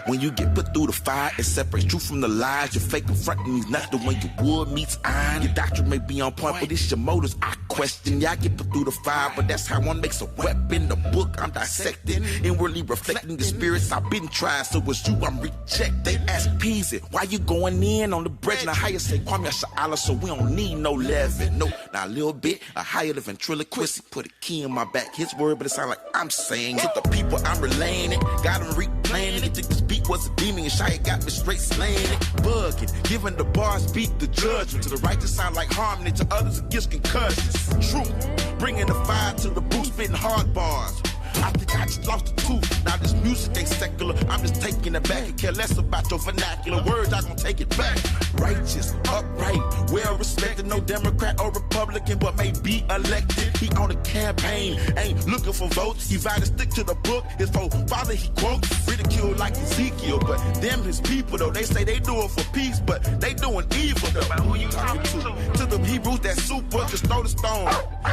When you get put through the fire, it separates truth from the lies. Your fake and front means nothing when your wood meets iron. Your doctrine may be on point, but it's your motives I question. Yeah, I get put through the fire, but that's how one makes a weapon. The book I'm dissecting, inwardly reflecting the spirits I've been trying. So it's you I'm rejecting. They ask Peasy, why you going in on the bread? Now how you say Kwame Sha'ala, so we don't need no leaven. No, now a little bit, a higher the ventriloquist. Put a key in my back, his word, but it sound like I'm saying it. The people I'm relaying it, got them replaying it. Think this beat was a demon and Shia got me straight slaying it. Bugging, giving the bars beat the judgment. To the righteous sound like harmony, to others it gives concussions. Truth, bringing the fire to the booth, spitting hard bars. I think I just lost the tooth. Now this music ain't secular. I'm just taking it back and care less about your vernacular words. I gon' take it back. Righteous, upright, well respected. No Democrat or Republican, but may be elected. He on a campaign, ain't looking for votes. He vowed to stick to the book. His father he quotes, ridiculed like Ezekiel. But them his people though. They say they do it for peace, but they doing evil though. Who you talking to? To the Hebrews that super, just throw the stone.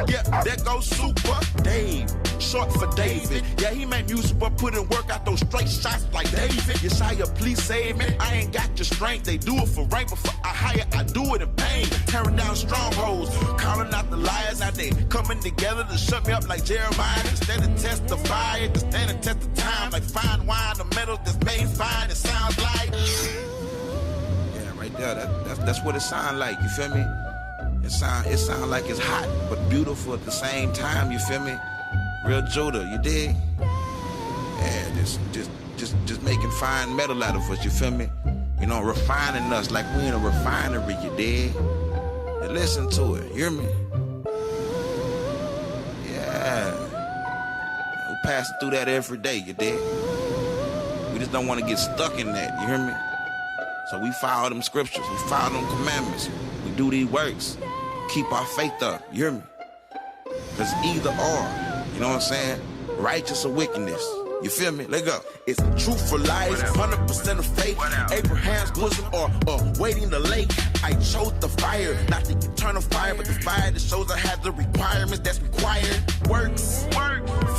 Yeah, there goes Super Dave, short for David. Yeah, he made music but put in work out those straight shots like David. Yeshaya, please save me. I ain't got your strength. They do it for rank, but for a higher, I do it in pain. Tearing down strongholds, calling out the liars. Now they coming together to shut me up like Jeremiah. To stand and test the fire, to stand and test the time. Like fine wine, the metal that's made fine. It sounds like, yeah, right there. That's what it sounds like. You feel me? It sound like it's hot but beautiful at the same time. You feel me? Real Judah, you dig? Yeah, just making fine metal out of us, you feel me? You know, refining us like we in a refinery, you dig? And listen to it, you hear me? Yeah. We passing through that every day, you dig? We just don't want to get stuck in that, you hear me? So we follow them scriptures, we follow them commandments, we do these works, keep our faith up, you hear me? Because either or. You know what I'm saying? Righteous or wickedness. You feel me? Let go. It's truth for life, 100% of faith. Abraham's bosom or waiting the lake. I chose the fire, not the eternal fire, but the fire that shows I have the requirements that's required. Works,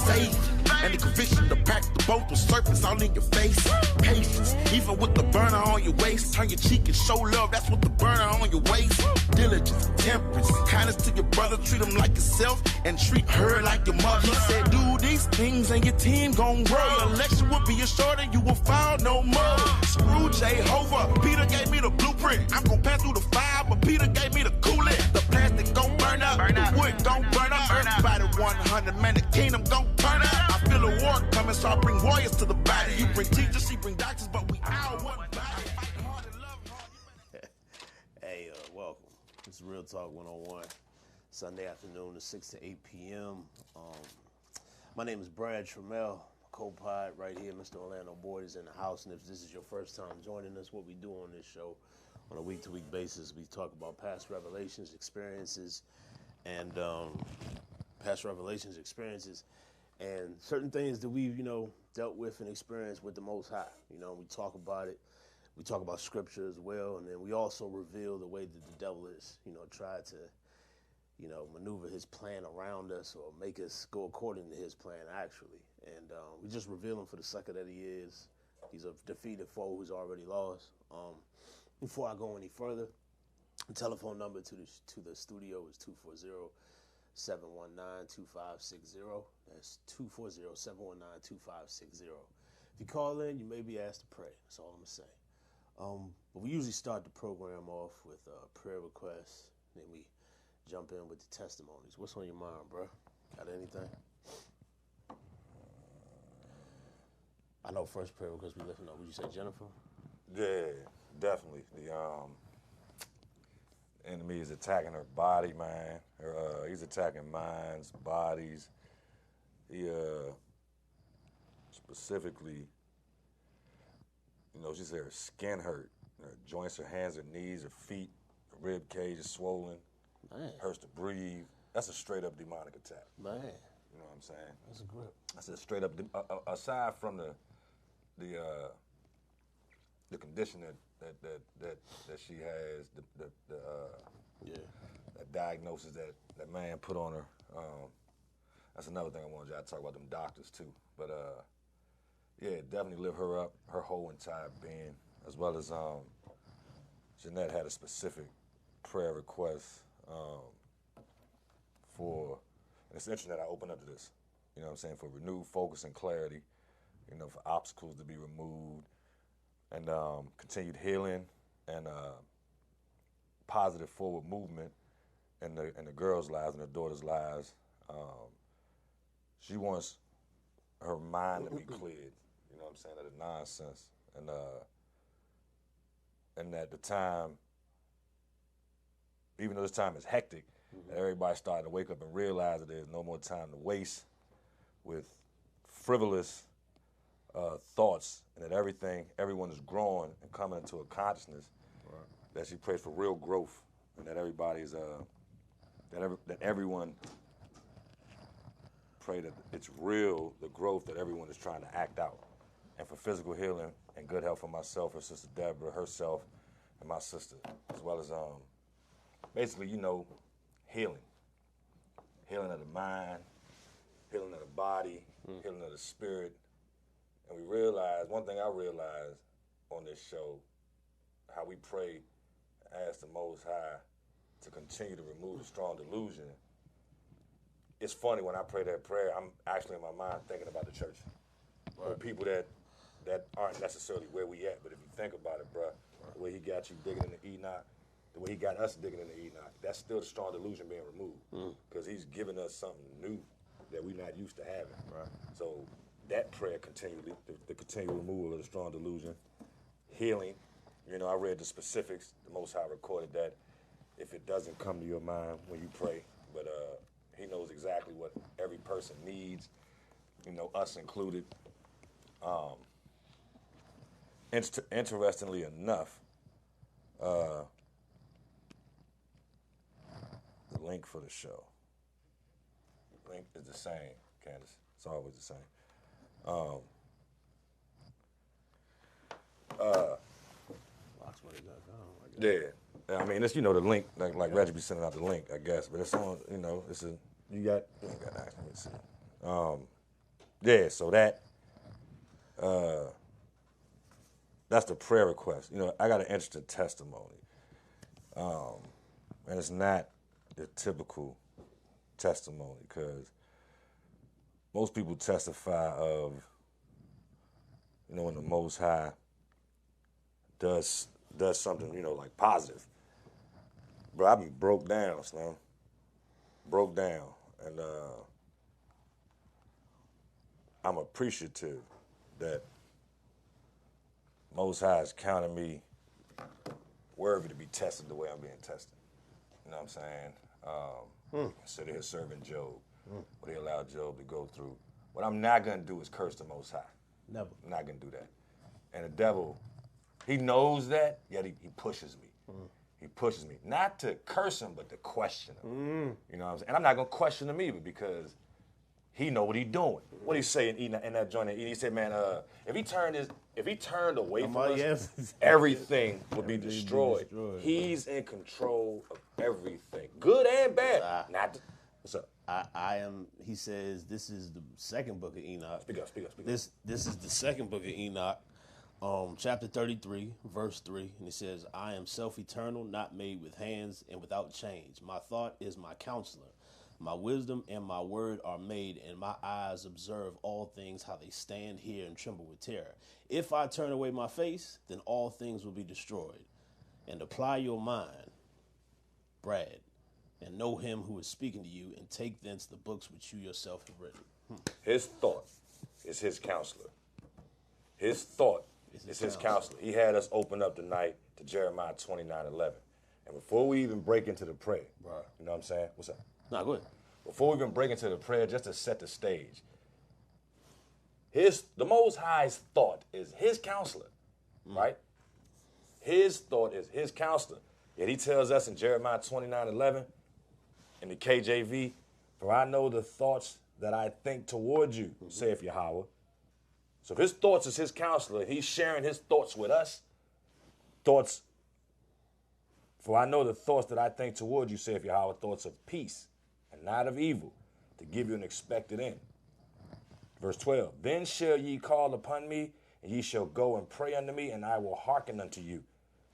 faith, and the conviction to pack the boat with serpents all in your face. Patience, even with the burner on your waist. Turn your cheek and show love, that's what the burner on your waist. Diligence, temperance, kindness to your brother. Treat him like yourself and treat her like your mother. He said, do these things and your team gon' grow. Your election will be assured and you will fall no more. Screw Jehovah, Peter gave me the blueprint. I'm gon' pass through the fire, but Peter gave me the coolant. The plastic gon' burn up, the wood gon' burn up. Everybody 100, man, the kingdom gon' turn up. I feel a war coming, so I bring warriors to the body. You bring teachers, she bring doctors, but we all one body. Fight hard and love hard. Hey, welcome. This is Real Talk 101, Sunday afternoon to 6 to 8 p.m. My name is Brad Trammell, co-pod right here. Mr. Orlando Boyd is in the house, and if this is your first time joining us, what we do on this show on a week-to-week basis, we talk about past revelations, experiences, and certain things that we've, dealt with and experienced with the Most High. We talk about it. We talk about scripture as well, and then we also reveal the way that the devil is, try to, maneuver his plan around us or make us go according to his plan, actually. And we just reveal him for the sucker that he is. He's a defeated foe who's already lost. Before I go any further, the telephone number to the studio is 240-719-2560. That's 240-719-2560. If you call in, you may be asked to pray. That's all I'm going to say. But we usually start the program off with prayer requests. Then we jump in with the testimonies. What's on your mind, bro? Got anything? I know first prayer request we lifting up. Would you say Jennifer? Yeah, definitely. The enemy is attacking her body, man. He's attacking minds, bodies. He specifically, she said her skin hurt, her joints, her hands, her knees, her feet, her rib cage is swollen. Man. Hurts to breathe. That's a straight up demonic attack. Man. You know what I'm saying? That's a grip. That's a straight up. Aside from the condition that she has, that diagnosis that man put on her. That's another thing I wanted y'all to talk about, them doctors too. But Yeah, definitely lift her up, her whole entire being, as well as Jeanette had a specific prayer request for, and it's interesting that I opened up to this, you know what I'm saying, for renewed focus and clarity, you know, for obstacles to be removed, and continued healing and positive forward movement in the girls' lives and the daughters' lives. She wants her mind to be cleared, you know what I'm saying, of the nonsense. And at the time, even though this time is hectic, everybody's starting to wake up and realize that there's no more time to waste with frivolous thoughts, and that everyone is growing and coming into a consciousness that she prays for real growth, and that everybody's, that everyone pray that it's real, the growth that everyone is trying to act out. And for physical healing and good health for myself, her sister Deborah, herself, and my sister, as well as basically, you know, healing. Healing of the mind, healing of the body, healing of the spirit. And we realized, one thing I realized on this show, how we pray, ask the Most High to continue to remove the strong delusion. It's funny, when I pray that prayer, I'm actually in my mind thinking about the church. Or people that aren't necessarily where we at. But if you think about it, bruh, the way he got you digging in the Enoch, the way he got us digging in the Enoch, that's still the strong delusion being removed. Because he's giving us something new that we're not used to having. Right. So that prayer continually, the continual removal of the strong delusion, healing. You know, I read the specifics. The Most High recorded that if it doesn't come to your mind when you pray, but he knows exactly what every person needs, you know, us included. Interestingly enough, the link for the show, the link is the same, Candace. It's always the same. Yeah, I mean, it's, you know, the link, like Reggie be sending out the link, I guess, but it's on, you know, you ain't got that. Let me see. Yeah, so that's the prayer request. You know, I got an interesting testimony, and it's not the typical testimony, because most people testify of, you know, when the Most High does something, you know, like positive. Bro, I've been broke down, Slim. Broke down. And I'm appreciative that Most High has counted me worthy to be tested the way I'm being tested. You know what I'm saying? Consider his servant Job, what he allowed Job to go through. What I'm not going to do is curse the Most High. Never. I'm not going to do that. And the devil, he knows that, yet he pushes me. He pushes me, not to curse him, but to question him. You know what I'm saying? And I'm not going to question him either, because he know what he doing. What he say in that joint? He said, man, if he turned away from us, everything would be destroyed. He's in control of everything, good and bad. What's up? I am. He says this is the second book of Enoch. Speak up. This is the second book of Enoch. Chapter 33, verse 3, and it says, I am self-eternal, not made with hands and without change. My thought is my counselor. My wisdom and my word are made, and my eyes observe all things, how they stand here and tremble with terror. If I turn away my face, then all things will be destroyed. And apply your mind, Brad, and know him who is speaking to you, and take thence the books which you yourself have written. His thought is his counselor. His thought is his counselor. He had us open up tonight to Jeremiah 29:11. And before we even break into the prayer, you know what I'm saying? What's up? No, go ahead. Before we even break into the prayer, just to set the stage, the Most High's thought is his counselor, right? His thought is his counselor. Yet he tells us in Jeremiah 29:11, in the KJV, for I know the thoughts that I think towards you, saith Yahweh. So if his thoughts is his counselor, he's sharing his thoughts with us. Thoughts, for I know the thoughts that I think toward you, saith Yahweh, thoughts of peace and not of evil, to give you an expected end. Verse 12, then shall ye call upon me, and ye shall go and pray unto me, and I will hearken unto you.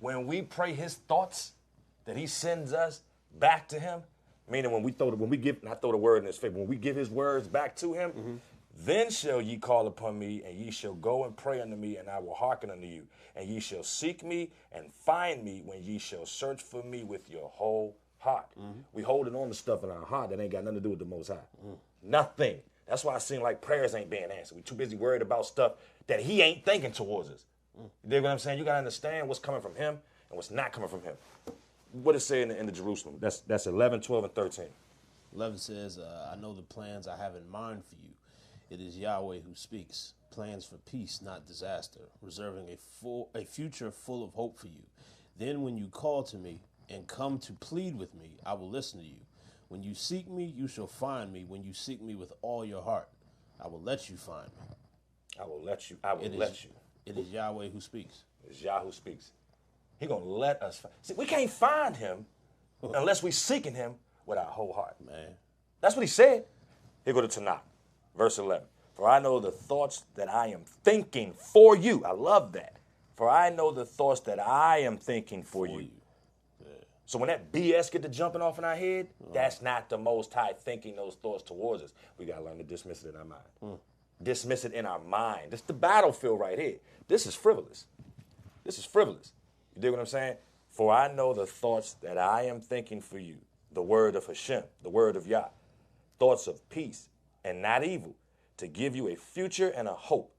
When we pray his thoughts that he sends us back to him, meaning when we give, not throw the word in his face, when we give his words back to him, then shall ye call upon me, and ye shall go and pray unto me, and I will hearken unto you. And ye shall seek me and find me when ye shall search for me with your whole heart. We holding on to stuff in our heart that ain't got nothing to do with the Most High. Nothing. That's why it seems like prayers ain't being answered. We too busy worried about stuff that he ain't thinking towards us. You dig what I'm saying? You got to understand what's coming from him and what's not coming from him. What it say in the Jerusalem? That's 11, 12, and 13. 11 says, I know the plans I have in mind for you. It is Yahweh who speaks. Plans for peace, not disaster, reserving a future full of hope for you. Then when you call to me and come to plead with me, I will listen to you. When you seek me, you shall find me. When you seek me with all your heart, I will let you find me. I will let you. I will let you. It is Yahweh who speaks. It's Yah who speaks. He going to let us find. See, we can't find him unless we seeking him with our whole heart. Man. That's what he said. Here go to Tanakh, verse 11. For I know the thoughts that I am thinking for you. I love that. For I know the thoughts that I am thinking for you. Yeah. So when that BS get to jumping off in our head, that's not the Most High thinking those thoughts towards us. We got to learn to dismiss it in our mind. Dismiss it in our mind. This is the battlefield right here. This is frivolous. This is frivolous. You dig what I'm saying? For I know the thoughts that I am thinking for you. The word of Hashem, the word of Yah. Thoughts of peace and not evil, to give you a future and a hope.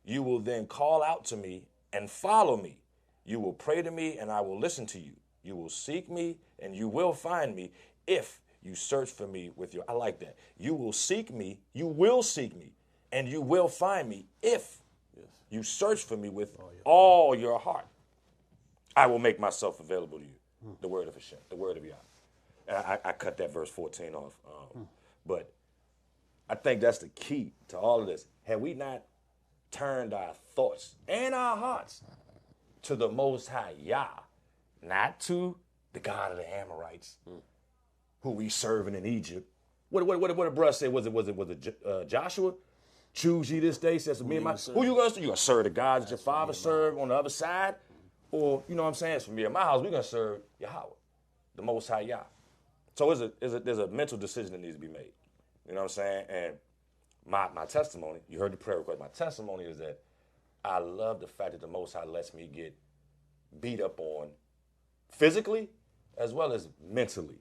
You will then call out to me and follow me. You will pray to me and I will listen to you. You will seek me and you will find me if you search for me with your, I like that. You will seek me, and you will find me if you search for me with all your heart. I will make myself available to you. The word of Hashem, the word of Yah. And I cut that verse 14 off. But I think that's the key to all of this. Had we not turned our thoughts and our hearts to the Most High Yah, not to the God of the Amorites, who we serving in Egypt. What did bruh say? Was it Joshua? Choose ye this day, says me and my. Who you gonna serve? You gonna serve the gods that your father served on the other side, or you know what I'm saying? It's for me and my house. We gonna serve Yahweh, the Most High Yah. So there's a mental decision that needs to be made. You know what I'm saying? And my testimony, you heard the prayer request. My testimony is that I love the fact that the Most High lets me get beat up on physically as well as mentally.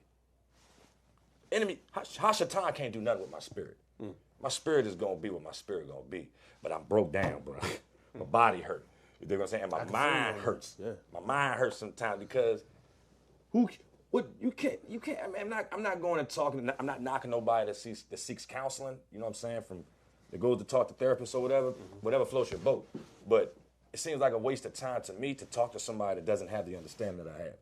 Enemy, Hashatan can't do nothing with my spirit. My spirit is going to be what my spirit going to be. But I'm broke down, bro. My body hurt. You know what I'm saying? And my mind hurts. Yeah. My mind hurts sometimes because you can't. I mean, I'm not going and talking. I'm not knocking nobody that seeks counseling. You know what I'm saying? That goes to talk to therapists or whatever. Whatever floats your boat. But it seems like a waste of time to me to talk to somebody that doesn't have the understanding that I have.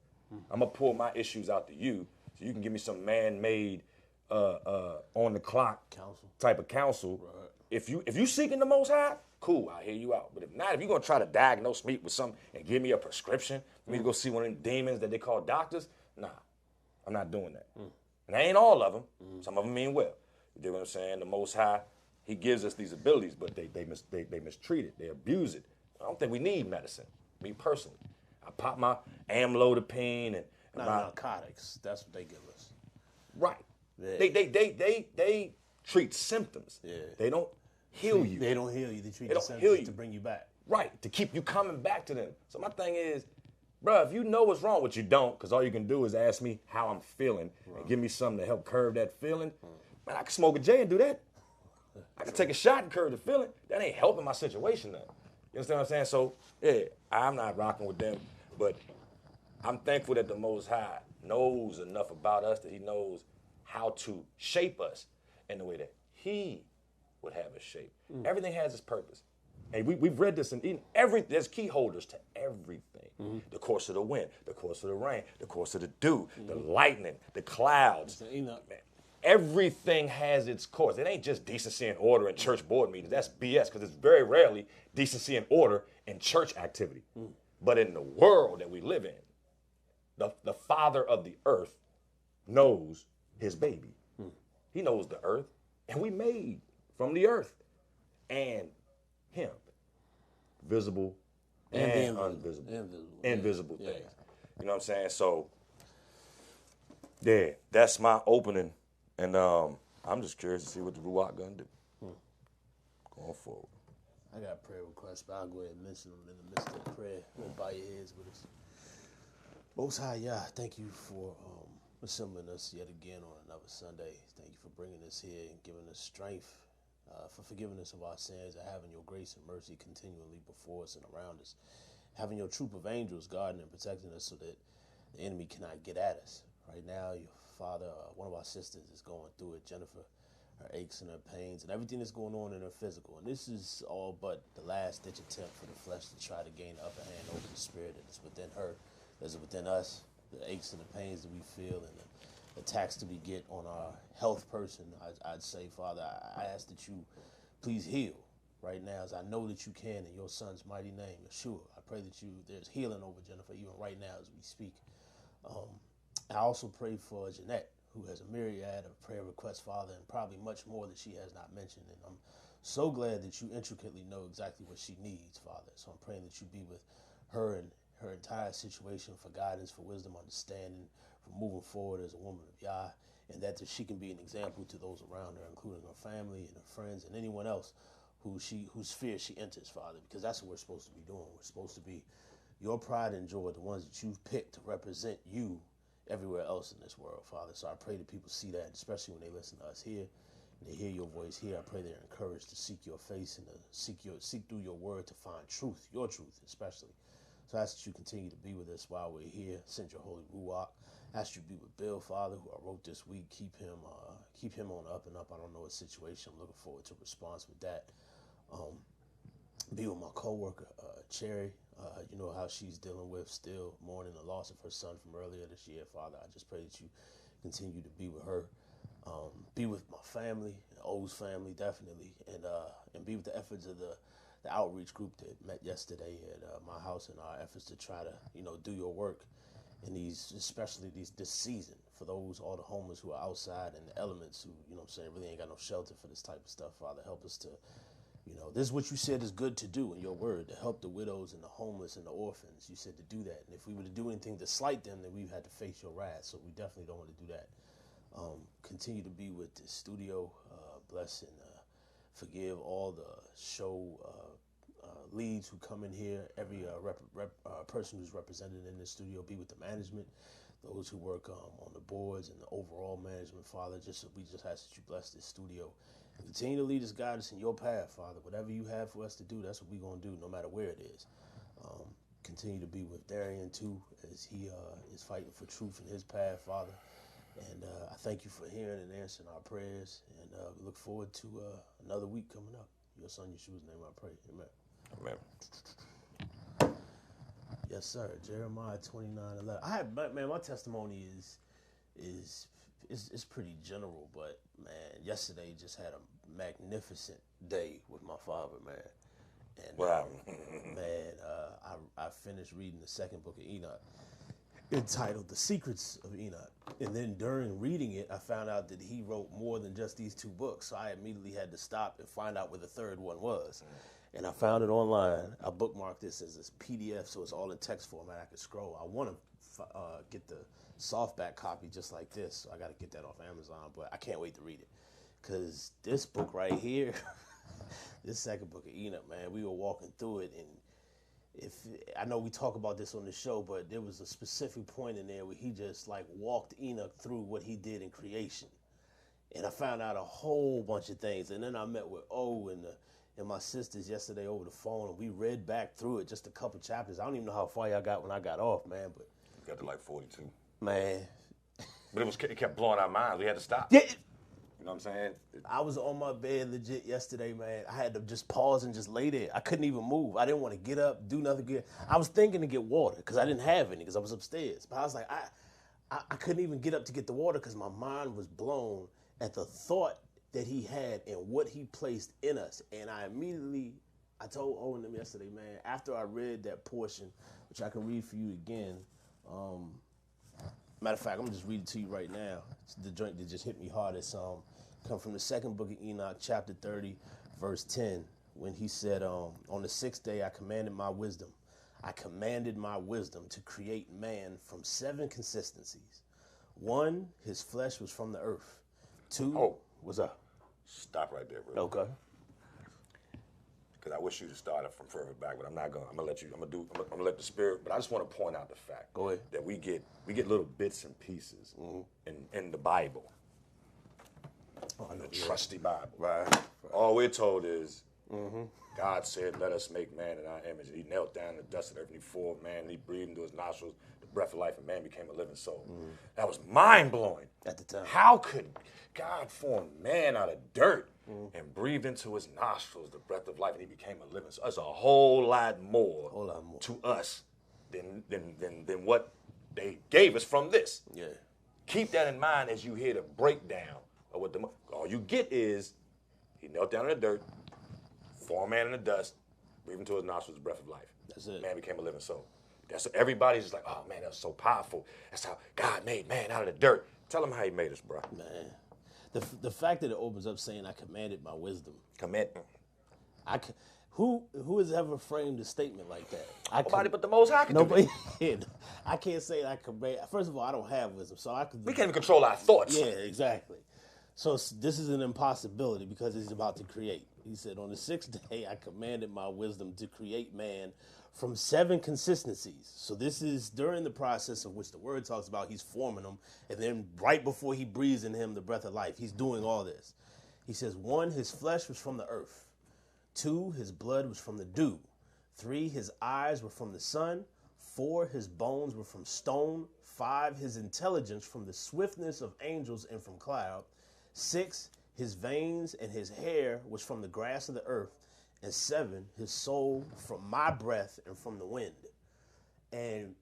I'm gonna pull my issues out to you so you can give me some man-made, on the clock type of counsel. Right. If you seeking the Most High, cool, I'll hear you out. But if not, if you're gonna try to diagnose me with something and give me a prescription for me to go see one of them demons that they call doctors, nah, I'm not doing that. And that ain't all of them. Some of them mean well. You dig what I'm saying? The Most High, He gives us these abilities, but they mistreat it, they abuse it. I don't think we need medicine. Me personally, I pop my amlodipine and narcotics. That's what they give us. Right. Yeah. They treat symptoms. Yeah. They don't heal you. They don't heal you. They treat the symptoms to bring you back. Right. To keep you coming back to them. So my thing is, bro, if you know what's wrong, which you don't, because all you can do is ask me how I'm feeling and give me something to help curb that feeling. Man, I can smoke a J and do that. I can take a shot and curb the feeling. That ain't helping my situation though. You understand what I'm saying? So, yeah, I'm not rocking with them, but I'm thankful that the Most High knows enough about us that He knows how to shape us in the way that He would have us shape. Everything has its purpose. And we've read this in there's key holders to everything. The course of the wind, the course of the rain, the course of the dew, the lightning, the clouds. Man, everything has its course. It ain't just decency and order in church board meetings. That's BS, because it's very rarely decency and order in church activity. But in the world that we live in, the Father of the earth knows His baby. He knows the earth, and we made from the earth. and him. Visible and invisible things. You know what I'm saying? So, yeah, that's my opening. And I'm just curious to see what the Ruach gonna do going forward. I got a prayer request, but I'll go ahead and mention them in the midst of the prayer. Don't bow your heads with us. Most High Yah, thank you for assembling us yet again on another Sunday. Thank you for bringing us here and giving us strength, for forgiving us of our sins and having your grace and mercy continually before us and around us. Having your troop of angels guarding and protecting us so that the enemy cannot get at us. Right now, your father, one of our sisters is going through it, Jennifer, her aches and her pains and everything that's going on in her physical. And this is all but the last-ditch attempt for the flesh to try to gain the upper hand over the spirit that is within her, that is within us, the aches and the pains that we feel and the attacks that we get on our health person. I'd say, Father, I ask that you please heal right now, as I know that you can in your son's mighty name, Yeshua. I pray that there's healing over Jennifer even right now as we speak. I also pray for Jeanette, who has a myriad of prayer requests, Father, and probably much more that she has not mentioned. And I'm so glad that you intricately know exactly what she needs, Father. So I'm praying that you be with her and her entire situation for guidance, for wisdom, understanding, for moving forward as a woman of Yah, and that she can be an example to those around her, including her family and her friends and anyone else whose sphere she enters, Father, because that's what we're supposed to be doing. We're supposed to be your pride and joy, the ones that you've picked to represent you everywhere else in this world, Father. So I pray that people see that, especially when they listen to us here, and they hear your voice here. I pray they're encouraged to seek your face and to seek through your word to find truth, your truth especially. So I ask that you continue to be with us while we're here. Send your holy Ruach. I ask you to be with Bill, Father, who I wrote this week. Keep him on the up and up. I don't know his situation. I'm looking forward to a response with that. Be with my coworker, Cherry. You know how she's dealing with still mourning the loss of her son from earlier this year, Father. I just pray that you continue to be with her. Be with my family, O's family, definitely, and be with the efforts of the outreach group that met yesterday at my house in our efforts to try to, do your work in especially this season for all the homeless who are outside and the elements who, really ain't got no shelter for this type of stuff, Father. Help us to, this is what you said is good to do in your word, to help the widows and the homeless and the orphans. You said to do that. And if we were to do anything to slight them, then we've had to face your wrath. So we definitely don't want to do that. Continue to be with the studio. Bless and forgive all the show leads who come in here, every person who's represented in the studio. Be with the management, those who work on the boards and the overall management, Father. We just ask that you bless this studio and continue to lead us, guide us in your path, Father. Whatever you have for us to do, that's what we're going to do, no matter where it is. Continue to be with Darian, too, as he is fighting for truth in his path, Father. And I thank you for hearing and answering our prayers. And we look forward to another week coming up. Your son, Yeshua's name, I pray. Amen. Amen. Yes, sir. Jeremiah 29:11. My testimony is pretty general, but man, yesterday just had a magnificent day with my father, man. And Wow. I finished reading the second book of Enoch, entitled The Secrets of Enoch. And then during reading it, I found out that he wrote more than just these two books. So I immediately had to stop and find out where the third one was. And I found it online. I bookmarked this as a PDF, so it's all in text format. I could scroll. I want to get the softback copy just like this. So I got to get that off Amazon, but I can't wait to read it. Because this book right here, this second book of Enoch, man, we were walking through it, and I know we talk about this on the show, but there was a specific point in there where he just walked Enoch through what he did in creation. And I found out a whole bunch of things. And then I met with O and my sisters yesterday over the phone, and we read back through it, just a couple chapters. I don't even know how far y'all got when I got off, man. But We got to 42. Man. But it kept blowing our minds. We had to stop. Yeah. You know what I'm saying? I was on my bed legit yesterday, man. I had to just pause and just lay there. I couldn't even move. I didn't want to get up, do nothing good. I was thinking to get water because I didn't have any because I was upstairs. But I was like, I couldn't even get up to get the water because my mind was blown at the thought that he had and what he placed in us. And I told Owen them yesterday, man, after I read that portion, which I can read for you again. Matter of fact, I'm going to just read it to you right now. It's the joint that just hit me hard. It's come from the second book of Enoch, chapter 30, verse 10. when he said, on the sixth day I commanded my wisdom. I commanded my wisdom to create man from 7 consistencies. 1, his flesh was from the earth. 2, what's up? Stop right there, bro. Okay. Because I wish you to start it from further back, but I'm not gonna. I'm gonna let you. I'm gonna let the spirit. But I just want to point out the fact that we get little bits and pieces in the Bible, the trusty Bible. Right. All we're told is God said, "Let us make man in our image." He knelt down in the dust of the earth, and he formed man, and he breathed into his nostrils the breath of life, and man became a living soul. That was mind blowing At the time. How could God form man out of dirt and breathed into his nostrils the breath of life, and he became a living soul? That's a whole lot more to us than what they gave us from this. Yeah. Keep that in mind as you hear the breakdown of what all you get is he knelt down in the dirt, formed man in the dust, breathed into his nostrils the breath of life. That's it. Man became a living soul. That's everybody's just like, oh man, that was so powerful. That's how God made man out of the dirt. Tell him how he made us, bro. Man. The fact that it opens up saying, I commanded my wisdom. Who has ever framed a statement like that? Nobody but the Most High can Nobody. do it. I can't say I command. First of all, I don't have wisdom, so I could. We can't even control our thoughts. Yeah, exactly. So this is an impossibility because he's about to create. He said, on the 6th day, I commanded my wisdom to create man from 7 consistencies. So this is during the process of which the word talks about he's forming them. And then right before he breathes in him the breath of life, he's doing all this. He says, 1, his flesh was from the earth. 2, his blood was from the dew. 3, his eyes were from the sun. 4, his bones were from stone. 5, his intelligence from the swiftness of angels and from cloud. 6, his veins and his hair was from the grass of the earth. And 7, his soul from my breath and from the wind. And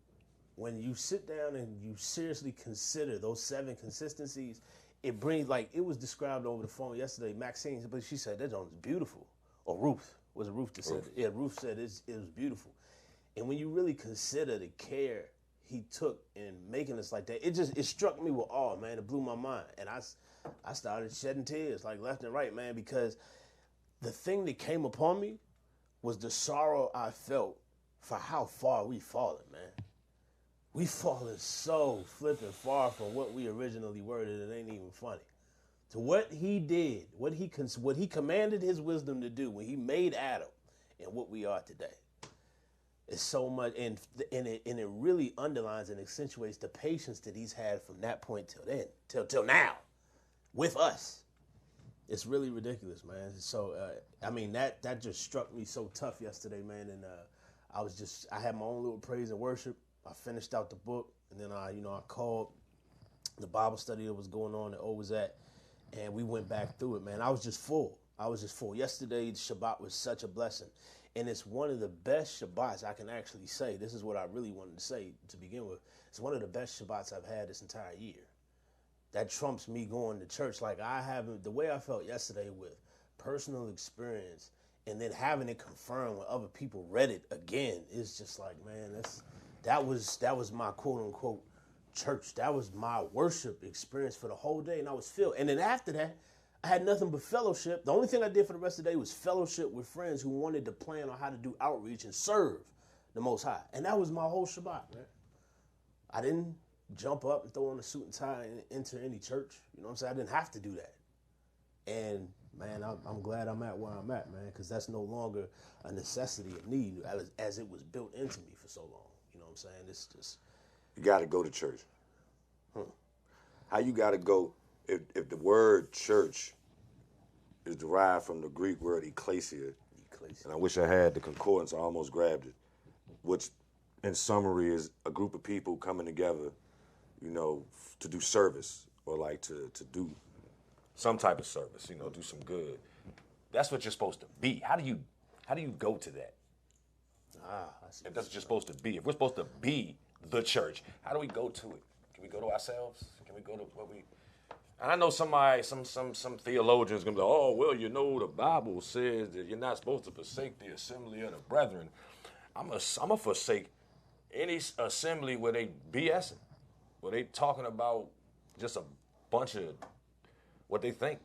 when you sit down and you seriously consider those 7 consistencies, it brings, like it was described over the phone yesterday, Maxine, but she said, that joint is beautiful. Or Ruth. Was it Ruth that said it? Yeah, Ruth said it was beautiful. And when you really consider the care he took in making us like that, it struck me with awe, man. It blew my mind. And I started shedding tears like left and right, man, because the thing that came upon me was the sorrow I felt for how far we fallen, man. We fallen so flipping far from what we originally were that it ain't even funny. To what he did, what he commanded his wisdom to do when he made Adam and what we are today. It's so much, and it really underlines and accentuates the patience that he's had from that point till then, till now, with us. It's really ridiculous, man. So, I mean, that just struck me so tough yesterday, man. And I had my own little praise and worship. I finished out the book, and then I called the Bible study that was going on at OWASAT, and we went back through it, man. I was just full. Yesterday, Shabbat was such a blessing. And it's one of the best Shabbats I can actually say. This is what I really wanted to say to begin with. It's one of the best Shabbats I've had this entire year. That trumps me going to church. Like the way I felt yesterday with personal experience and then having it confirmed when other people read it again, is just like, man, that was my quote unquote church. That was my worship experience for the whole day, and I was filled. And then after that, I had nothing but fellowship. The only thing I did for the rest of the day was fellowship with friends who wanted to plan on how to do outreach and serve the Most High. And that was my whole Shabbat, man. I didn't jump up and throw on a suit and tie and enter any church. You know what I'm saying? I didn't have to do that. And, man, I'm glad I'm at where I'm at, man, because that's no longer a necessity of need as it was built into me for so long. You know what I'm saying? It's just... You got to go to church. How you got to go... If the word church is derived from the Greek word ecclesia, and I wish I had the concordance, I almost grabbed it, which in summary is a group of people coming together, to do service or like to do some type of service, do some good. That's what you're supposed to be. How do you go to that? If that's what you're supposed to be. If we're supposed to be the church, how do we go to it? Can we go to ourselves? Can we go to what we... And I know some theologians gonna be like, oh, well, the Bible says that you're not supposed to forsake the assembly of the brethren. I'm gonna forsake any assembly where they BSing, where they talking about just a bunch of what they think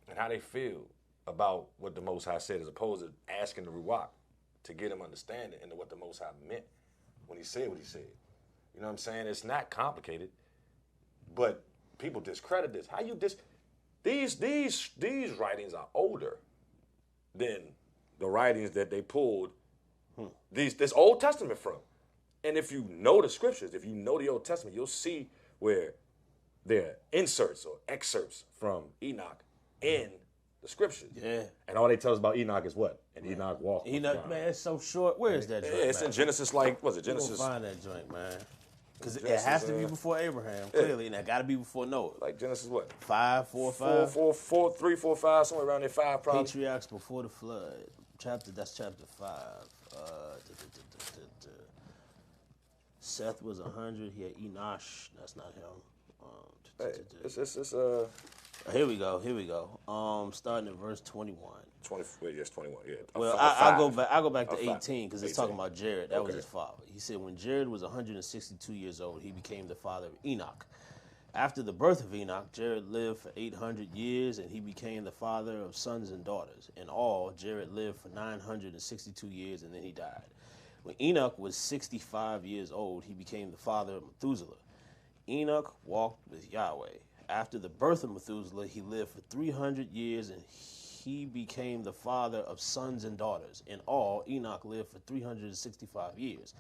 and how they feel about what the Most High said, as opposed to asking the Ruach to get him understanding into what the Most High meant when he said what he said. You know what I'm saying? It's not complicated, but people discredit this. How you these writings are older than the writings that they pulled this Old Testament from. And if you know the scriptures, if you know the Old Testament, you'll see where there are inserts or excerpts from Enoch in the scriptures. Yeah. And all they tell us about Enoch is what? And Enoch walked. Enoch, man, it's so short. Where is that joint, It's in Genesis, Genesis? We'll find that joint, man. Because it has to be before Abraham, clearly, and it got to be before Noah. Like Genesis what? 5, 4, 5. 3, 4, 5, somewhere around there, 5 probably. Patriarchs before the flood. That's chapter 5. Seth was 100. He had Enosh. That's not him. Here we go. Starting at verse 21. 21. Yeah. Well, I'll go back to 18 because it's talking about Jared. That was his father. He said when Jared was 162 years old, he became the father of Enoch. After the birth of Enoch, Jared lived for 800 years, and he became the father of sons and daughters. In all, Jared lived for 962 years, and then he died. When Enoch was 65 years old, he became the father of Methuselah. Enoch walked with Yahweh. After the birth of Methuselah, he lived for 300 years, and he became the father of sons and daughters. In all, Enoch lived for 365 years.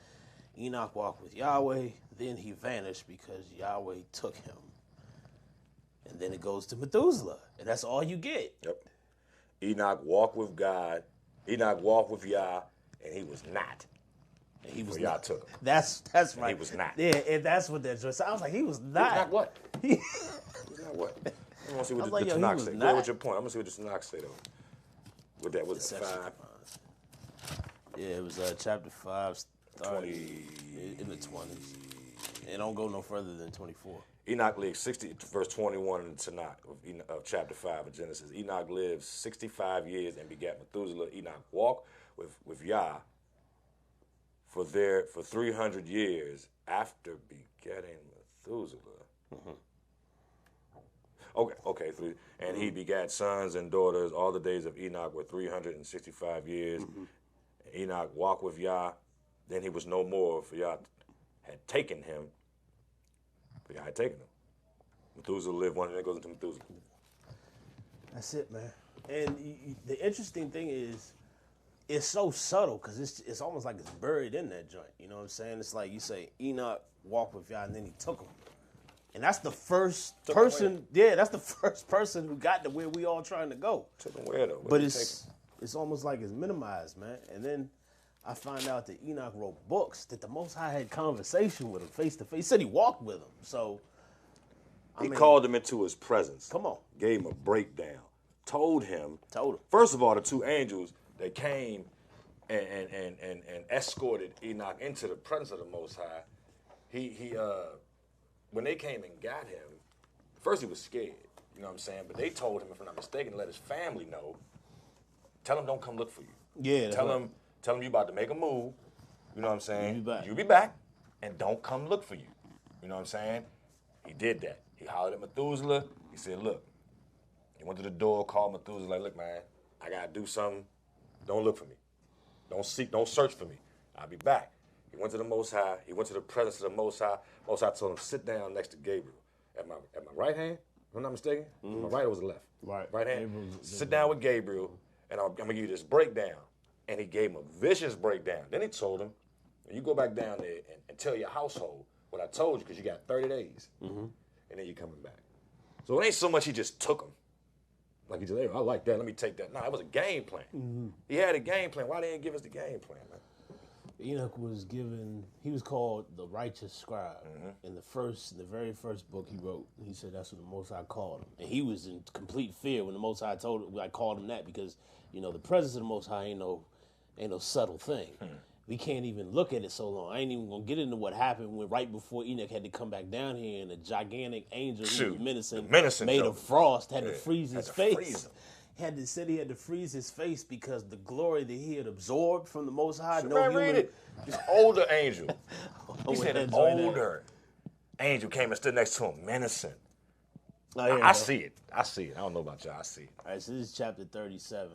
Enoch walked with Yahweh, then he vanished because Yahweh took him. And then it goes to Methuselah, and that's all you get. Yep. Enoch walked with God. Enoch walked with Yah, and he was not. And he was Yah not. took him. That's right. He was not. Yeah, and that's what that just sounds like. He was not. He was not what? He was not what? I want to see what the Tanakh say. Go with your point. I'm going to see what the Tanakh say, though. With that, was it 5? Yeah, it was chapter 5, starting in the 20s. It don't go no further than 24. Enoch lived 60, verse 21 in the Tanakh of chapter 5 of Genesis. Enoch lived 65 years and begat Methuselah. Enoch walked with Yah for 300 years after begetting Methuselah. Mm-hmm. Okay, and he begat sons and daughters. All the days of Enoch were 365 years. Mm-hmm. Enoch walked with Yah. Then he was no more, for Yah had taken him. Yah had taken him. Methuselah lived one, and then goes into Methuselah. That's it, man. And the interesting thing is, it's so subtle because it's almost like it's buried in that joint. You know what I'm saying? It's like you say Enoch walked with Yah, and then he took him. And that's the first person. Yeah, that's the first person who got to where we all trying to go. Took him where though? But it's almost like it's minimized, man. And then I find out that Enoch wrote books that the Most High had conversation with him face to face. He said he walked with him. So he called him into his presence. Come on. Gave him a breakdown. Told him. Told him. First of all, the two angels that came and escorted Enoch into the presence of the Most High. He when they came and got him, first he was scared. You know what I'm saying? But they told him, if I'm not mistaken, to let his family know. Tell him don't come look for you. Yeah. Tell him you about to make a move. You know what I'm saying? You'll be back, and don't come look for you. You know what I'm saying? He did that. He hollered at Methuselah. He said, look. He went to the door, called Methuselah, like, look, man, I got to do something. Don't look for me. Don't search for me. I'll be back. He went to the Most High. He went to the presence of the Most High. Most High told him, sit down next to Gabriel. At my right hand, if I'm not mistaken, my right or was the left? Right hand. Sit down with Gabriel, and I'm going to give you this breakdown. And he gave him a vicious breakdown. Then he told him, you go back down there and tell your household what I told you, because you got 30 days. Mm-hmm. And then you're coming back. So it ain't so much he just took him. Like he just, hey, I like that, let me take that. No, it was a game plan. Mm-hmm. He had a game plan. Why didn't he give us the game plan, man? Enoch he was called the righteous scribe. Mm-hmm. In the very first book he wrote, he said that's what the Most High called him. And he was in complete fear when the Most High called him that, because, the presence of the Most High ain't no subtle thing. We can't even look at it so long. I ain't even gonna get into what happened right before Enoch had to come back down here, and a gigantic angel who was menacing made of frost had to freeze his face. Said he had to freeze his face because the glory that he had absorbed from the Most High. Read it. This older angel. He said an older angel came and stood next to him, menacing. I see it. I see it. I don't know about y'all. I see it. All right, so this is chapter 37.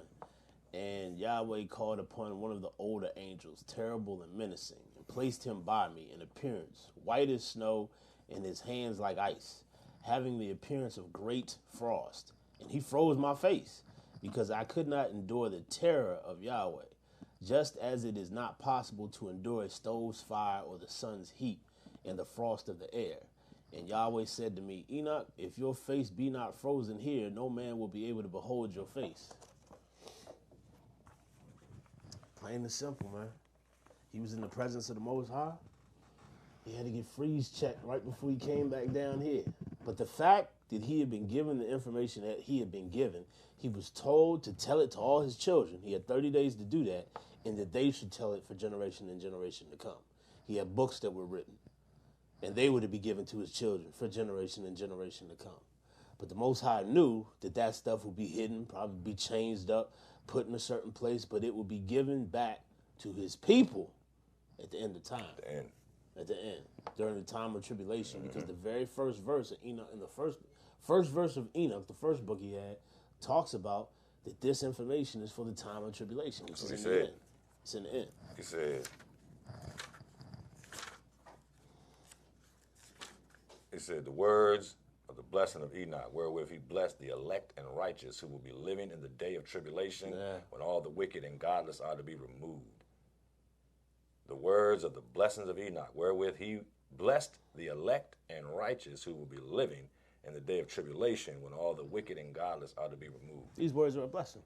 And Yahweh called upon one of the older angels, terrible and menacing, and placed him by me in appearance, white as snow, and his hands like ice, having the appearance of great frost. And he froze my face, because I could not endure the terror of Yahweh, just as it is not possible to endure a stove's fire or the sun's heat and the frost of the air. And Yahweh said to me, Enoch, if your face be not frozen here, no man will be able to behold your face. Plain and simple, man. He was in the presence of the Most High. He had to get freeze checked right before he came back down here. But the fact that he had been given the information that he had been given, he was told to tell it to all his children. He had 30 days to do that, and that they should tell it for generation and generation to come. He had books that were written, and they were to be given to his children for generation and generation to come. But the Most High knew that that stuff would be hidden, probably be changed up, put in a certain place, but it will be given back to his people at the end of time. At the end, during the time of tribulation, because the very first verse of Enoch, in the first verse of Enoch, the first book he had, talks about that this information is for the time of tribulation, which is in the end. It's in the end. He said, the words of the blessing of Enoch, wherewith he blessed the elect and righteous who will be living in the day of tribulation, when all the wicked and godless are to be removed. The words of the blessings of Enoch, wherewith he blessed the elect and righteous who will be living in the day of tribulation, when all the wicked and godless are to be removed. These words are a blessing.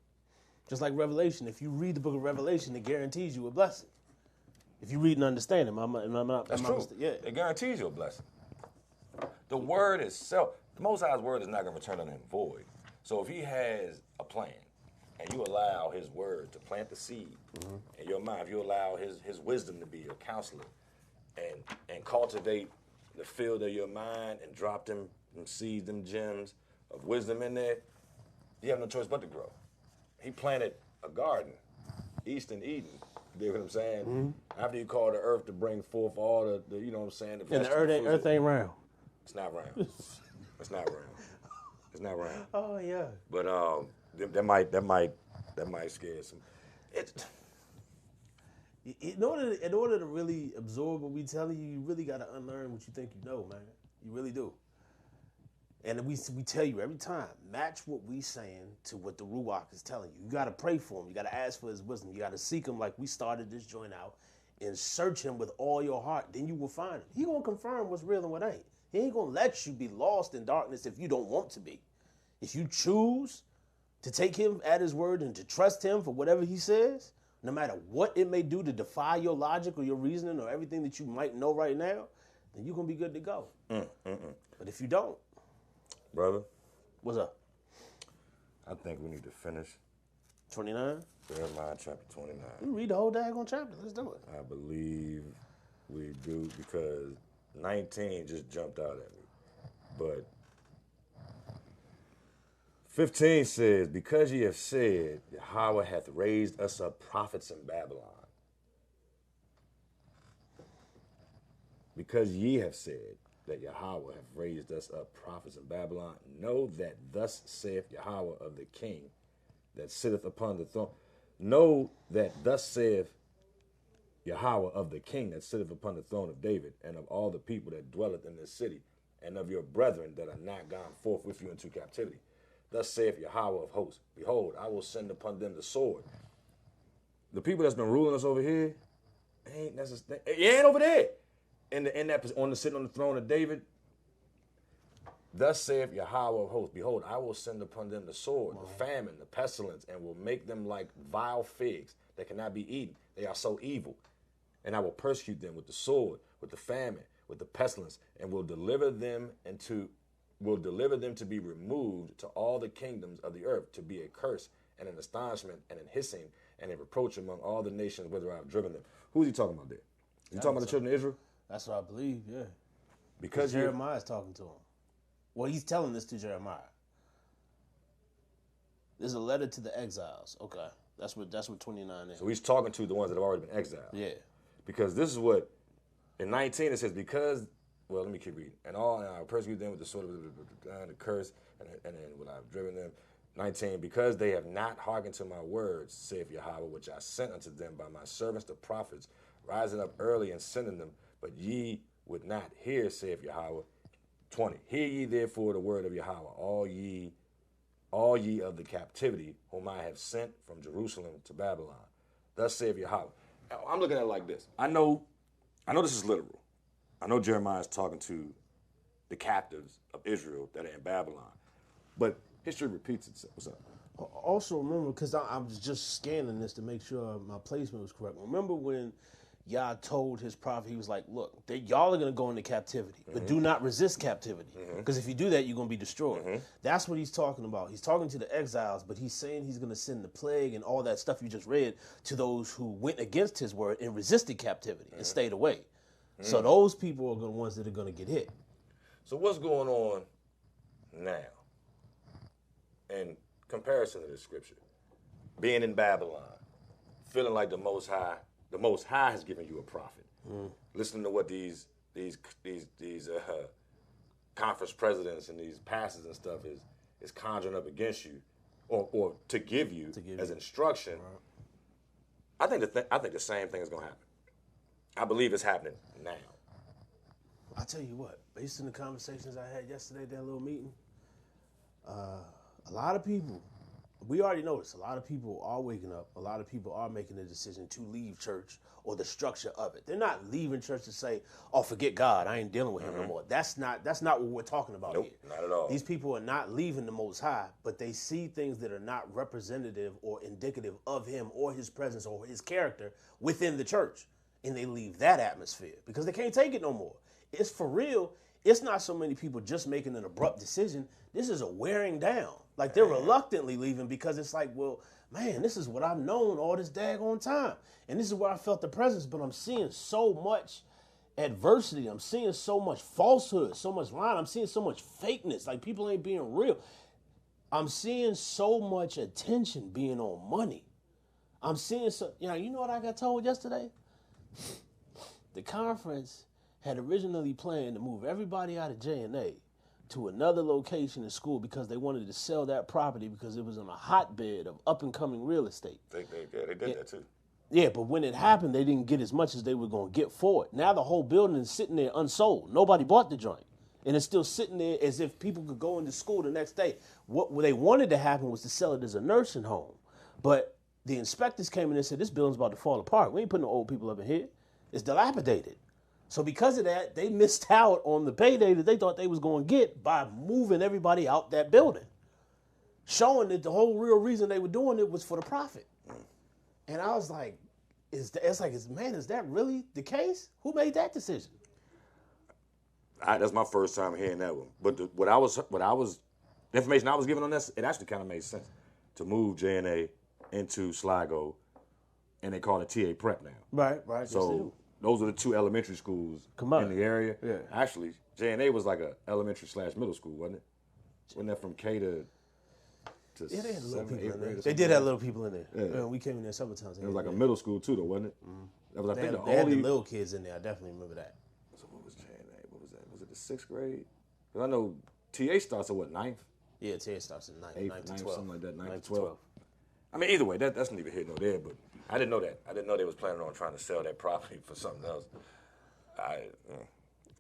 Just like Revelation, if you read the book of Revelation, it guarantees you a blessing. If you read and understand it, That's true. Yeah. It guarantees you a blessing. The word itself, the Most High's word is not going to return unto him void. So if he has a plan, and you allow his word to plant the seed in your mind, if you allow his wisdom to be your counselor, and cultivate the field of your mind and drop them seeds, them gems of wisdom in there, you have no choice but to grow. He planted a garden, east in Eden. You know what I'm saying? After you call the earth to bring forth all the you know what I'm saying? And the earth ain't round. It's not round. It's not round. It's not round. Oh yeah. But that might scare some. In order to really absorb what we telling you, you really got to unlearn what you think you know, man. You really do. And we tell you every time, match what we saying to what the Ruach is telling you. You got to pray for him. You got to ask for his wisdom. You got to seek him like we started this joint out, and search him with all your heart. Then you will find him. He gonna confirm what's real and what ain't. He ain't gonna let you be lost in darkness if you don't want to be. If you choose to take him at his word and to trust him for whatever he says, no matter what it may do to defy your logic or your reasoning or everything that you might know right now, then you're going to be good to go. But if you don't. Brother. What's up? I think we need to finish 29? Jeremiah chapter 29. We read the whole daggone chapter. Let's do it. I believe we do, because 19 just jumped out at me. But 15 says, because ye have said, Yahweh hath raised us up prophets in Babylon. Because ye have said that Yahweh hath raised us up prophets in Babylon, know that thus saith Yahweh of the king that sitteth upon the throne. Know that thus saith Yahweh of the king that sitteth upon the throne of David, and of all the people that dwelleth in this city, and of your brethren that are not gone forth with you into captivity. Thus saith Yahweh of hosts, behold, I will send upon them the sword. The people that's been ruling us over here ain't necessarily, it ain't over there. Sitting on the throne of David. Thus saith Yahweh of hosts, behold, I will send upon them the sword, the famine, the pestilence, and will make them like vile figs that cannot be eaten. They are so evil. And I will persecute them with the sword, with the famine, with the pestilence, and will deliver them to be removed to all the kingdoms of the earth, to be a curse and an astonishment and an hissing and a reproach among all the nations whither I have driven them. Who is he talking about there? Is he talking about the children of Israel? That's what I believe, yeah. Because Jeremiah is talking to him. Well, he's telling this to Jeremiah. There's a letter to the exiles. Okay. That's what 29 is. So he's talking to the ones that have already been exiled. Yeah. Because this is what, in 19 it says, because well, let me keep reading. And I persecute them with the sword of the curse, and then will I have driven them. 19, because they have not hearkened to my words, saith Yahweh, which I sent unto them by my servants the prophets, rising up early and sending them, but ye would not hear, saith Yahweh. 20, hear ye therefore the word of Yahweh, all ye of the captivity, whom I have sent from Jerusalem to Babylon. Thus saith Yahweh. Now, I'm looking at it like this. I know this is literal. I know Jeremiah is talking to the captives of Israel that are in Babylon, but history repeats itself. What's up? Also remember, because I was just scanning this to make sure my placement was correct. Remember when Yah told his prophet, he was like, look, y'all are going to go into captivity, but do not resist captivity. Because if you do that, you're going to be destroyed. That's what he's talking about. He's talking to the exiles, but he's saying he's going to send the plague and all that stuff you just read to those who went against his word and resisted captivity and stayed away. So those people are the ones that are going to get hit. So what's going on now in comparison to the scripture? Being in Babylon, feeling like the Most High has given you a prophet. Listening to what these conference presidents and these pastors and stuff is conjuring up against you, or to give you as instruction. Right. I think the same thing is going to happen. I believe it's happening now. I tell you what, based on the conversations I had yesterday, that little meeting, a lot of people, we already noticed, a lot of people are waking up. A lot of people are making the decision to leave church or the structure of it. They're not leaving church to say, "Oh, forget God, I ain't dealing with him no more." That's not what we're talking about here. Not at all. These people are not leaving the Most High, but they see things that are not representative or indicative of him or his presence or his character within the church, and they leave that atmosphere because they can't take it no more. It's for real. It's not so many people just making an abrupt decision. This is a wearing down. Like, they're reluctantly leaving because it's like, well, man, this is what I've known all this daggone time. And this is where I felt the presence, but I'm seeing so much adversity. I'm seeing so much falsehood, so much lying. I'm seeing so much fakeness. Like, people ain't being real. I'm seeing so much attention being on money. I'm seeing you know what I got told yesterday? The conference had originally planned to move everybody out of J&A to another location in school because they wanted to sell that property because it was in a hotbed of up-and-coming real estate. They did that too. Yeah, but when it happened, they didn't get as much as they were going to get for it. Now the whole building is sitting there unsold. Nobody bought the joint. And it's still sitting there as if people could go into school the next day. What they wanted to happen was to sell it as a nursing home. But the inspectors came in and said, this building's about to fall apart. We ain't putting no old people up in here. It's dilapidated. So because of that, they missed out on the payday that they thought they was going to get by moving everybody out that building, showing that the whole real reason they were doing it was for the profit. And I was like, is that really the case? Who made that decision? That's my first time hearing that one. But the information I was given on this, it actually kind of made sense to move J&A into Sligo, and they call it TA Prep now. Right. So those are the two elementary schools in the area. Yeah. Actually, J&A was like a elementary/middle school, wasn't it? Wasn't that from K to yeah, they had little 7th, people 8th in there. grade? They did have little people in there. Yeah. We came in there several times. It was like a middle school too, though, wasn't it? That was, I think, They had the little kids in there. I definitely remember that. So what was J&A? What was that? Was it the 6th grade? Because I know TA starts at what, 9th? Yeah, TA starts at 9th to 12. Something like that, 9th to 12. I mean, either way, that's neither here nor there, but I didn't know that. I didn't know they was planning on trying to sell that property for something else.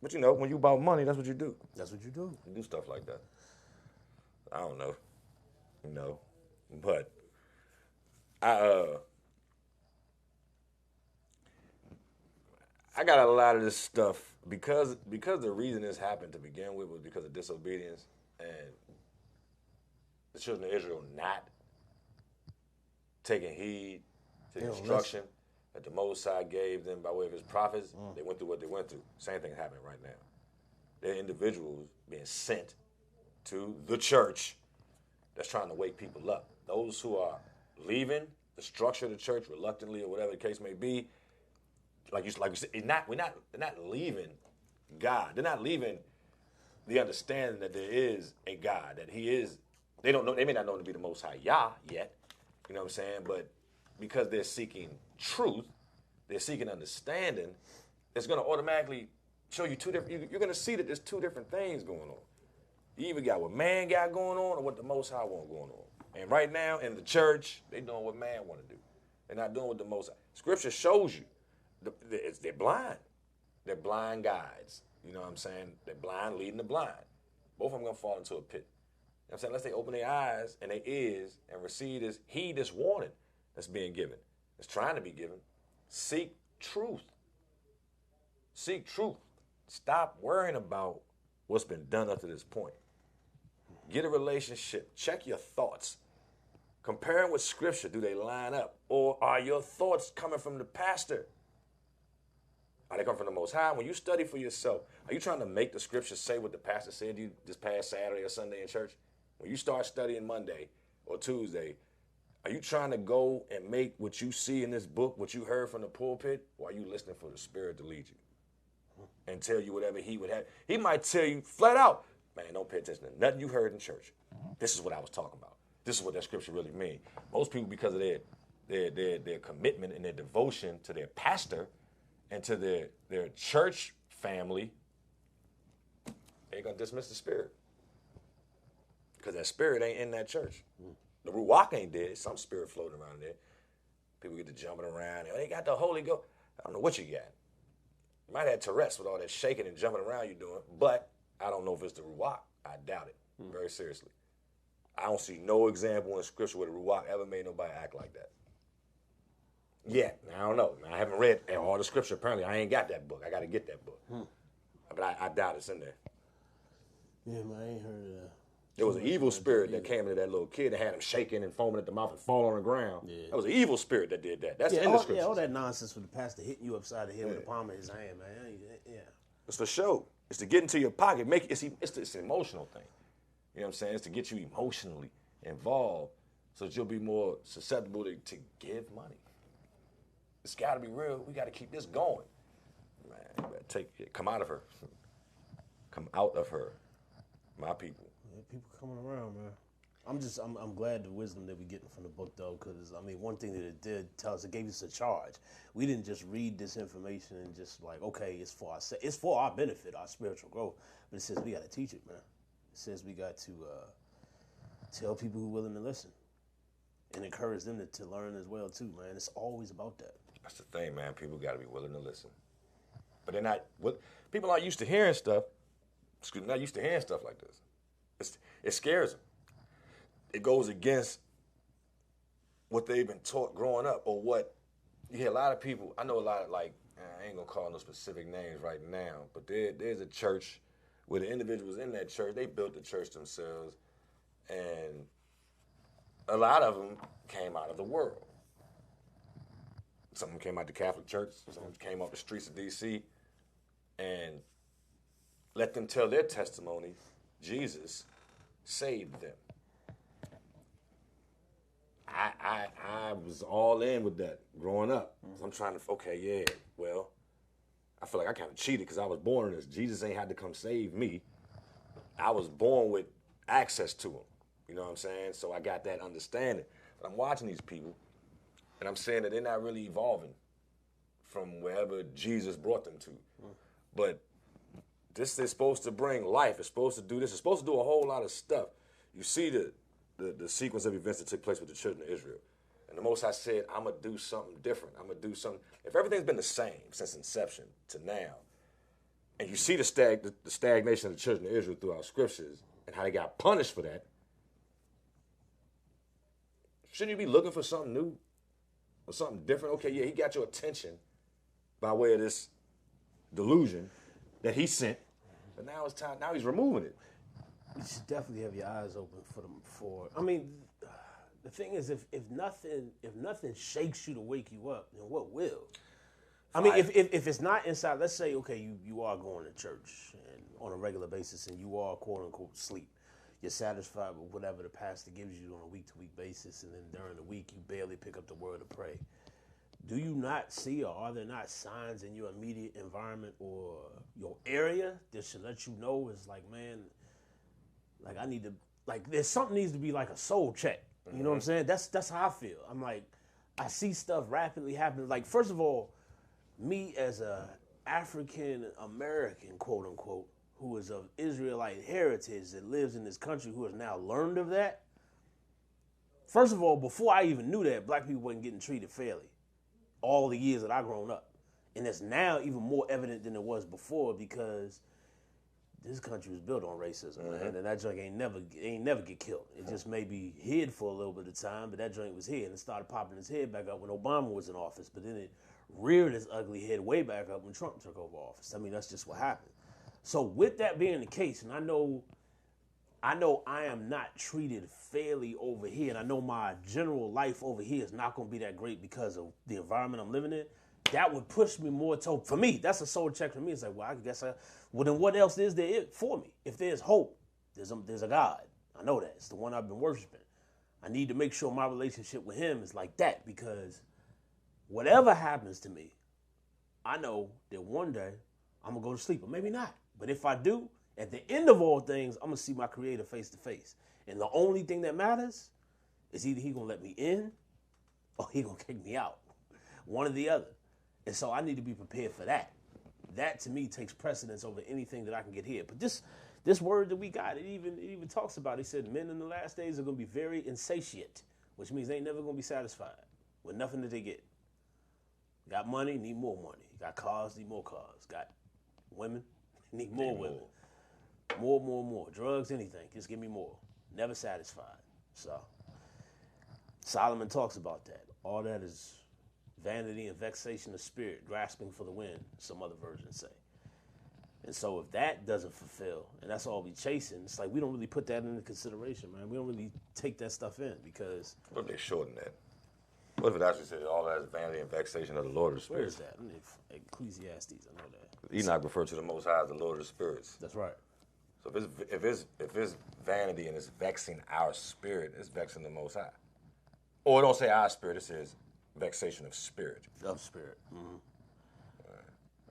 But you know, when you about money, that's what you do. That's what you do. You do stuff like that. I don't know. You know. But I got a lot of this stuff because the reason this happened to begin with was because of disobedience and the children of Israel not taking heed to the instruction that the Most High gave them by way of his prophets. They went through what they went through. Same thing happening right now. There are individuals being sent to the church that's trying to wake people up. Those who are leaving the structure of the church reluctantly or whatever the case may be, like you said, they're not leaving God. They're not leaving the understanding that there is a God, that he is. They don't know. They may not know him to be the Most High Yah yet. You know what I'm saying? But because they're seeking truth, they're seeking understanding, it's going to automatically show you two different. You're gonna see that there's two different things going on. You either got what man got going on or what the Most High want going on. And right now in the church, they doing what man want to do. They're not doing what the Most High. Scripture shows you they're blind. They're blind guides. You know what I'm saying? They're blind leading the blind. Both of them gonna fall into a pit. You know what I'm saying? Unless they open their eyes and their ears and receive this heed, this warning that's being given. It's trying to be given. Seek truth. Seek truth. Stop worrying about what's been done up to this point. Get a relationship. Check your thoughts. Compare them with Scripture. Do they line up? Or are your thoughts coming from the pastor? Are they coming from the Most High? When you study for yourself, are you trying to make the Scripture say what the pastor said to you this past Saturday or Sunday in church? When you start studying Monday or Tuesday, are you trying to go and make what you see in this book, what you heard from the pulpit, or are you listening for the Spirit to lead you and tell you whatever he would have? He might tell you flat out, man, don't pay attention to nothing you heard in church. This is what I was talking about. This is what that scripture really means. Most people, because of their commitment and their devotion to their pastor and to their church family, they're going to dismiss the Spirit. Because that Spirit ain't in that church. The Ruach ain't dead. Some spirit floating around there. People get to jumping around. They got the Holy Ghost. I don't know what you got. You might have Tourette's with all that shaking and jumping around you're doing, but I don't know if it's the Ruach. I doubt it, very seriously. I don't see no example in Scripture where the Ruach ever made nobody act like that. Yet. I don't know. I haven't read all the Scripture. Apparently, I ain't got that book. I got to get that book. But I doubt it's in there. Yeah, man, I ain't heard of that. There was an evil spirit that came into that little kid and had him shaking and foaming at the mouth and fall on the ground. Yeah. That was an evil spirit that did that. That's in the Scriptures. Yeah, all that nonsense with the pastor hitting you upside the head with the palm of his hand, man. Yeah. It's for show. It's to get into your pocket. It's an emotional thing. You know what I'm saying? It's to get you emotionally involved so that you'll be more susceptible to give money. It's got to be real. We got to keep this going. Man, you better come out of her. Come out of her, my people. Yeah, people coming around, man. I'm glad the wisdom that we're getting from the book, though, because, I mean, one thing that it did tell us, it gave us a charge. We didn't just read this information and just like, okay, it's for our benefit, our spiritual growth, but it says we got to teach it, man. It says we got to tell people who are willing to listen and encourage them to learn as well, too, man. It's always about that. That's the thing, man. People got to be willing to listen. But they're not, people aren't used to hearing stuff. Not used to hearing stuff like this. It scares them. It goes against what they've been taught growing up, or what you hear a lot of people. I know a lot of, like, I ain't gonna call no specific names right now, but there's a church where the individuals in that church, they built the church themselves, and a lot of them came out of the world. Some of them came out the Catholic Church, some of them came off the streets of D.C., and let them tell their testimony. Jesus saved them. I was all in with that growing up. So I'm trying to, well, I feel like I kind of cheated because I was born in this. Jesus ain't had to come save me. I was born with access to him. You know what I'm saying? So I got that understanding. But I'm watching these people, and I'm saying that they're not really evolving from wherever Jesus brought them to. But this is supposed to bring life. It's supposed to do this. It's supposed to do a whole lot of stuff. You see the sequence of events that took place with the children of Israel. And the Most High said, I'm going to do something different. I'm going to do something. If everything's been the same since inception to now, and you see the stagnation of the children of Israel throughout scriptures and how they got punished for that, shouldn't you be looking for something new or something different? Okay, yeah, he got your attention by way of this delusion that he sent, but now it's time. Now he's removing it. You should definitely have your eyes open for. I mean, the thing is, if nothing shakes you to wake you up, then what will? I mean, if it's not inside, let's say, okay, you are going to church and on a regular basis, and you are quote unquote sleep. You're satisfied with whatever the pastor gives you on a week-to-week basis, and then during the week you barely pick up the word to pray. Do you not see, or are there not signs in your immediate environment or your area that should let you know it's like, man, like I need to, like there's something needs to be like a soul check. You know what I'm saying? That's how I feel. I'm like, I see stuff rapidly happening. Like, first of all, me as a African American, quote unquote, who is of Israelite heritage that lives in this country who has now learned of that. First of all, before I even knew that, black people wasn't getting treated fairly all the years that I grown up. And it's now even more evident than it was before because this country was built on racism, man, and that joint ain't never get killed. It just may be hid for a little bit of time, but that joint was here, and it started popping its head back up when Obama was in office, but then it reared its ugly head way back up when Trump took over office. I mean, that's just what happened. So with that being the case, and I know I am not treated fairly over here, and I know my general life over here is not going to be that great because of the environment I'm living in, that would push me more to, for me, that's a soul check for me. It's like, well, I guess then what else is there for me? If there's hope, there's a God. I know that. It's the one I've been worshiping. I need to make sure my relationship with him is like that because whatever happens to me, I know that one day I'm going to go to sleep, or maybe not. But if I do, at the end of all things, I'm going to see my Creator face to face. And the only thing that matters is either he going to let me in or he going to kick me out. One or the other. And so I need to be prepared for that. That to me takes precedence over anything that I can get here. But this word that we got, it even talks about, it said men in the last days are going to be very insatiate, which means they ain't never going to be satisfied with nothing that they get. Got money, need more money. Got cars, need more cars. Got women, need more women. More. Drugs, anything. Just give me more. Never satisfied. So Solomon talks about that. All that is vanity and vexation of spirit, grasping for the wind, some other versions say. And so if that doesn't fulfill, and that's all we chasing, it's like we don't really put that into consideration, man. We don't really take that stuff in because... What if they shorten that? What if it actually said all that is vanity and vexation of the Lord of the Where Spirits? is that? Ecclesiastes, I know that. Enoch referred to the Most High as the Lord of the Spirits. That's right. So if it's vanity and it's vexing our spirit, it's vexing the Most High. Or it don't say our spirit, it says vexation of spirit. Of spirit. Mm-hmm.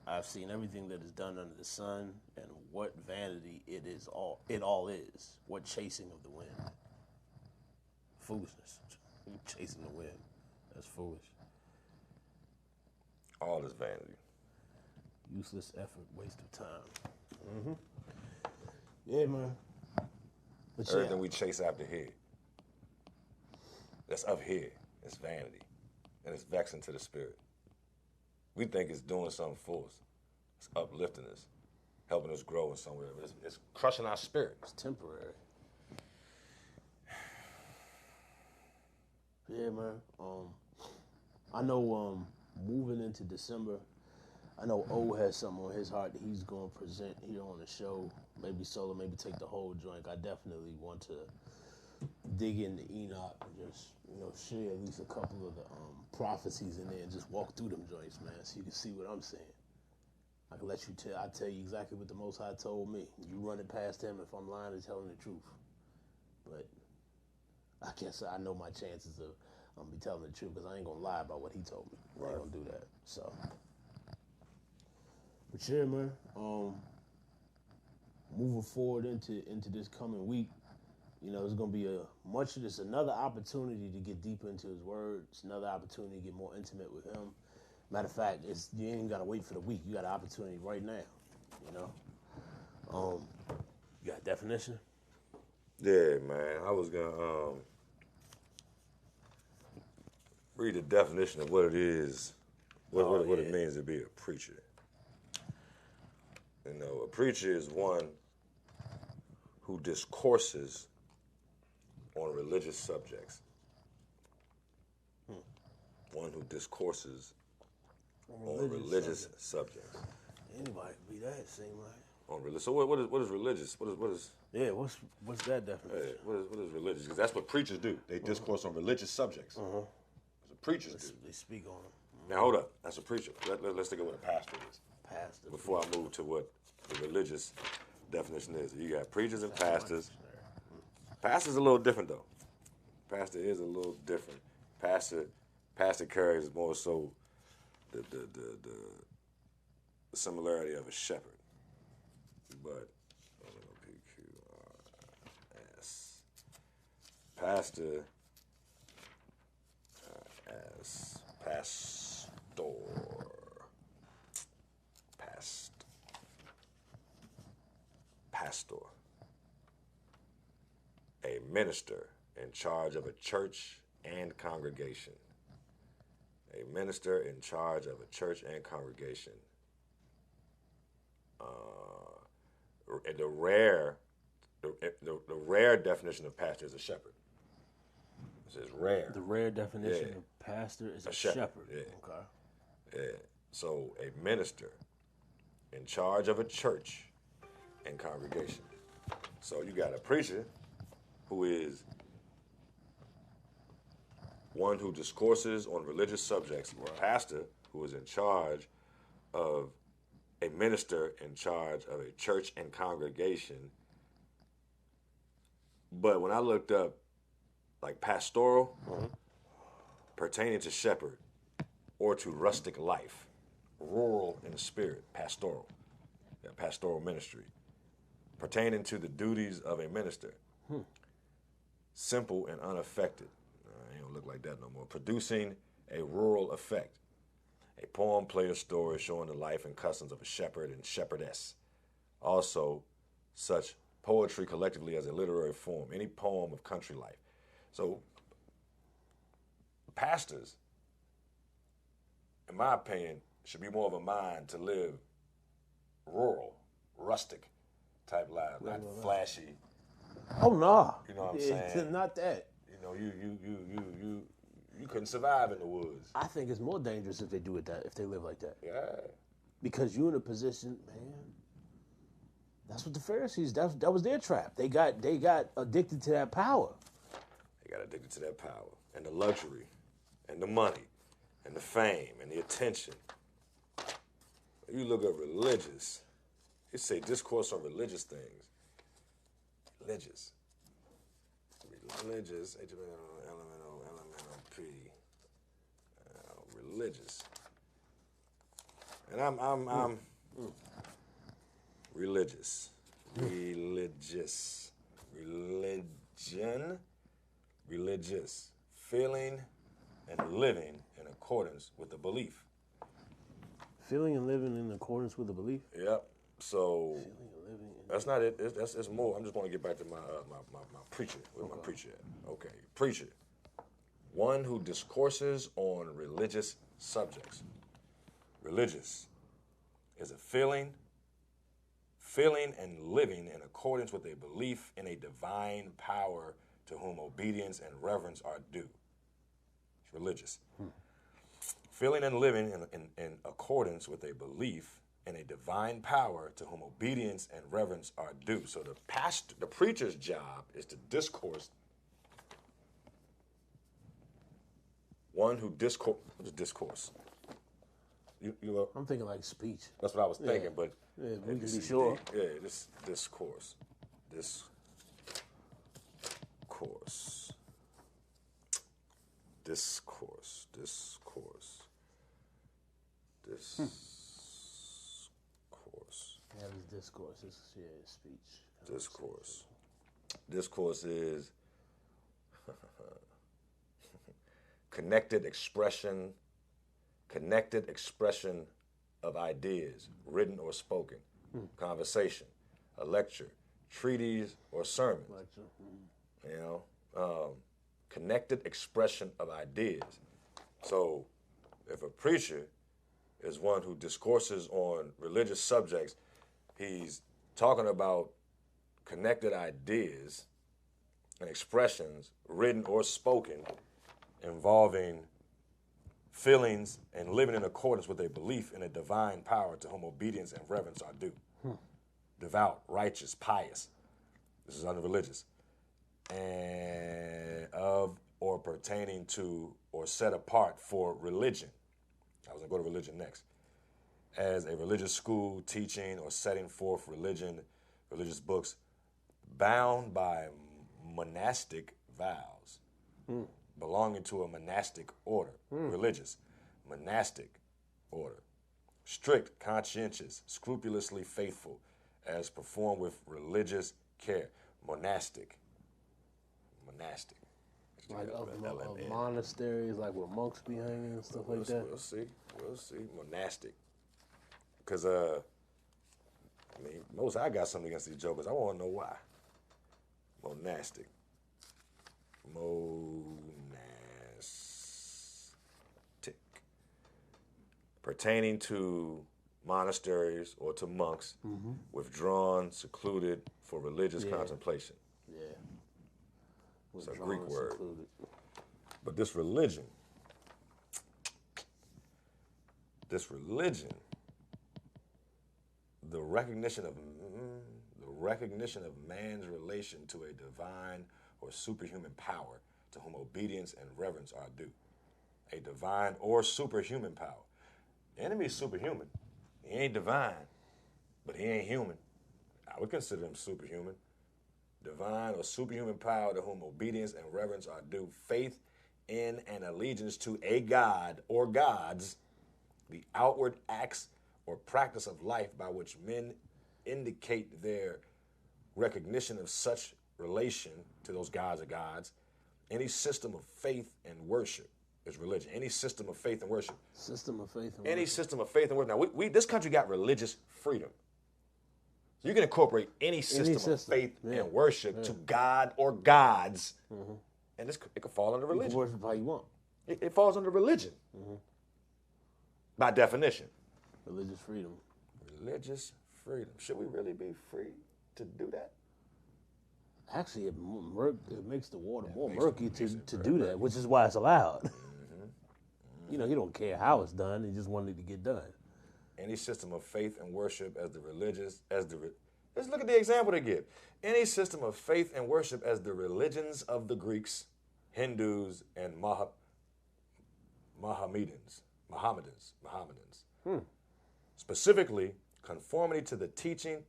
I've seen everything that is done under the sun, and what vanity it all is. What chasing of the wind. Foolishness. Chasing the wind. That's foolish. All is vanity. Useless effort, waste of time. Mm-hmm. Yeah, man. But Everything we chase after here, that's of here, it's vanity. And it's vexing to the spirit. We think it's doing something for us. It's uplifting us, helping us grow in somewhere. But it's crushing our spirit. It's temporary. Yeah, man. I know moving into December, I know O has something on his heart that he's going to present here on the show. Maybe solo, maybe take the whole joint. I definitely want to dig into Enoch and just, share at least a couple of the prophecies in there and just walk through them joints, man, so you can see what I'm saying. I can let you I tell you exactly what the Most High told me. You run it past him if I'm lying or telling the truth. But I guess I know my chances of I'm gonna be telling the truth because I ain't gonna lie about what he told me. I ain't gonna do that. So, but yeah, man. Moving forward into this coming week, there's gonna be another opportunity to get deeper into his word. It's another opportunity to get more intimate with him. Matter of fact, you ain't gotta wait for the week. You got an opportunity right now. You got a definition? Yeah, man. I was gonna read the definition of what it is, what it means to be a preacher. A preacher is one who discourses on religious subjects. One who discourses on religious subjects. Anybody can be that, it seems like. On religious. So what is religious? What is? Yeah, what's that definition? What is religious? Because that's what preachers do. They discourse on religious subjects. That's what preachers do. They speak on them. Now hold up. That's a preacher. Let's think of what a pastor is. Pastor. Before I move to what the religious definition is. You got preachers and pastors. Pastor's a little different though. Pastor is a little different. Pastor carries more so the similarity of a shepherd. But PQRS. Pastor as pastor. pastor, a minister in charge of a church and congregation. A minister in charge of a church and congregation. The rare definition of pastor is a shepherd. It says rare. The rare definition of pastor is a shepherd. Yeah. Okay. Yeah. So a minister in charge of a church and congregation. So you got a preacher who is one who discourses on religious subjects, or a pastor who is in charge of a minister in charge of a church and congregation. But when I looked up, like pastoral, pertaining to shepherd or to rustic life, rural in spirit, pastoral, pastoral ministry, pertaining to the duties of a minister, simple and unaffected. It don't look like that no more. Producing a rural effect. A poem, play, or story showing the life and customs of a shepherd and shepherdess. Also, such poetry collectively as a literary form. Any poem of country life. So, pastors, in my opinion, should be more of a mind to live rural, rustic type lives, not flashy. Oh no. You know what I'm saying? Not that. You know, you couldn't survive in the woods. I think it's more dangerous if they do it if they live like that. Yeah. Because you're in a position, man. That's what the Pharisees. That was their trap. They got addicted to that power. They got addicted to that power and the luxury and the money and the fame and the attention. You look up religious. It say discourse on religious things. Religious. Religious. H-O-L-M-N-O-P. Religious. And I'm religious. Religious. Religion. Religious. Feeling and living in accordance with the belief. Feeling and living in accordance with the belief? Yep. So that's not it. It's more. I'm just going to get back to my preacher. Where's my preacher at? Okay. Preacher. One who discourses on religious subjects. Religious is a feeling and living in accordance with a belief in a divine power to whom obedience and reverence are due. It's religious. Feeling and living in accordance with a belief in a divine power to whom obedience and reverence are due. So the preacher's job is to discourse. One who discourse. You I'm thinking like speech. That's what I was thinking, but we can be sure. This discourse. Yeah, this discourse. This is speech. Discourse. Discourse is connected expression of ideas, written or spoken, conversation, a lecture, treatise, or sermon. You know, connected expression of ideas. So, if a preacher is one who discourses on religious subjects, he's talking about connected ideas and expressions, written or spoken, involving feelings and living in accordance with a belief in a divine power to whom obedience and reverence are due. Devout, righteous, pious. This is unreligious. And of or pertaining to or set apart for religion. I was going to go to religion next. As a religious school teaching or setting forth religious books, bound by monastic vows, belonging to a monastic order, religious, monastic order, strict, conscientious, scrupulously faithful, as performed with religious care, monastic. Like of monasteries, like where monks be hanging and stuff like that. We'll see, monastic. Because I mean, most I got something against these jokers. I want to know why. Monastic. Pertaining to monasteries or to monks, withdrawn, secluded for religious contemplation. Yeah. It's a Greek Withdrawn, word. secluded. But this religion, the recognition of man's relation to a divine or superhuman power to whom obedience and reverence are due. A divine or superhuman power. The enemy is superhuman. He ain't divine, but he ain't human. I would consider him superhuman. Divine or superhuman power to whom obedience and reverence are due. Faith in and allegiance to a god or gods, the outward acts or practice of life by which men indicate their recognition of such relation to those gods or gods. Any system of faith and worship is religion. Any system of faith and worship. System of faith and Any worship. system of faith and worship. Now, this country got religious freedom. So you can incorporate any system of faith and worship to God or gods, and it could fall under You can religion. worship how you want. It falls under religion, by definition. Religious freedom. Religious freedom. Should we really be free to do that? Actually, it makes the water more makes it- murky makes it to very do that, which is why it's allowed. You know, you don't care how it's done; you just want it to get done. Any system of faith and worship let's look at the example they give. Any system of faith and worship as the religions of the Greeks, Hindus, and Mohammedans. Specifically, conformity to the teaching.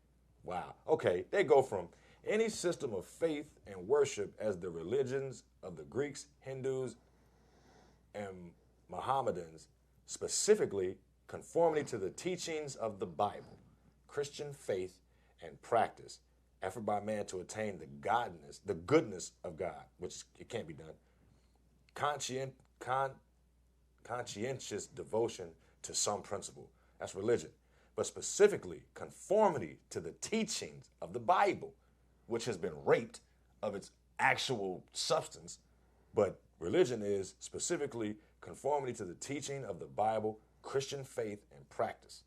Wow. Okay, they go from any system of faith and worship as the religions of the Greeks, Hindus, and Mohammedans, specifically conformity to the teachings of the Bible, Christian faith and practice, effort by man to attain the goodness of God, which it can't be done, conscientious devotion to some principle. That's religion. But specifically, conformity to the teachings of the Bible, which has been raped of its actual substance. But religion is specifically conformity to the teaching of the Bible, Christian faith, and practice.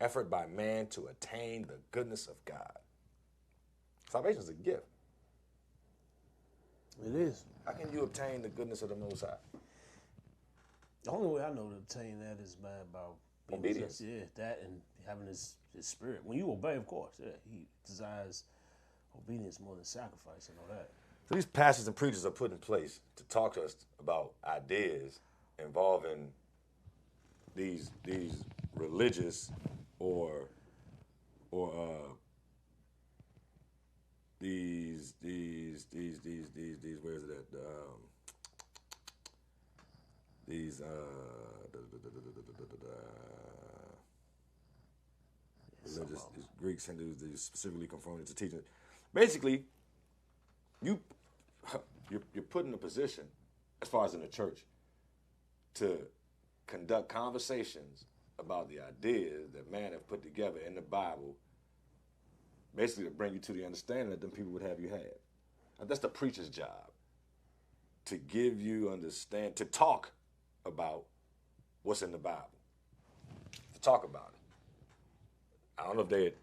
Effort by man to attain the goodness of God. Salvation is a gift. It is. How can you obtain the goodness of the Most High? The only way I know to obtain that is by being Obedience. That and having his spirit. When you obey, of course, he desires obedience more than sacrifice and all that. So these pastors and preachers are put in place to talk to us about ideas involving these religious or these where is it at? These religious these Greeks, Hindus, these specifically conforming to teaching. Basically, you're put in a position, as far as in the church, to conduct conversations about the ideas that man have put together in the Bible, basically to bring you to the understanding that them people would have you had. Now, that's the preacher's job, to give you to talk about what's in the Bible, to talk about it. I don't know if they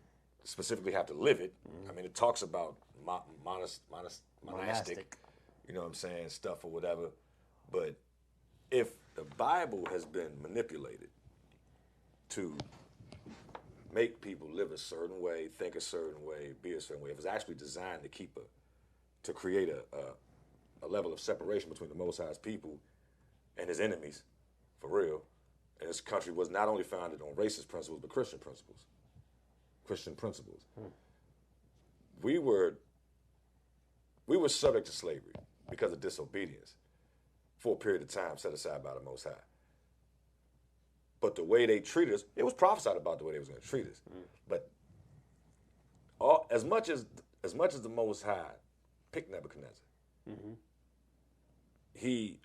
specifically have to live it. I mean, it talks about monastic, you know what I'm saying, stuff or whatever. But if the Bible has been manipulated to make people live a certain way, think a certain way, be a certain way, if it's actually designed to create a level of separation between the Most High's people and his enemies, for real, and this country was not only founded on racist principles, but Christian principles. We were subject to slavery because of disobedience for a period of time set aside by the Most High. But the way they treated us, it was prophesied about the way they was going to treat us. But as much as the Most High picked Nebuchadnezzar,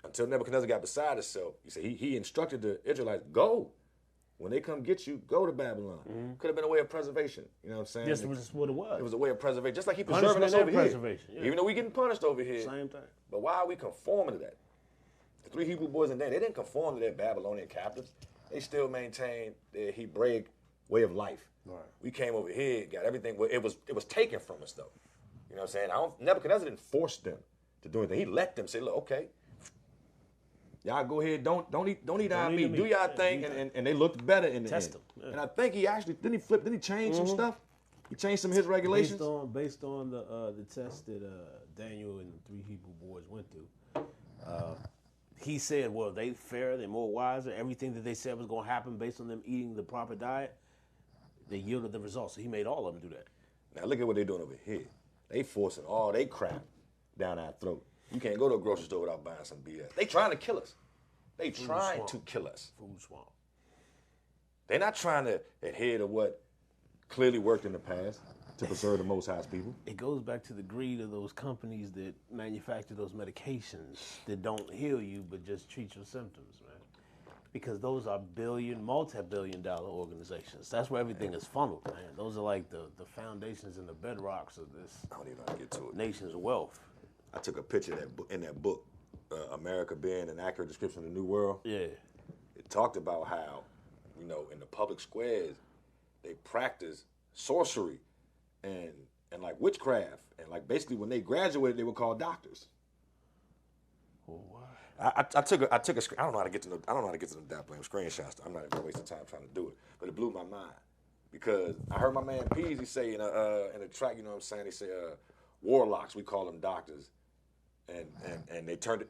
until Nebuchadnezzar got beside himself, he said he instructed the Israelites, go When they come get you, go to Babylon. Could have been a way of preservation. You know what I'm saying? This was what it was. It was a way of preservation, just like he preserving us over here. Preservation, yeah. Even though we getting punished over here. Same thing. But why are we conforming to that? The 3 Hebrew boys in there, they didn't conform to their Babylonian captives. They still maintained their Hebraic way of life. Right. We came over here, got everything. Well, it was taken from us though. You know what I'm saying? Nebuchadnezzar didn't force them to do anything. He let them say, look, okay, y'all go ahead, don't eat our meat. Do y'all thing, and they looked better in the Test end. them. Yeah. And I think he actually didn't he change some stuff? He changed some of his regulations. Based on the test that Daniel and the 3 Hebrew boys went through, he said, well, they fairer, they're more wiser. Everything that they said was going to happen based on them eating the proper diet, they yielded the results. So he made all of them do that. Now look at what they're doing over here. They forcing all they crap down our throat. You can't go to a grocery store without buying some BS. They trying to kill us. They trying to kill us. Food swamp. They're not trying to adhere to what clearly worked in the past to preserve the Most High's people. It goes back to the greed of those companies that manufacture those medications that don't heal you but just treat your symptoms, man. Because those are multi-billion-dollar organizations. That's where everything is funneled, man. Those are like the foundations and the bedrocks of this I don't even know how to get to it. nation's wealth. I took a picture of that book, in that book, America Being an Accurate Description of the New World. Yeah. It talked about how, you know, in the public squares, they practice sorcery and like witchcraft. And like basically when they graduated, they were called doctors. Oh, wow. I took a screen. I don't know how to get to the that blame screenshots. I'm not gonna waste the time trying to do it, but it blew my mind because I heard my man Peasy say in a track, you know what I'm saying? He said warlocks, we call them doctors, and they turned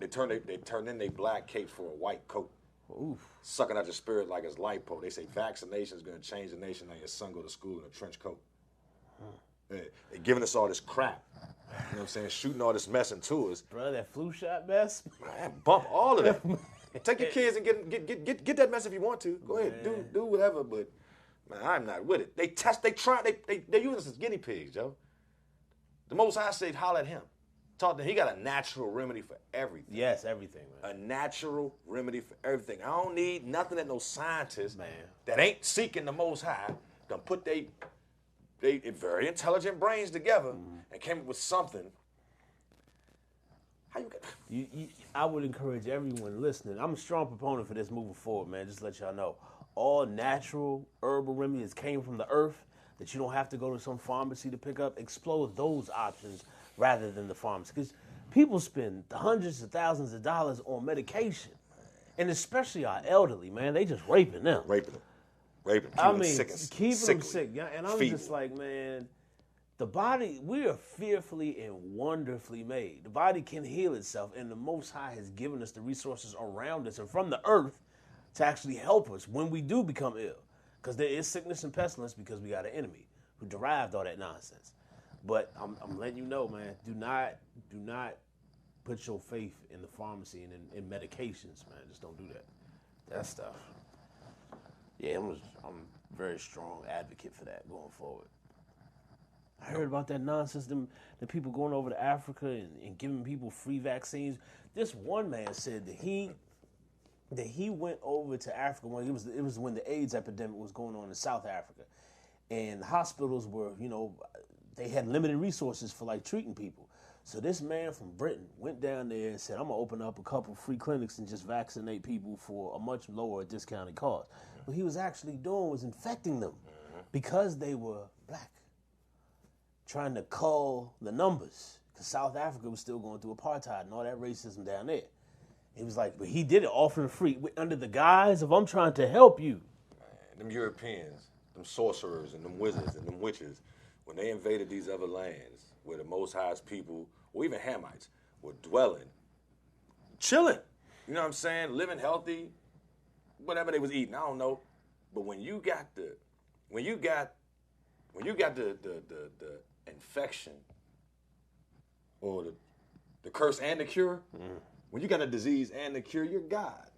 in their black cape for a white coat, sucking out your spirit like it's lipo. They say vaccination is gonna change the nation. Now your son go to school in a trench coat. They're giving us all this crap. You know what I'm saying? Shooting all this mess into us. Bro, that flu shot mess. Man, bump all of that. Take your kids and get that mess if you want to. Go ahead, do whatever. But man, I'm not with it. They use us as guinea pigs, Joe. The Most High said, holler at him. Taught them he got a natural remedy for everything. Yes, everything, man. A natural remedy for everything. I don't need nothing that no scientist Man. that ain't seeking the Most High done put they very intelligent brains together and came up with something. How you got? I would encourage everyone listening. I'm a strong proponent for this moving forward, man. Just to let y'all know, all natural herbal remedies came from the earth that you don't have to go to some pharmacy to pick up. Explore those options rather than the pharmacy, because people spend hundreds of thousands of dollars on medication, and especially our elderly, man. They just raping them. Raping them. Keeping them sick. Yeah, and I'm just like, man, the body, we are fearfully and wonderfully made. The body can heal itself, and the Most High has given us the resources around us and from the earth to actually help us when we do become ill. Because there is sickness and pestilence because we got an enemy who derived all that nonsense. But I'm letting you know, man, do not put your faith in the pharmacy and in medications, man. Just don't do that. That stuff. Yeah, I'm a very strong advocate for that going forward. I heard about that nonsense, the people going over to Africa and giving people free vaccines. This one man said that he went over to Africa when it was when the AIDS epidemic was going on in South Africa, and hospitals were, you know, they had limited resources for like treating people. So this man from Britain went down there and said, I'm gonna open up a couple free clinics and just vaccinate people for a much lower discounted cost. What he was actually doing was infecting them because they were black, trying to cull the numbers, because South Africa was still going through apartheid and all that racism down there. He was like, but he did it all for the free, under the guise of, I'm trying to help you. Man, them Europeans, them sorcerers and them wizards and them witches, when they invaded these other lands where the Most High's people, or even Hamites, were dwelling, chilling, you know what I'm saying, living healthy, whatever they was eating, I don't know. But when you got the infection or the curse and the cure, when you got a disease and the cure, you're God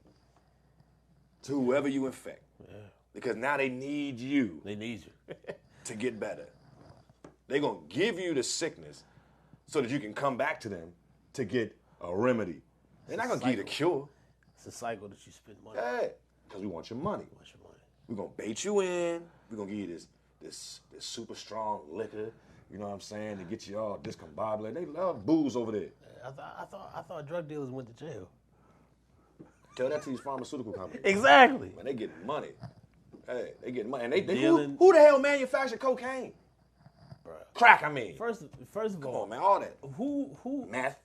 to whoever you infect. Yeah. Because now they need you. They need you to get better. They're going to give you the sickness so that you can come back to them to get a remedy. They're not going to give you the cure. It's a cycle that you spend money. Yeah, because we want your money. We're gonna bait you in. We're gonna give you this super strong liquor. You know what I'm saying? To get you all discombobulated. They love booze over there. I thought drug dealers went to jail. Tell that to these pharmaceutical companies. Exactly. Man, they getting money. Hey, they getting money. And they Dealing- who the hell manufactured cocaine? Bruh. Crack, I mean. First of Come all, on, man, all that. who Meth.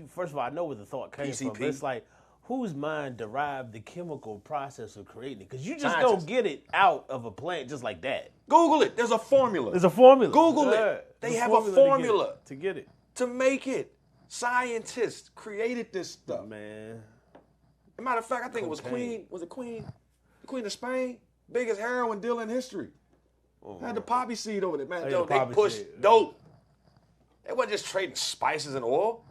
First of all, I know where the thought came from. But PCP. it's like, whose mind derived the chemical process of creating it? Because you just Scientists. don't get it out of a plant just like that. Google it. There's a formula. There's a formula. Google Yeah, it. They there's have a formula to get it. to make it. Scientists created this stuff. Man, As a matter of fact, I think it was Cocaine. Queen? The Queen of Spain? Biggest heroin dealer in history. Had the poppy seed over there, man. Oh, yeah, Yo, the they poppy pushed seed. dope. They wasn't just trading spices and oil.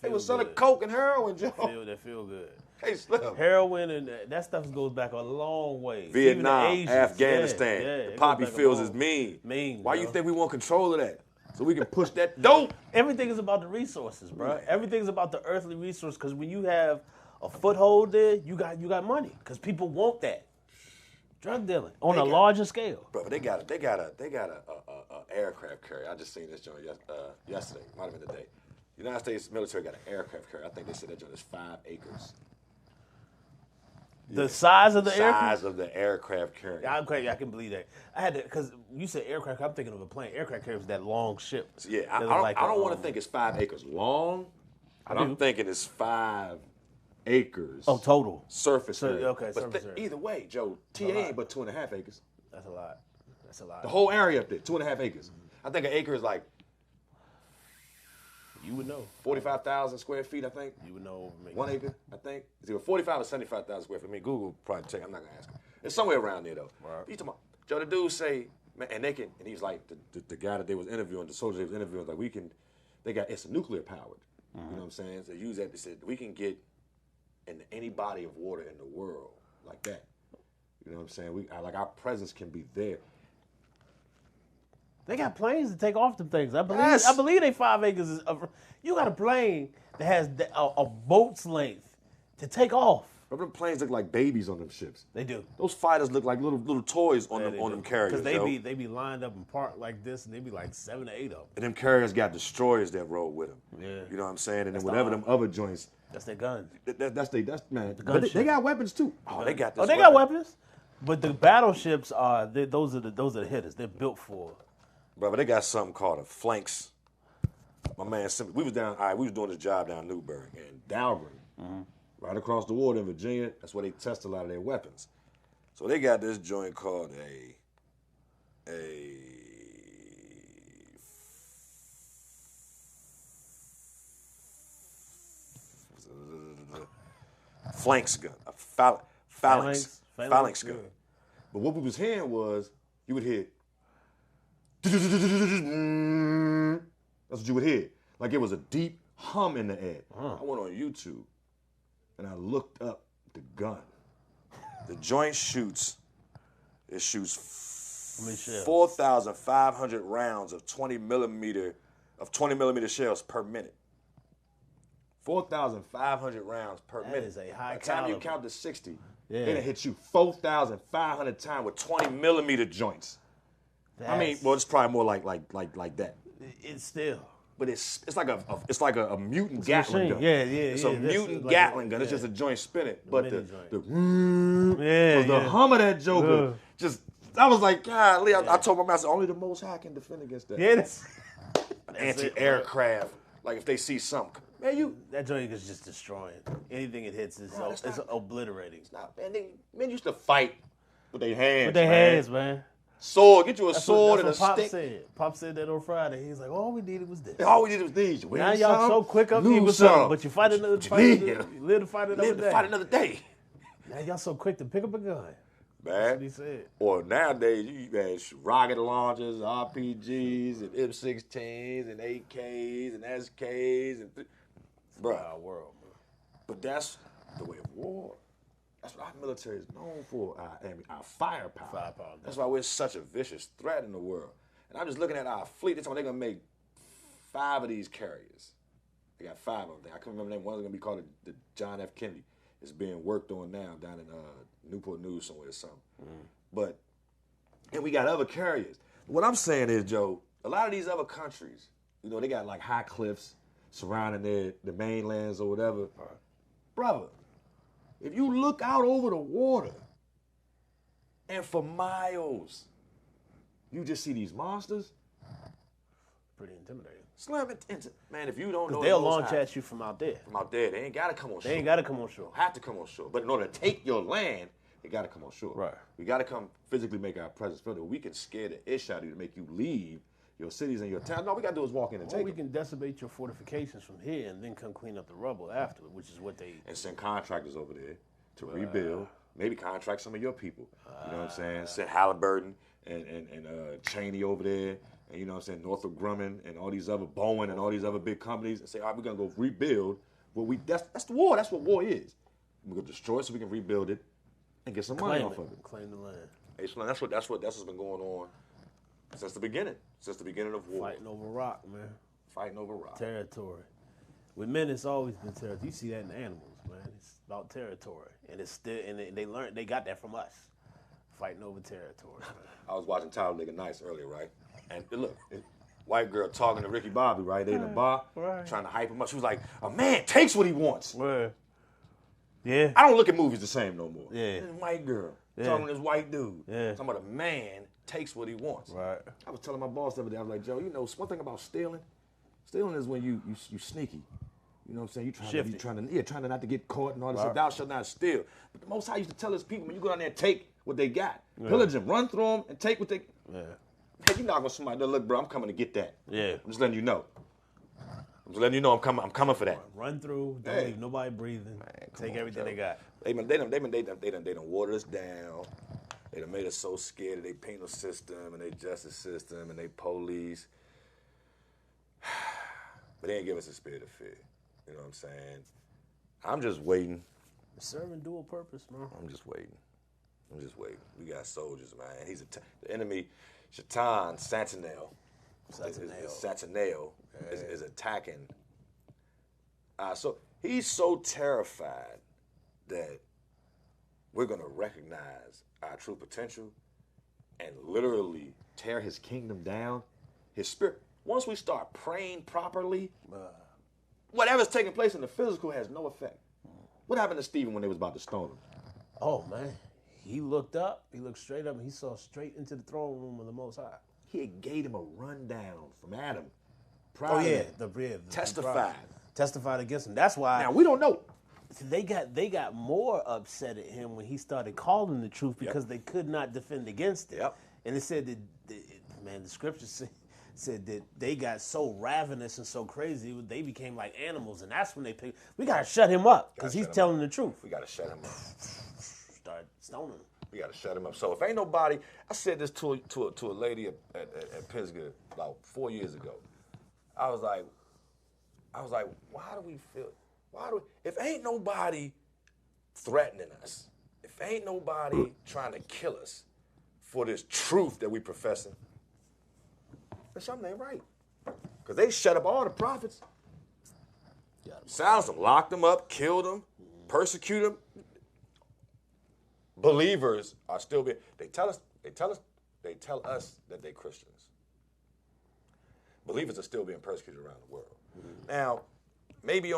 They was selling coke and heroin, Joe. That feel good. Hey, Slim. Heroin and that stuff goes back a long way. Vietnam, Even the Asians. Afghanistan. Yeah, The it goes poppy back a fields long- is mean. Mean, Why you bro. think we want control of that? So we can push that dope. Everything is about the resources, bro. Everything's about the earthly resource. Because when you have a foothold there, you got money. Because people want that. Drug dealing on a larger scale. Bro, they got a aircraft carrier. I just seen this joint yesterday. Might have been today. The United States military got an aircraft carrier. I think they said that joint is 5 acres. The size of the aircraft. Size of the aircraft carrier. Yeah, I'm crazy. I can believe that. I had to, because you said aircraft. I'm thinking of a plane. Aircraft carrier is that long ship. Yeah, I That don't, look like I don't a, want to think it's 5 acres long. But I'm do. thinking it's 5 acres. Oh, total. Surface area. Okay, But surface area. either way, Joe, TA lot. ain't but 2.5 acres. That's a lot. That's a lot. The whole area up there, 2.5 acres. I think an acre is like You would know. 45,000 square feet, I think. You would know. 1 acre, I think. It's either 45 or 75,000 square feet. I mean, Google probably check. I'm not gonna ask him. It's somewhere around there though. Right. You talking about, Joe, the dude say, man, and they can, and he's like, the guy that they was interviewing, the soldier they was interviewing, like it's nuclear powered. You know what I'm saying? So use that. They said we can get into any body of water in the world like that. You know what I'm saying? Our presence can be there. They got planes to take off them things. I believe. Yes. I believe they 5 acres. You got a plane that has a boat's length to take off. Remember them planes look like babies on them ships. They do. Those fighters look like little toys on them carriers. Because Joe. they be lined up and parked like this, and they be like 7 or 8 of them. And them carriers got destroyers that roll with them. Yeah. You know what I'm saying? And That's then whatever the them other joints, That's their guns. that's man. gun But they ship. got weapons too. Oh, they got this. Oh, they got weapons. But the battleships are those are the hitters. They're built for. Brother, they got something called a flanks. My man, we was doing this job down in Newburgh and Dahlgren, right across the water in Virginia. That's where they test a lot of their weapons. So they got this joint called a flanks gun, a phalanx gun. Yeah. But what we was hearing was you would hear. That's what you would hear. Like it was a deep hum in the air. I went on YouTube and I looked up the gun. The joint shoots How many shells? 4,500 rounds of 20 millimeter shells per minute. 4,500 rounds per minute. is a high By the time you caliber. count to 60, Yeah. it'll hit you 4,500 times with 20 millimeter joints. I mean, well, it's probably more like that. It's still. But it's like a mutant Gatling machine. gun. Yeah, It's yeah, a that's mutant like Gatling a- gun. It's yeah. just a joint spinning. But mini the Yeah, was the yeah. hum of that joker. Just I was like, golly, I told my master, only the Most High can defend against that. Yeah, that's Anti-aircraft. Like if they see something, man, that joint is just destroying. Anything it hits is that's it's not- obliterating. men used to fight with their hands. With their man. hands, man. Sword, get you a That's sword and a what Pop stick. said. Pop said that on Friday. He's like, all we needed was this. All we did was these. Now y'all so quick up lose evil some. something, but you fight another But you fight. live. You live to fight another Live day. to fight another day. Now y'all so quick to pick up a gun. That's Man. what he said. Or nowadays, you got rocket launchers, RPGs, and M16s, and AKs, and SKs, and bruh. Our world, man. But that's the way of war. That's what our military is known for, our firepower. Firepower. That's why we're such a vicious threat in the world. And I'm just looking at our fleet. They're going to make 5 of these carriers. They got 5 of them. I can't remember the name. One's going to be called the John F. Kennedy. It's being worked on now down in Newport News somewhere or something. But, and we got other carriers. What I'm saying is, Joe, a lot of these other countries, they got like high cliffs surrounding the mainlands or whatever. Brother, if you look out over the water and for miles, you just see these monsters. Pretty intimidating. Slam it into, man, if you don't know. They'll launch at you from out there. From out there. They ain't got to come on shore. They ain't got to come on shore. Have to come on shore. But in order to take your land, they got to come on shore. Right. We got to come physically make our presence felt. We can scare the ish out of you to make you leave your cities and your town. No, we got to do is walk in and take we it. can decimate your fortifications from here and then come clean up the rubble after, which is what they... And send contractors over there to rebuild. Maybe contract some of your people. You know what I'm saying? Send Halliburton and Cheney over there. And you know what I'm saying, Northrop Grumman and all these other Boeing and all these other big companies and say, all right, we're gonna go rebuild that's the war. That's what war is. We're gonna destroy it so we can rebuild it and get some money off of it. Claim the land. Hey, so that's what's been going on since the beginning of war. Fighting over rock, man. Fighting over rock. Territory. With men, it's always been territory. You see that in animals, man. It's about territory, and it's still, and they got that from us. Fighting over territory. I was watching Talladega Nights earlier, right? And look, white girl talking to Ricky Bobby, right? They in the bar, trying to hype him up. She was like, a man takes what he wants. Yeah. I don't look at movies the same no more. Yeah. This white girl talking to this white dude. Yeah. Talking about a man takes what he wants. Right. I was telling my boss the other day, I was like, Joe, one thing about stealing is when you sneaky. You know what I'm saying? You trying to not to get caught and all this stuff. Thou shalt not steal. But the Most High used to tell his people, when you go down there and take what they got, pillage them, run through them, and take what they. Yeah. Hey, you not gonna somebody, look, bro, I'm coming to get that. Yeah. I'm just letting you know. I'm coming for that. Run through, don't leave nobody breathing. Take everything they got. They done watered us down. They done made us so scared of their penal system and their justice system and their police. But they ain't give us a spirit of fear. You know what I'm saying? I'm just waiting. It's serving dual purpose, man. I'm just waiting. We got soldiers, man. The enemy, Shaitan Santanel is attacking. So he's so terrified that we're going to recognize our true potential and literally tear his kingdom down, his spirit. Once we start praying properly, whatever's taking place in the physical has no effect. What happened to Stephen when they was about to stone him? Oh, man. He looked up, he looked straight up, and he saw straight into the throne room of the Most High. He gave him a rundown from Adam. Testified against him. That's why. Now, we don't know. They got more upset at him when he started calling the truth because they could not defend against it. Yep. And it said that, the scriptures said that they got so ravenous and so crazy, they became like animals. And that's when they picked, we got to shut him up because he's telling the truth. We got to shut him up. Start stoning him. We got to shut him up. So if ain't nobody, I said this to a lady at Pisgah about 4 years ago. I was like, if ain't nobody threatening us, if ain't nobody trying to kill us for this truth that we professing, then something ain't right. Because they shut up all the prophets. Silenced them, locked them up, killed them, persecuted them. Believers are still being, they tell us that they're Christians. Believers are still being persecuted around the world. Now, maybe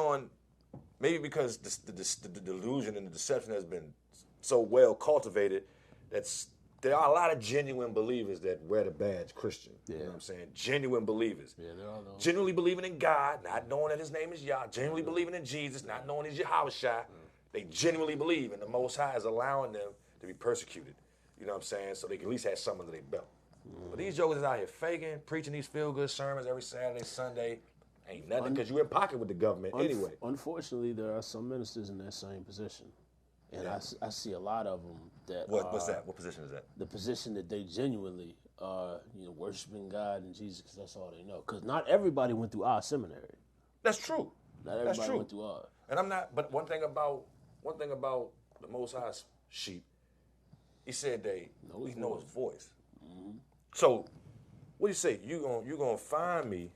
because the delusion and the deception has been so well cultivated that there are a lot of genuine believers that wear the badge Christian. You know what I'm saying? Genuine believers. Yeah, there are those. Genuinely believing in God, not knowing that his name is Yah. Genuinely believing in Jesus, not knowing he's Yahushua. They genuinely believe, and the Most High is allowing them to be persecuted. You know what I'm saying? So they can at least have something under their belt. But these jokers is out here faking, preaching these feel-good sermons every Saturday, Sunday. Ain't nothing because you in pocket with the government anyway. Unfortunately, there are some ministers in that same position. And I see a lot of them that What's that? What position is that? The position that they genuinely are, worshiping God and Jesus because that's all they know. Because not everybody went through our seminary. That's true. Not everybody went through ours. And I'm not. But one thing about the Most High's sheep, he said they know his voice. Mm-hmm. So, what do you say? You gonna find me?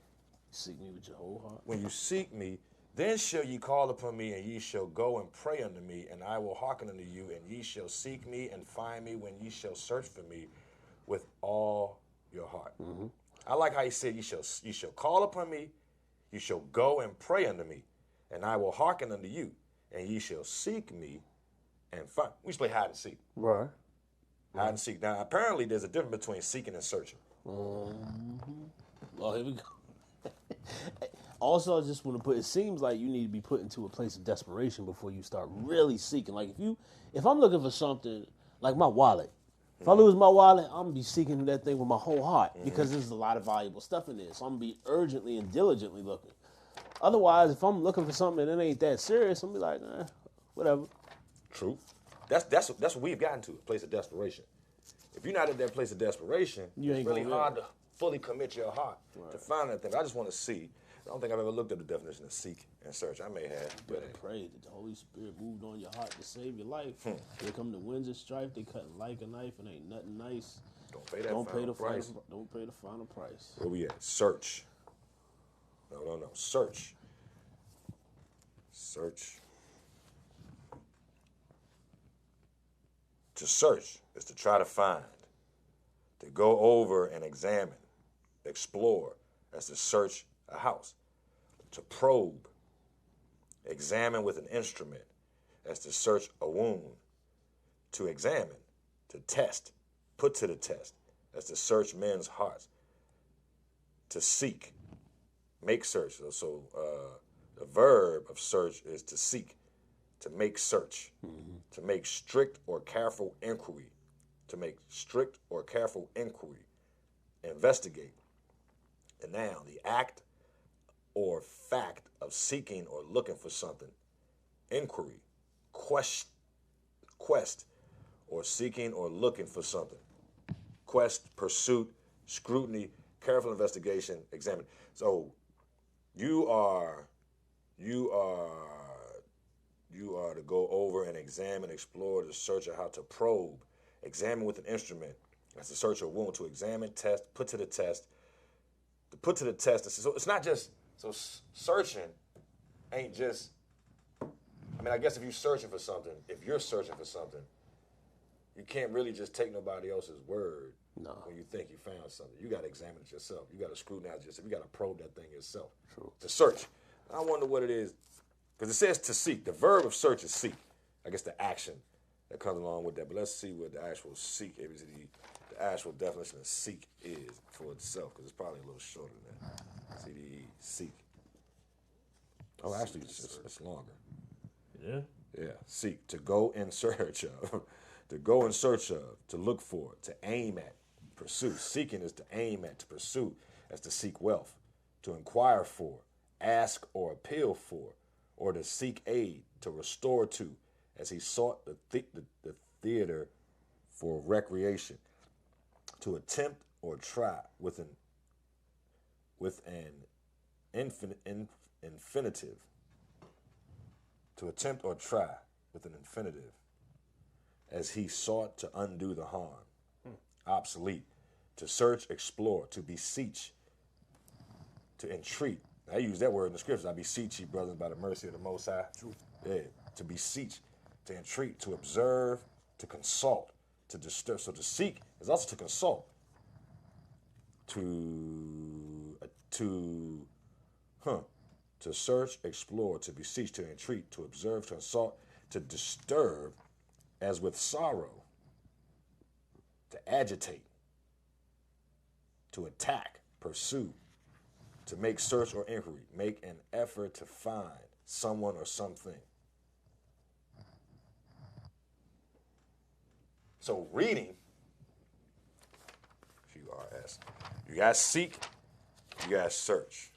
Seek me with your whole heart. When you seek me, Then shall ye call upon me, and ye shall go and pray unto me, and I will hearken unto you, and ye shall seek me and find me when ye shall search for me with all your heart. Mm-hmm. I like how he said, ye shall call upon me, you shall go and pray unto me, and I will hearken unto you, and ye shall seek me and find. We used to play hide and seek. Right. Hide and seek. Now, apparently, there's a difference between seeking and searching. Oh, here we go. Also, I just want to put, it seems like you need to be put into a place of desperation before you start really seeking. Like if I'm looking for something, like my wallet, if I lose my wallet, I'm going to be seeking that thing with my whole heart because there's a lot of valuable stuff in there. So I'm going to be urgently and diligently looking. Otherwise, if I'm looking for something and it ain't that serious, I'm going to be like, whatever. True. That's what we've gotten to, a place of desperation. If you're not at that place of desperation, it's really hard to fully commit your heart to find that thing. I just want to see. I don't think I've ever looked at the definition of seek and search. I may have. You better pray that the Holy Spirit moved on your heart to save your life. Here come the winds of strife. They cutting like a knife and ain't nothing nice. Don't pay that final price. Don't pay the final price. Where we at? Search. No. Search. Search. To search is to try to find, to go over and examine, explore. That's to search a house. To probe, examine with an instrument. That's to search a wound. To examine, to test, put to the test. That's to search men's hearts. To seek, make search. So the verb of search is to seek. To make search, to make strict or careful inquiry, to make strict or careful inquiry, investigate. And now, the act or fact of seeking or looking for something, inquiry, quest, or seeking or looking for something, quest, pursuit, scrutiny, careful investigation, examine. So, you are to go over and examine, explore, to search, or how to probe, examine with an instrument. That's to search a wound, to examine, test, put to the test. To put to the test. So it's not just, so searching ain't just, I mean, I guess if you're searching for something, you can't really just take nobody else's word when you think you found something. You got to examine it yourself. You got to scrutinize yourself. You got to probe that thing yourself. True. To search. I wonder what it is. Because it says to seek. The verb of search is seek. I guess the action that comes along with that. But let's see what the actual seek, the actual definition of seek is for itself. Because it's probably a little shorter than that. CDE, seek. Oh, actually, it's longer. Yeah? Yeah, seek. To go in search of. To go in search of. To look for. To aim at. Pursue. Seeking is to aim at. To pursue. That's to seek wealth. To inquire for. Ask or appeal for. Or to seek aid, to restore to, as he sought the theater for recreation. To attempt or try with an infinitive. To attempt or try with an infinitive, as he sought to undo the harm. Obsolete. To search, explore, to beseech, to entreat. I use that word in the scriptures. I beseech you, brothers, by the mercy of the Most High. True. Yeah. To beseech, to entreat, to observe, to consult, to disturb. So to seek is also to consult. To search, explore, to beseech, to entreat, to observe, to consult, to disturb, as with sorrow, to agitate, to attack, pursue. To make search or inquiry, make an effort to find someone or something. So reading, Q-R-S, you guys seek, you guys search.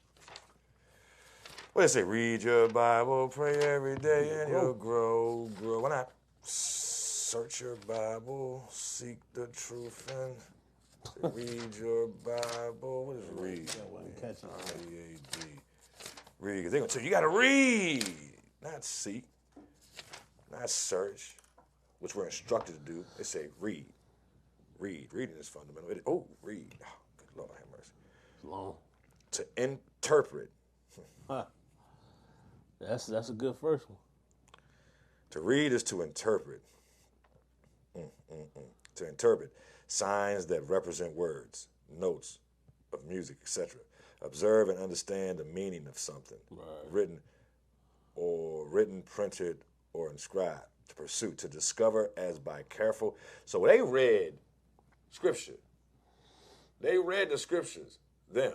What does it say? Read your Bible, pray every day, and you'll grow. Why not? Search your Bible, seek the truth, and read your Bible. What is read? R-E-A-D. Read. Because they're going to tell you, you got to read. Not seek. Not search, which we're instructed to do. They say read. Read. Reading is fundamental. Read. Oh, good Lord, have mercy. Long. To interpret. Huh. That's a good first one. To read is to interpret. To interpret signs that represent words, notes of music, etc. Observe and understand the meaning of something, written, printed, or inscribed. To pursue, to discover as by careful. So they read scripture. They read the scriptures, them.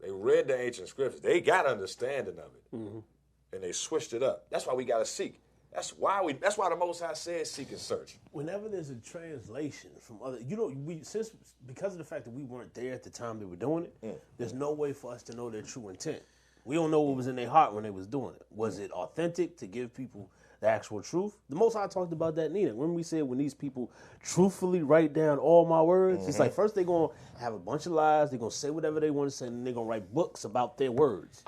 They read the ancient scriptures. They got understanding of it. And they switched it up. That's why we got to seek. That's why the Most High said seek and search. Whenever there's a translation from other, because of the fact that we weren't there at the time they were doing it, there's no way for us to know their true intent. We don't know what was in their heart when they was doing it. Was it authentic to give people the actual truth? The Most High talked about that in Enoch. When we said when these people truthfully write down all my words, it's like first they're going to have a bunch of lies, they're going to say whatever they want to say, and they're going to write books about their words.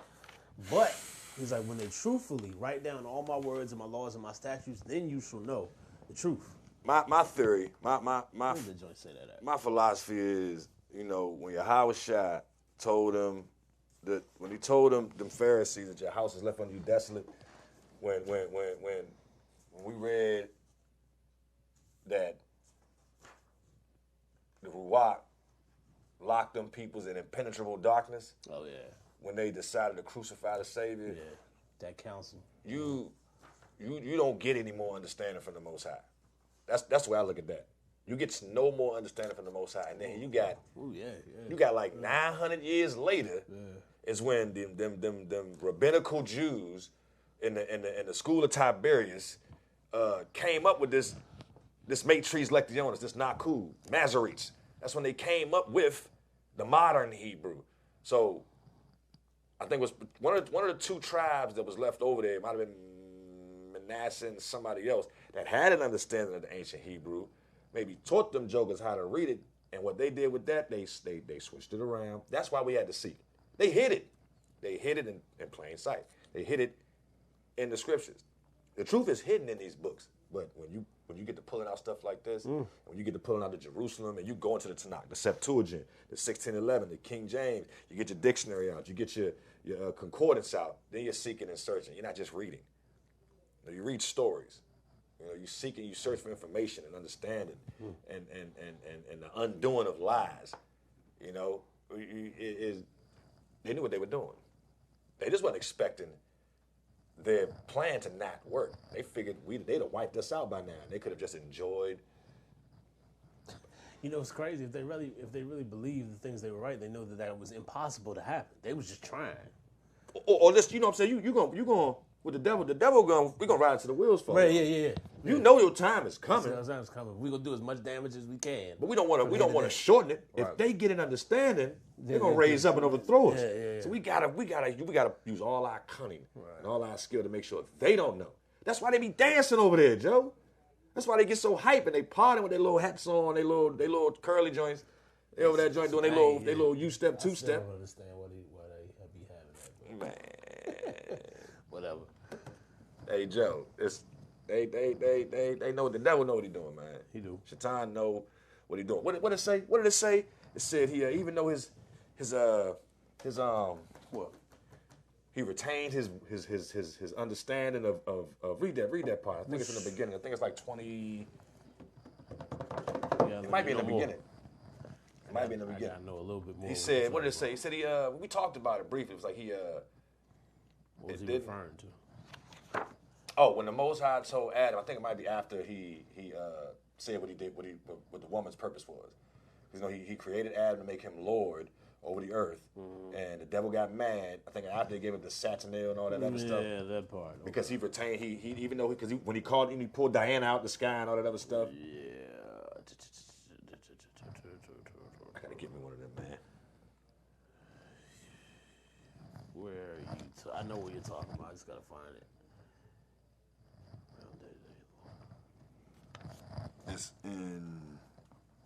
But he's like, when they truthfully write down all my words and my laws and my statutes, then you shall know the truth. My theory, my Where did the joint say that at? my philosophy is, when Yahweh Shai told them that when he told them Pharisees that your house is left unto you desolate, when we read that the Ruach locked them peoples in impenetrable darkness. Oh yeah. When they decided to crucify the Savior. Yeah. That council. You don't get any more understanding from the Most High. That's the way I look at that. You get no more understanding from the Most High, and then you got like 900 years later is when them rabbinical Jews in the school of Tiberius came up with this matres lectionis, this Nakud, Masoretes. That's when they came up with the modern Hebrew. So I think it was one of the two tribes that was left over there. It might have been Manasseh and somebody else that had an understanding of the ancient Hebrew, maybe taught them jokers how to read it, and what they did with that, they switched it around. That's why we had to seek. They hid it. They hid it in plain sight. They hid it in the scriptures. The truth is hidden in these books, but when you get to pulling out stuff like this, when you get to pulling out the Jerusalem, and you go into the Tanakh, the Septuagint, the 1611, the King James, you get your dictionary out, you get your concordance out, then you're seeking and searching. You're not just reading. You read stories. You seek and you search for information and understanding and the undoing of lies. They knew what they were doing. They just weren't expecting their plan to not work. They figured they'd have wiped us out by now. They could have just enjoyed. It's crazy. If they really believed the things they were right, they know that was impossible to happen. They was just trying. Or just, what I'm saying, you going with the devil we're gonna ride into the wheels for right, yeah. You know your time is coming. Your time is coming. We're gonna do as much damage as we can. But we don't want to shorten it. Right. If they get an understanding, they're gonna raise up and overthrow us. Yeah. So we gotta use all our cunning and all our skill to make sure they don't know. That's why they be dancing over there, Joe. That's why they get so hype and they partying with their little hats on, they little curly joints. They over that joint doing their little U-step, two-step. I don't understand why they be having that. Man. Whatever. Hey Joe, they know the devil know what he doing, man. He do. Shaitan know what he doing. What did it say? What did it say? It said he even though his what? He retained his understanding of read that part. I think it's in the beginning. I think it's like 20. Yeah, it might be in the beginning. It might be in the beginning. I know a little bit more. He said, what did it say? He said we talked about it briefly. It was like what was he referring to? Oh, when the Most High told Adam, I think it might be after he said what he did, what the woman's purpose was. Because he created Adam to make him Lord over the earth, and the devil got mad. I think after they gave him the satinel and all that other stuff. Yeah, that part. Okay. Because he retained, when he pulled Diana out the sky and all that other stuff. Yeah. I gotta get me one of them, man. Where are you? I know what you're talking about. I just gotta find it. It's in.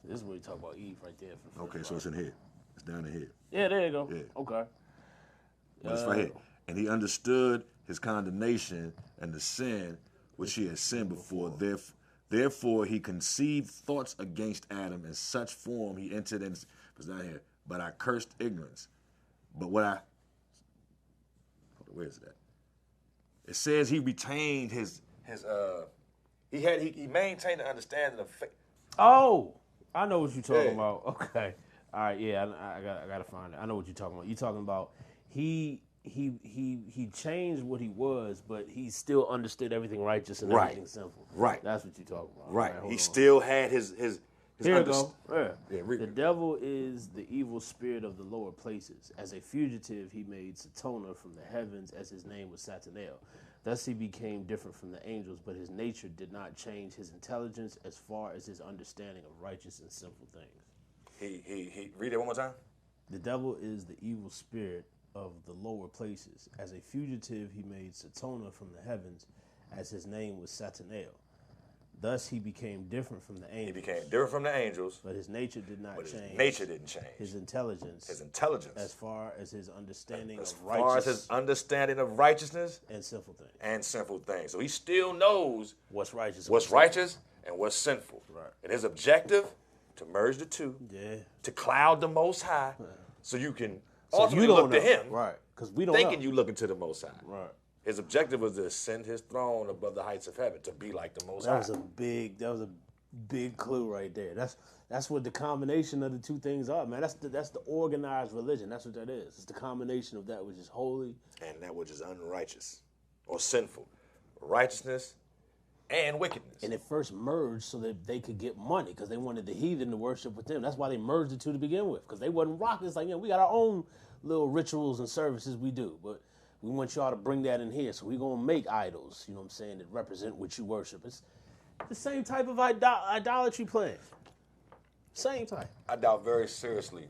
This is where you talk about Eve right there. Okay, so it's in here. It's down in here. Yeah, there you go. Yeah. Okay. But it's right here. And he understood his condemnation and the sin which he had sinned before. Therefore, he conceived thoughts against Adam in such form he entered in. It's down here. But I cursed ignorance. But what I. Where is that? It says he retained his he maintained the understanding of faith. Oh, I know what you're talking Yeah. about. Okay, all right, yeah, I gotta find it. I know what you're talking about. You're talking about he changed what he was, but he still understood everything righteous and Right. everything sinful. Right. That's what you're talking about. Right. All hold He on. still had his Here we go. Yeah. Yeah, read The it. devil is the evil spirit of the lower places. As a fugitive, he made Satana from the heavens, as his name was Satanael. Thus he became different from the angels, but his nature did not change his intelligence as far as his understanding of righteous and sinful things. He read it one more time. The devil is the evil spirit of the lower places. As a fugitive, he made Satana from the heavens, as his name was Satanael. Thus he became different from the He angels. became different from the angels, But his nature did not but his change. nature didn't change. His intelligence. His intelligence, As far as his understanding as of far as righteous his understanding of righteousness and sinful things. and sinful things. So he still knows What's righteous? and what's sinful. righteous and what's sinful. Right. And his objective to merge the two, Yeah. to cloud the Most High, so you can So ultimately you don't look know. to him, Right. Because we don't thinking know. you looking to the Most High. Right. His objective was to ascend his throne above the heights of heaven, to be like the Most That High. was a big clue right there. That's what the combination of the two things are, man. That's the organized religion. That's what that is. It's the combination of that which is holy. And that which is unrighteous or sinful. Righteousness and wickedness. And it first merged so that they could get money because they wanted the heathen to worship with them. That's why they merged the two to begin with, because they wasn't rocking. It's like, we got our own little rituals and services we do, but we want y'all to bring that in here. So we're going to make idols, you know what I'm saying, that represent what you worship. It's the same type of idolatry plan. Same type. I doubt very seriously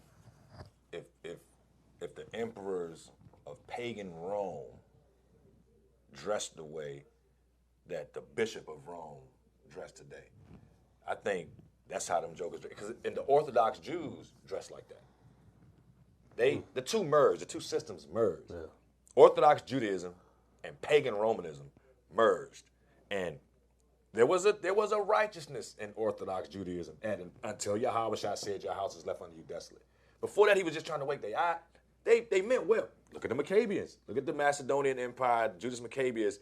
if the emperors of pagan Rome dressed the way that the Bishop of Rome dressed today. I think that's how them jokers dress. Because the Orthodox Jews dress like that. The two merged, the two systems merged. Yeah. Orthodox Judaism and pagan Romanism merged. And there was a righteousness in Orthodox Judaism until Yahweh said your house is left unto you desolate. Before that, he was just trying to wake their eye. They meant well. Look at the Maccabees. Look at the Macedonian Empire, Judas Maccabeus.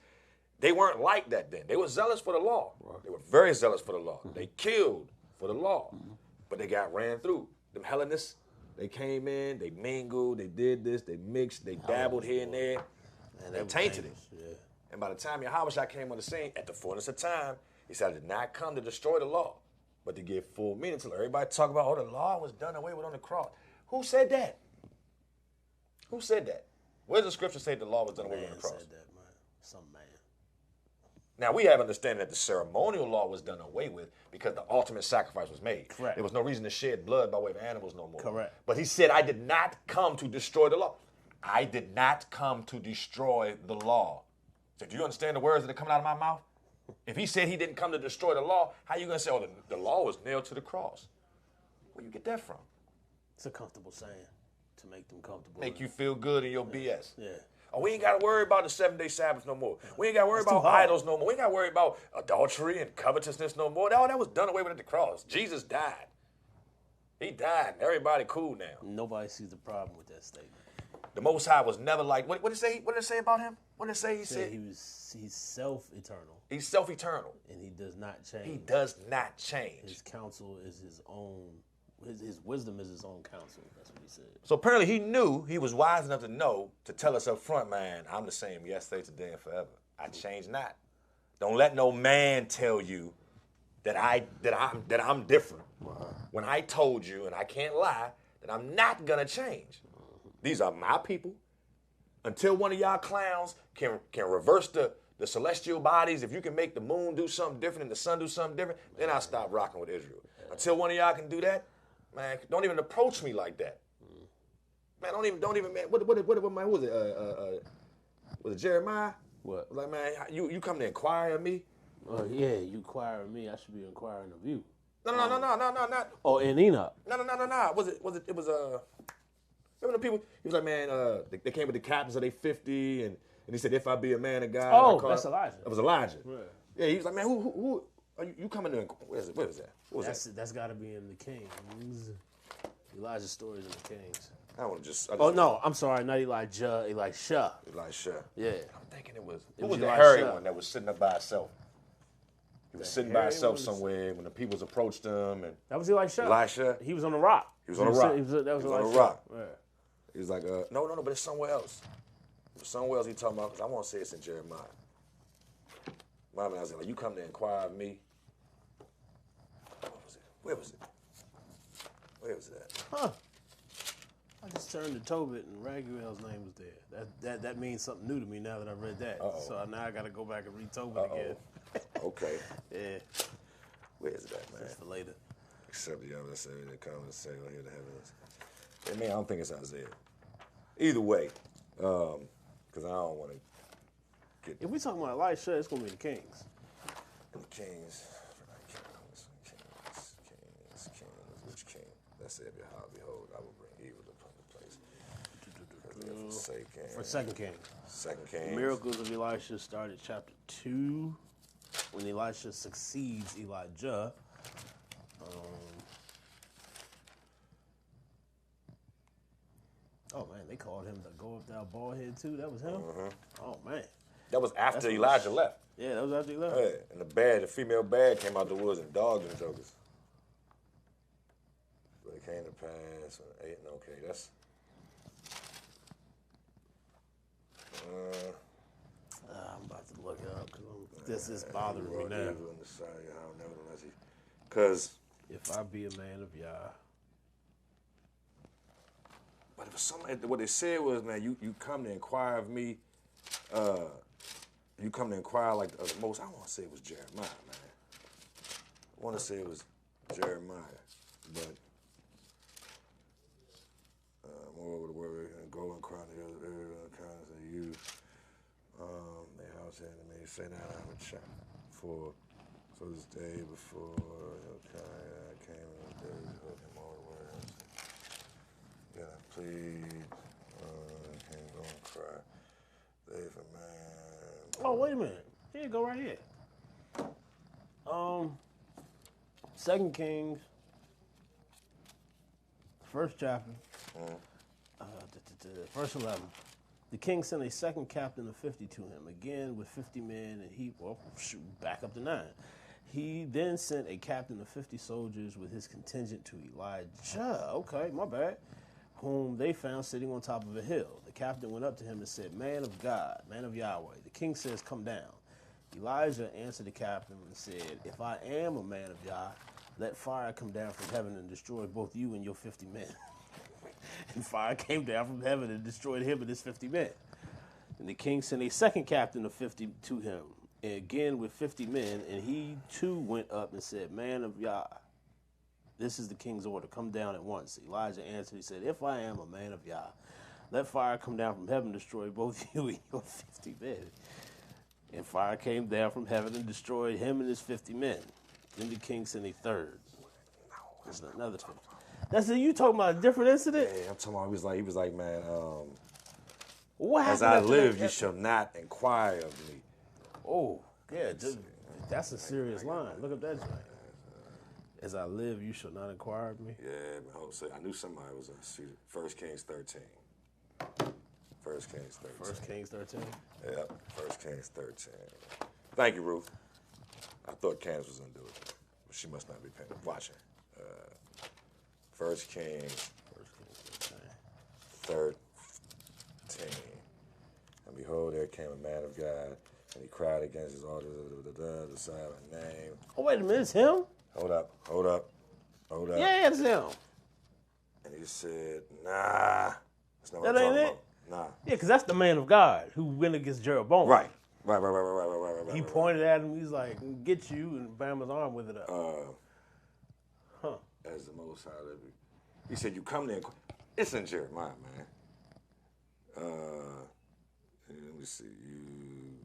They weren't like that then. They were zealous for the law. Right. They were very zealous for the law. Mm-hmm. They killed for the law, but they got ran through. Them Hellenists, they came in, they mingled, they did this, they mixed, they dabbled here and there, and they tainted it. Yeah. And by the time Yahweh came on the scene, at the fullness of time, he said, I did not come to destroy the law, but to give full meaning to it. Everybody talk about, the law was done away with on the cross. Who said that? Who said that? Where does the scripture say the law was done away with on the cross? Said that, man. Some man. Now, we have understanding that the ceremonial law was done away with because the ultimate sacrifice was made. Correct. There was no reason to shed blood by way of animals no more. Correct. But he said, I did not come to destroy the law. I did not come to destroy the law. So do you understand the words that are coming out of my mouth? If he said he didn't come to destroy the law, how are you going to say, the law was nailed to the cross? Where you get that from? It's a comfortable saying to make them comfortable. Make you feel good in your BS. Yeah. Oh, we ain't got to worry about the 7-day Sabbath no more. We ain't got to worry That's too about hard. idols no more. We ain't got to worry about adultery and covetousness no more. All that was done away with at the cross. Jesus died. He died. Everybody cool now. Nobody sees the problem with that statement. The Most High was never like, what did it say? What did it say about him? What did it say? He said He's self-eternal, he's self-eternal. and he does not change. He does not change. His counsel is his own. His wisdom is his own counsel. That's what he said. So apparently he knew, he was wise enough to know, to tell us up front, man, I'm the same yesterday, today, and forever. I change not. Don't let no man tell you that I'm different. When I told you, and I can't lie, that I'm not gonna change. These are my people. Until one of y'all clowns can reverse the celestial bodies, if you can make the moon do something different and the sun do something different, then I'll stop rocking with Israel. Until one of y'all can do that, man, don't even approach me like that. Man, don't even, man. What man, who was it? Was it Jeremiah? What? Like, man, you come to inquire of me? Oh yeah, you inquiring me. I should be inquiring of you. No, not. Oh, and Enoch. No. It was remember the people? He was like, man, they came with the captains of they 50, and he said, if I be a man of God. Oh, that's Elijah. That was Elijah. Right. Yeah, he was like, man, who are you coming to? Where was that? What was that? That's got to be in the Kings. Elijah's stories in the Kings. I want to just. Oh no, I'm sorry, not Elijah, Elisha. Elisha. Yeah. I'm thinking it was. Who was was the Elisha. hairy one that was sitting up by himself? He was sitting by hairy himself one? somewhere when the peoples approached him, and That was Elisha. Elisha. He was on the rock. He was on a rock. That was He was on a Elisha. rock. Yeah. He was like, no, but it's somewhere else. There's somewhere else he talking about, because I want to say it's in Jeremiah. Mama, I was like, you come to inquire of me. What was it? Where was it? Where was that? Huh. I just turned to Tobit and Raguel's name was there. That means something new to me now that I read that. Uh-oh. So now I got to go back and read Tobit again. Okay. Yeah, Where is that, man? that's for later. Except the other say that come and say, oh, here the heavens. I mean, I don't think it's Isaiah. Either way, because I don't want to get If we talking about Elisha, it's gonna be the Kings. the kings. Which king? That said, behold, I will bring evil upon the place. For Second Kings. Second The Kings. miracles of Elisha started chapter 2 when Elisha succeeds Elijah. Oh man, they called him the go up thou bald head too. That was him. Oh man, That was after That's Elijah left. yeah, that was after he left. Yeah, and the female bear came out the woods and dogged them jokers. But it came to pass. Okay, that's. I'm about to look it up because this is bothering me now. Because, If I be a man of Yah, but if something, what they said was, man, you come to inquire of me. You come to inquire like the most. I want to say it was Jeremiah, man. I want to say it was Jeremiah, but moreover the word and go and cry to the other kindness of you. They house enemy say that I would check for. So this day before Hilkiah came in the days of him all the words. Yeah, I plead, can't go and cry. They for man. oh wait a minute, here you go right here. Second Kings, first chapter, verse 11. The king sent a second captain of 50 to him, again with 50 men, and back up to 9. He then sent a captain of 50 soldiers with his contingent to Elijah, okay, my bad, whom they found sitting on top of a hill. The captain went up to him and said, man of God, man of Yahweh, the king says, come down. Elijah answered the captain and said, if I am a man of Yah, let fire come down from heaven and destroy both you and your 50 men. And fire came down from heaven and destroyed him and his 50 men. And the king sent a second captain of 50 to him, again with 50 men, and he too went up and said, man of Yah, this is the king's order, come down at once. Elijah answered, he said, if I am a man of Yah, let fire come down from heaven and destroy both you and your 50 men. And fire came down from heaven and destroyed him and his 50 men. Then the king sent a third. There's another 50. That's it. You talking about a different incident? Yeah, I'm talking about he was like, man, What as happened I after live, that? you shall not inquire of me. Oh, yeah, that's a serious line. Look up that joint. As I live, you shall not inquire of me. Yeah, man, I knew somebody was in 1 Kings 13. 1 Kings 13. 1 Kings 13. Yeah, 1 Kings 13. Thank you, Ruth. I thought Candace was going to do it, but she must not be watching. 1 Kings 13. And behold, there came a man of God, and he cried against his altar, the silent name. Oh, wait a minute, it's him? Hold up. Yeah, it's him. And he said, nah. That's not what That I'm ain't talking it? about. Nah. Yeah, because that's the man of God who went against Jeroboam. Right. He pointed at him, he's like, get you, and bam his arm with it up. As the Most High liveth. He said, you come there. It's in Jeremiah, man. Let me see. You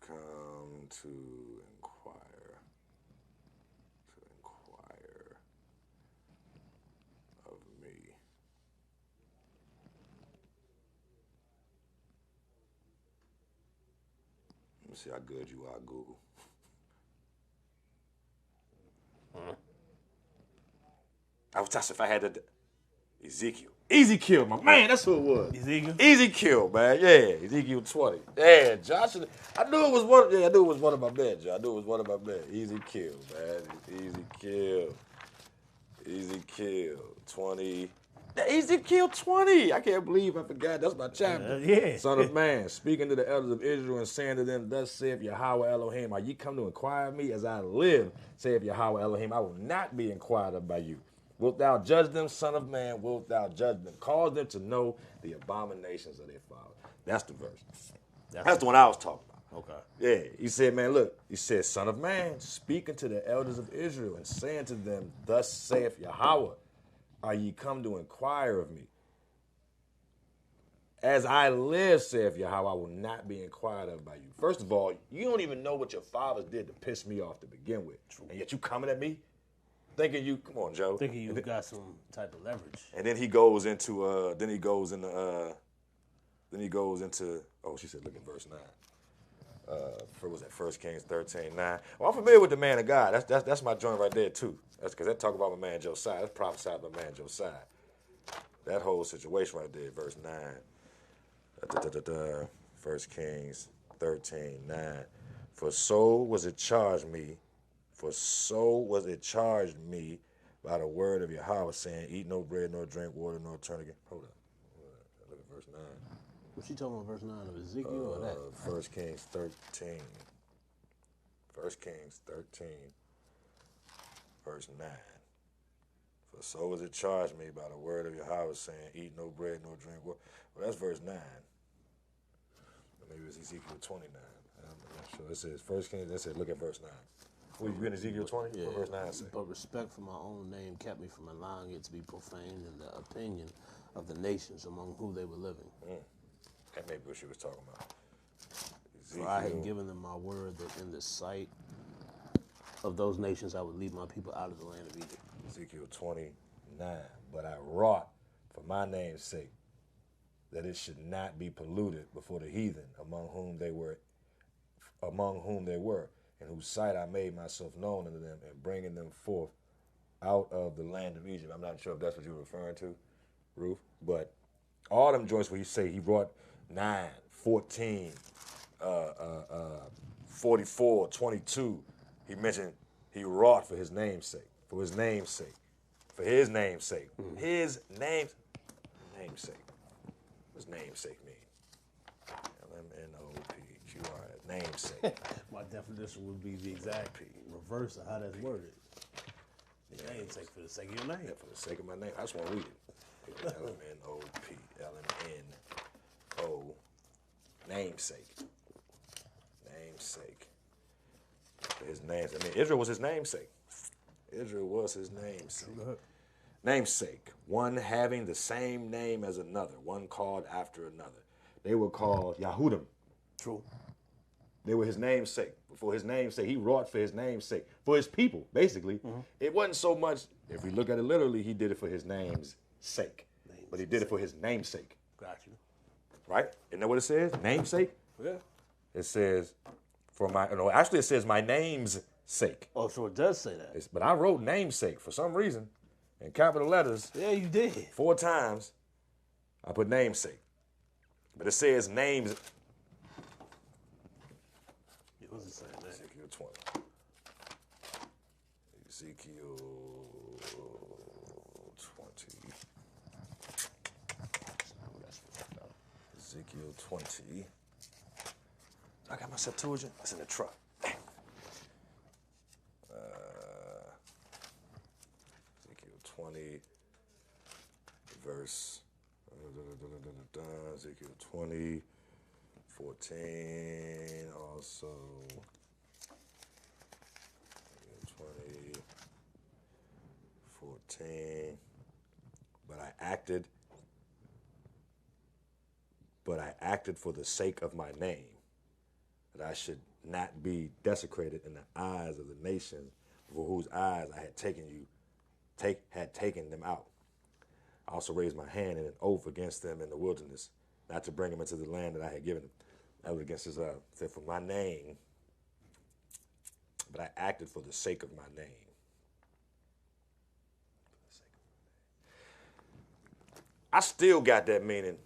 come to inquire of me. Let me see how good you are, Google. I was if I had to. Ezekiel, my man, that's who it was. Ezekiel, man, yeah, Ezekiel 20. Yeah, Josh, I knew it was one. Yeah, I knew it was one of my men, Josh. I knew it was one of my men. Ezekiel, man, Ezekiel 20. Ezekiel 20. I can't believe I forgot. That's my chapter. Yeah. Son of man, speaking to the elders of Israel and saying to them, thus saith Yahweh Elohim, are ye come to inquire of me as I live, saith Yahweh Elohim, I will not be inquired of by you. Wilt thou judge them, son of man? Wilt thou judge them? Cause them to know the abominations of their father. That's the verse. That's the one I was talking about. Okay. Yeah, he said, man, look, he said, son of man, speaking to the elders of Israel and saying to them, thus saith Yahweh, are ye come to inquire of me? As I live, saith Yahweh, I will not be inquired of by you. First of all, you don't even know what your fathers did to piss me off to begin with. And yet you coming at me? Thinking you, come on, Joe. Thinking you got some type of leverage. And then he goes into, oh, she said, look at verse 9. Was that 1 Kings 13:9? Well, I'm familiar with the man of God. That's my joint right there, too. That's because that talk about my man Josiah. That's prophesied about my man Josiah. That whole situation right there, verse 9. 1 Kings 13:9. For so was it charged me by the word of Yahweh, saying, eat no bread, nor drink water, nor turn again. Hold on. Look at verse 9. Was she talking about verse 9 of Ezekiel or that? 1 Kings 13. 1 Kings 13, verse 9. For so was it charged me by the word of Yahweh, saying, eat no bread, nor drink water. Well, that's verse 9. Or maybe it's Ezekiel 29. I'm not sure. It says 1 Kings, it says, look at verse 9. Well, you in Ezekiel 20? Yeah. What verse 9 say? But respect for my own name kept me from allowing it to be profaned in the opinion of the nations among whom they were living. That may be what she was talking about. For I had given them my word that in the sight of those nations I would lead my people out of the land of Egypt. Ezekiel 29. But I wrought for my name's sake that it should not be polluted before the heathen among whom they were, in whose sight I made myself known unto them, and bringing them forth out of the land of Egypt. I'm not sure if that's what you were referring to, Ruth, but all them joints where he say he brought 9, 14, 44, 22, he mentioned he wrought for his name's sake, for his name's sake, for his name's sake, his namesake. What's namesake mean? LMNOPQR, namesake. My definition would be the exact reverse of how that's worded. The namesake for the sake of your name. Yeah, for the sake of my name. I just want to read it. LMNO, namesake. Namesake. For his name. I mean, Israel was his namesake. Israel was his namesake. Namesake. One having the same name as another. One called after another. They were called Yahudim. True. They were his namesake. For his namesake, he wrought for his namesake. For his people, basically. It wasn't so much, if we look at it literally, he did it for his name's sake. But he did it for his namesake. Got you. Right? Isn't that what it says? Namesake? Yeah. It says, actually it says my name's sake. Oh, so it does say that. But I wrote namesake for some reason in capital letters. Yeah, you did. 4 times. I put namesake. But it says names. It wasn't saying that. Ezekiel 20. Ezekiel 20. Ezekiel 20. I got my Septuagint. It's in the truck. Ezekiel 20, verse. Ezekiel 20, 14. Also. Ezekiel 20, 14. But I acted for the sake of my name, that I should not be desecrated in the eyes of the nations for whose eyes I had taken them out. I also raised my hand in an oath against them in the wilderness, not to bring them into the land that I had given them. That was against his said for my name, but I acted for the sake of my name. For the sake of I still got that meaning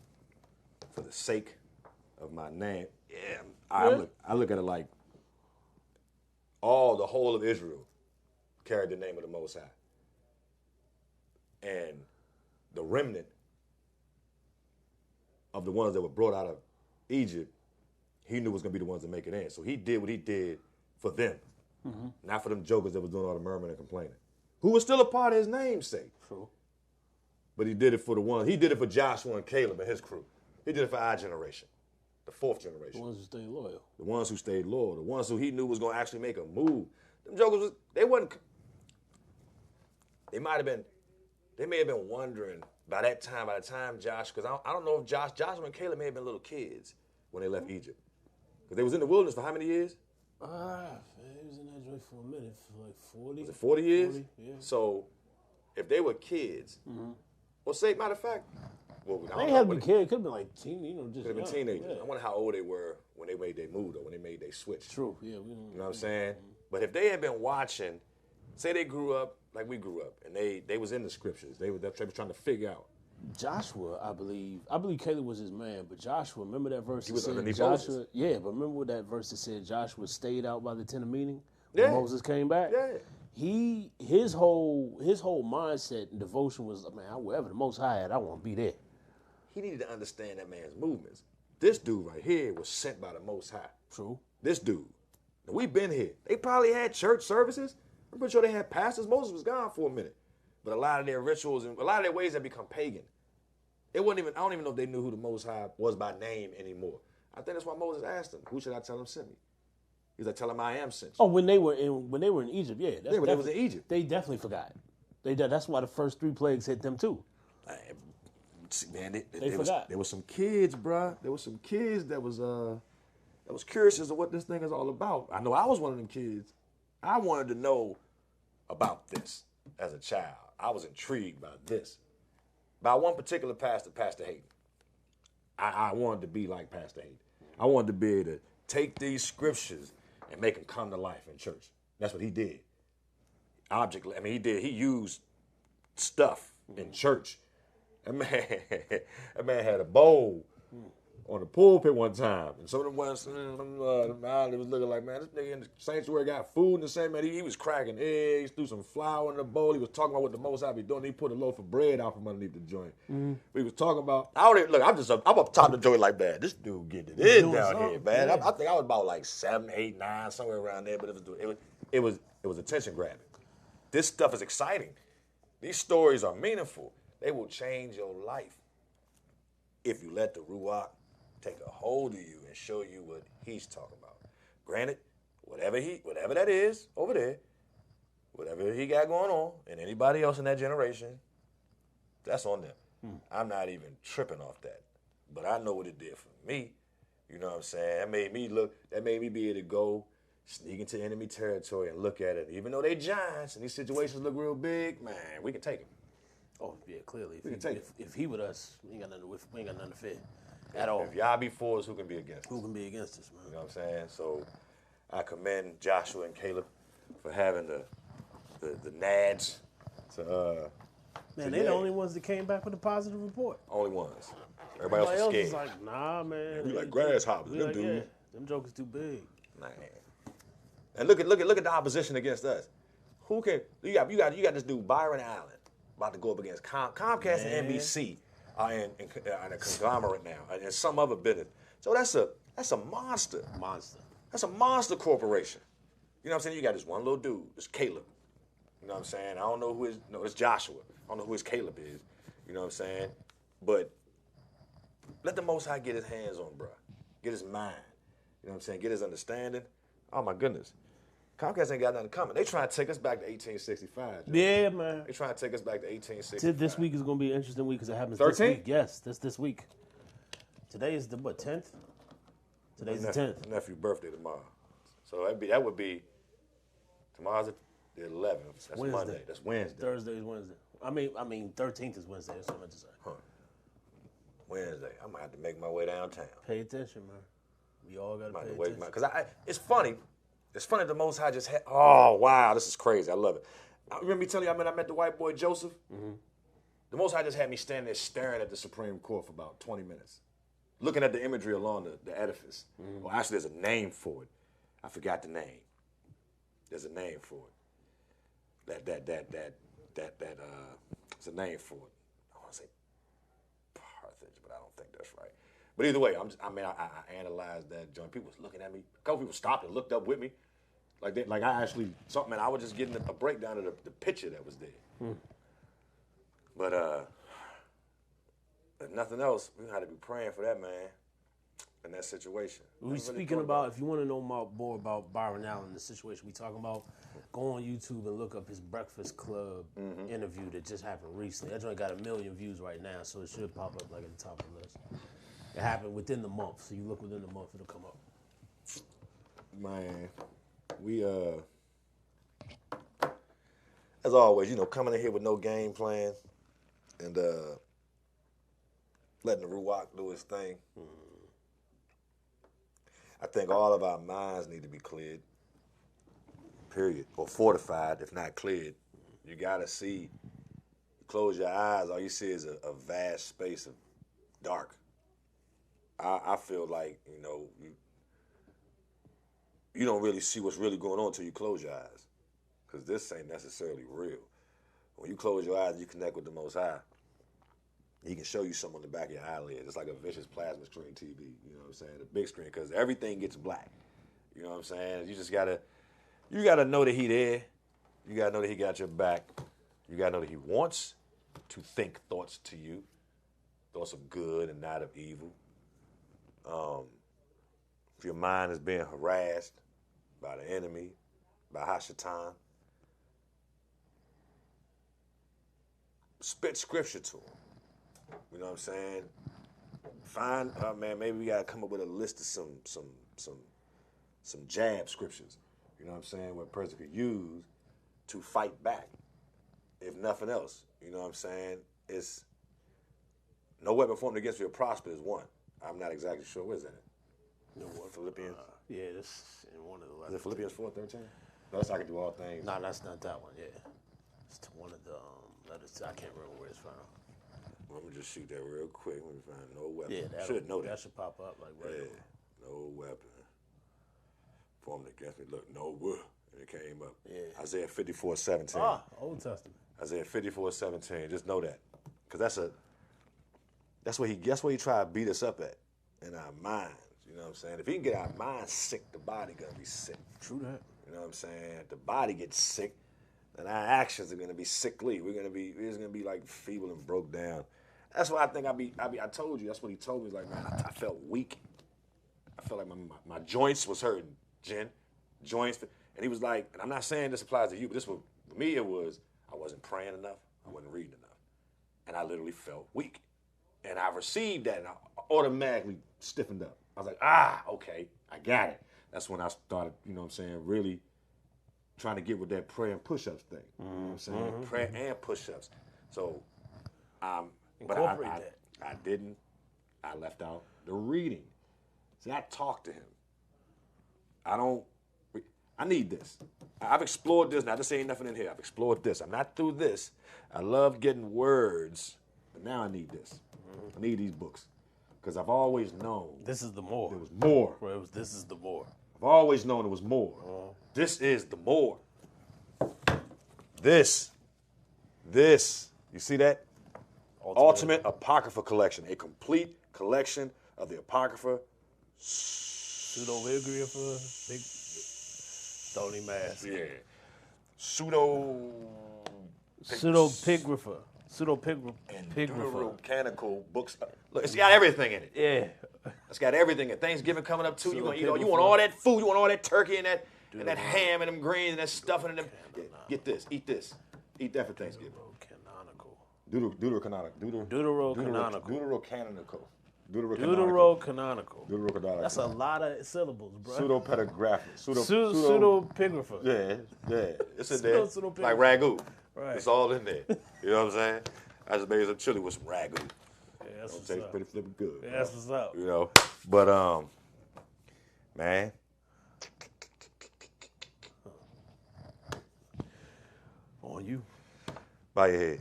for the sake of my name. Yeah, I look at it like the whole of Israel carried the name of the Most High. And the remnant of the ones that were brought out of Egypt, he knew was going to be the ones to make it in. So he did what he did for them, not for them jokers that was doing all the murmuring and complaining, who was still a part of his namesake. True. But he did it for the ones. He did it for Joshua and Caleb and his crew. He did it for our generation, the fourth generation. The ones who stayed loyal. The ones who stayed loyal. The ones who he knew was going to actually make a move. Them jokers, they may have been wondering by the time Josh, because I don't know if Joshua and Caleb may have been little kids when they left Egypt. Because they was in the wilderness for how many years? He was in that joint for a minute, for like 40. Was it 40 years? 40, yeah. So if they were kids, or say, matter of fact, They had to be kids. Could have been like just could have been teenagers. Yeah. I wonder how old they were when they made their move, or when they made their switch. True. Yeah. We don't, You know what I'm saying? But if they had been watching, say they grew up like we grew up, and they was in the scriptures, they were trying to figure out. Joshua, I believe Caleb was his man, but Joshua, remember that verse He that was said underneath Joshua? Moses. Yeah, but remember what that verse that said Joshua stayed out by the tent of meeting Yeah. when Moses came back? Yeah. His whole mindset and devotion was, man, wherever the Most High at, I want to be there. He needed to understand that man's movements. This dude right here was sent by the Most High. True. This dude. Now, we've been here. They probably had church services. I'm pretty sure they had pastors. Moses was gone for a minute. But a lot of their rituals and a lot of their ways have become pagan. I don't even know if they knew who the Most High was by name anymore. I think that's why Moses asked him, who should I tell him sent me? He's like, tell him I am sent you. Oh, when they were in Egypt, yeah. when they was in Egypt. They definitely forgot. That's why the first 3 plagues hit them too. Man, They forgot. There was some kids, bruh. There was some kids that was curious as to what this thing is all about. I know I was one of them kids. I wanted to know about this as a child. I was intrigued by this. By one particular pastor, Pastor Hayden. I wanted to be like Pastor Hayden. I wanted to be able to take these scriptures and make them come to life in church. That's what he did. He used stuff in church. That man had a bowl on the pulpit one time, and some of them ones, it was looking like, man, this nigga in the sanctuary got food in the same, man. He was cracking eggs, threw some flour in the bowl. He was talking about what the Most High be doing. He put a loaf of bread out from underneath the joint. He was talking about, I'm up top of the joint like, man, this dude getting it in down here, man. Yeah. I think I was about like 7, 8, 9, somewhere around there, but it was attention grabbing. This stuff is exciting. These stories are meaningful. They will change your life if you let the Ruach take a hold of you and show you what he's talking about. Granted, whatever that is over there, whatever he got going on, and anybody else in that generation, that's on them. I'm not even tripping off that. But I know what it did for me. You know what I'm saying? That made me be able to go sneak into enemy territory and look at it. Even though they giants and these situations look real big, man, we can take them. Oh yeah, clearly. If he with us, we ain't got nothing to fear at all. If y'all be for us, who can be against us? Who can be against us, man? You know what I'm saying? So I commend Joshua and Caleb for having the nads to Man, they the only ones that came back with a positive report. only ones. Everybody else was was scared. like, nah, man. We like grasshoppers, We them like, dudes. yeah, them jokers too big. Man. And look at the opposition against us. Who can you got this dude Byron Allen about to go up against Comcast and NBC are in a conglomerate now, and some other business. So that's a monster. That's a monster corporation. You know what I'm saying? You got this one little dude, this Caleb. You know what I'm saying? I don't know it's Joshua. I don't know who his Caleb is. You know what I'm saying? But let the Most High get his hands on, bro. Get his mind. You know what I'm saying? Get his understanding. Oh my goodness. Comcast ain't got nothing coming. They trying to take us back to 1865. Joe. Yeah, man. They trying to take us back to 1865. This week is going to be an interesting week because it happens 13th? this week. Yes, this week. Today is the 10th? Today's the 10th. My nephew's birthday tomorrow. So that would be tomorrow's the 11th. That's Wednesday. Monday. That's Wednesday. Thursday is Wednesday. I mean 13th is Wednesday. That's what I meant to say. Huh. Wednesday. I'm gonna have to make my way downtown. Pay attention, man. We all got to pay Wait, attention. because it's funny. It's funny the Most High just had. Oh wow, this is crazy. I love it. I remember me telling you I met the white boy Joseph. The Most High just had me standing there staring at the Supreme Court for about 20 minutes, looking at the imagery along the edifice. Well, actually, there's a name for it. I forgot the name. There's a name for it. It's a name for it. I want to say Carthage, but I don't think that's right. But either way, I analyzed that joint. People was looking at me. A couple people stopped and looked up with me. Like I actually, I was just getting a breakdown of the picture that was there. But if nothing else, we got to be praying for that man in that situation. We speaking about, if you want to know more about Byron Allen, the situation we talking about, go on YouTube and look up his Breakfast Club interview that just happened recently. That joint got 1 million views right now, so it should pop up like at the top of the list. It happened within the month, so you look within the month, it'll come up. Man, we as always, coming in here with no game plan and letting the Ruach do his thing. I think all of our minds need to be cleared, period, or fortified, if not cleared. You gotta see, you close your eyes, all you see is a vast space of dark. I feel like, you don't really see what's really going on until you close your eyes, because this ain't necessarily real. When you close your eyes, you connect with the Most High. He can show you something on the back of your eyelid. It's like a vicious plasma screen TV, you know what I'm saying? The big screen, because everything gets black. You know what I'm saying? You just gotta know that he there. You gotta know that he got your back. You gotta know that he wants to think thoughts to you, thoughts of good and not of evil. If your mind is being harassed by the enemy, by Hashatan, spit scripture to him. You know what I'm saying? Find, maybe we gotta come up with a list of some jab scriptures. You know what I'm saying? What a person could use to fight back, if nothing else. You know what I'm saying? It's no weapon formed against you will prosper is one. I'm not exactly sure where's in it. You know what? Philippians. Yeah, this in one of the Is it Philippians 4:13? That's I can do all things. No, that's not that one. Yeah, it's to one of the letters. I can't remember where it's from. Let me just shoot that real quick. Let me find no weapon. Yeah, should know that. That should pop up like right. Yeah, no weapon formed against me. Look, no wood. And it came up. Yeah. Isaiah 54:17. Ah, Old Testament. Isaiah 54:17. Just know that, because that's where he tried to beat us up at, in our minds. You know what I'm saying? If he can get our minds sick, the body gonna be sick. True that. You know what I'm saying? If the body gets sick, then our actions are gonna be sickly. We're just gonna be like feeble and broke down. That's why I think I told you, that's what he told me. He's like, man, I felt weak. I felt like my joints was hurting, Jen. Joints. And he was like, and I'm not saying this applies to you, but this was, for me it was, I wasn't praying enough, I wasn't reading enough. And I literally felt weak. And I received that and I automatically stiffened up. I was like, okay, I got it. That's when I started, you know what I'm saying, really trying to get with that prayer and push-ups thing. You know what I'm saying? Prayer and push-ups. So, but I didn't. I left out the reading. See, I talked to him. I need this. I've explored this. Now, this ain't nothing in here. I've explored this. I'm not through this. I love getting words, but now I need this. I need these books. Because I've always known. This is the more. There was more. This is the more. I've always known there was more. This is the more. This. You see that? Ultimate Apocrypha Collection. A complete collection of the Apocrypha. Pseudo-Epigrapha. Big Stony Mask. Yeah. Pseudo-Pigrapha. And Deuterocanical books. Look, it's got everything in it. Yeah. It's got everything. And Thanksgiving coming up too. You want all that food. You want all that turkey and that ham and them greens and that stuffing and them. Yeah, get this. Eat this. Eat that for Thanksgiving. Deuterocanonical. Deuterocanonical. That's a lot of syllables, bro. Pseudo-pedagraphic. Pseudo-pigrapher. Yeah. It's in there. Like ragu. Right. It's all in there. You know what I'm saying? I just made some chili with some ragu. Yeah, that's what's tastes up. pretty flipping good. Yeah, that's what's up. You know, but man. On you. Bow your head.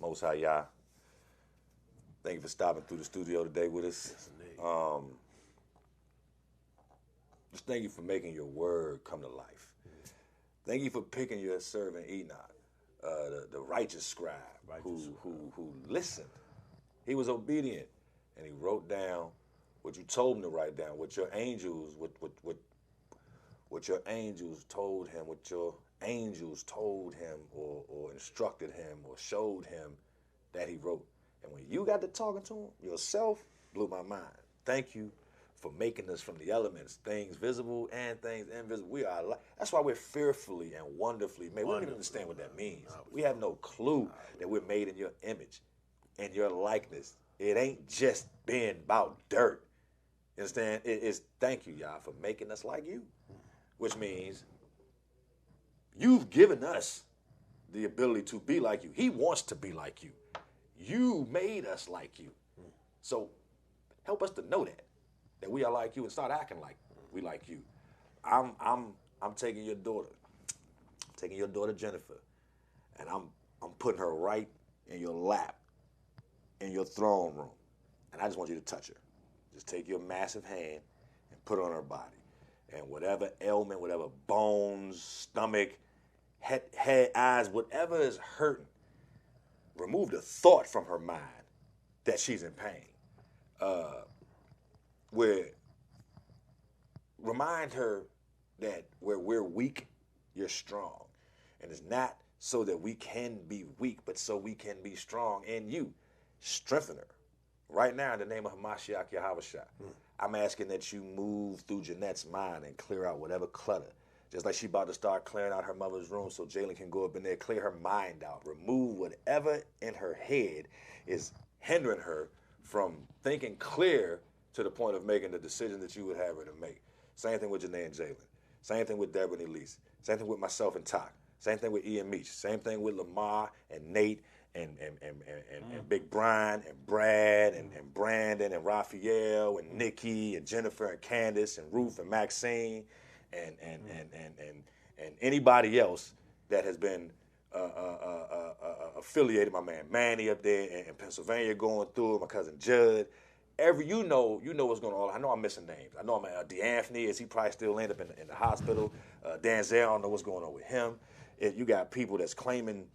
Most High Yah. Thank you for stopping through the studio today with us. Yes, indeed. Just thank you for making your word come to life. Thank you for picking your servant Enoch, the righteous scribe, who listened. He was obedient, and he wrote down what you told him to write down, what your angels, what your angels told him, what your angels told him or instructed him or showed him that he wrote. And when you got to talking to him, yourself blew my mind. Thank you for making us from the elements, things visible and things invisible. We are that's why we're fearfully and wonderfully made. We don't even understand what that means. We have no clue that we're made in your image and your likeness. It ain't just being about dirt. You understand? It's thank you, Yah, for making us like you, which means you've given us the ability to be like you. He wants to be like you. You made us like you. So help us to know that we are like you and start acting like we like you. I'm taking your daughter, Jennifer, and I'm putting her right in your lap, in your throne room. And I just want you to touch her. Just take your massive hand and put it on her body. And whatever ailment, whatever bones, stomach, head, eyes, whatever is hurting, remove the thought from her mind that she's in pain. Remind her that where we're weak, you're strong. And it's not so that we can be weak, but so we can be strong in you. Strengthen her. Right now, in the name of Hamashiach Yahushua, I'm asking that you move through Jeanette's mind and clear out whatever clutter. Just like she about to start clearing out her mother's room so Jalen can go up in there, clear her mind out, remove whatever in her head is hindering her from thinking clear to the point of making the decision that you would have her to make. Same thing with Janae and Jalen. Same thing with Deborah and Elise. Same thing with myself and Tak. Same thing with Ian Meach. Same thing with Lamar and Nate and Big Brian and Brad and Brandon and Raphael and Nikki and Jennifer and Candace and Ruth and Maxine and anybody else that has been affiliated. My man Manny up there in Pennsylvania going through it. My cousin Judd. You know what's going on. I know I'm missing names. I know I'm DeAnthony, is he probably still end up in the hospital. Denzel, I don't know what's going on with him. You got people that's claiming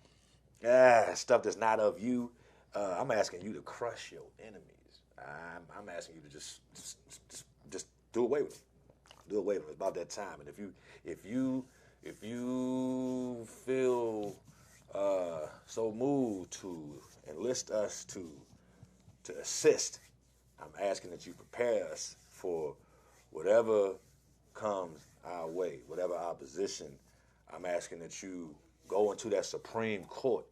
stuff that's not of you. I'm asking you to crush your enemies. I'm asking you to just do away with them. Do away with them. It's about that time. And if you feel so moved to enlist us to assist, I'm asking that you prepare us for whatever comes our way, whatever opposition. I'm asking that you go into that Supreme Court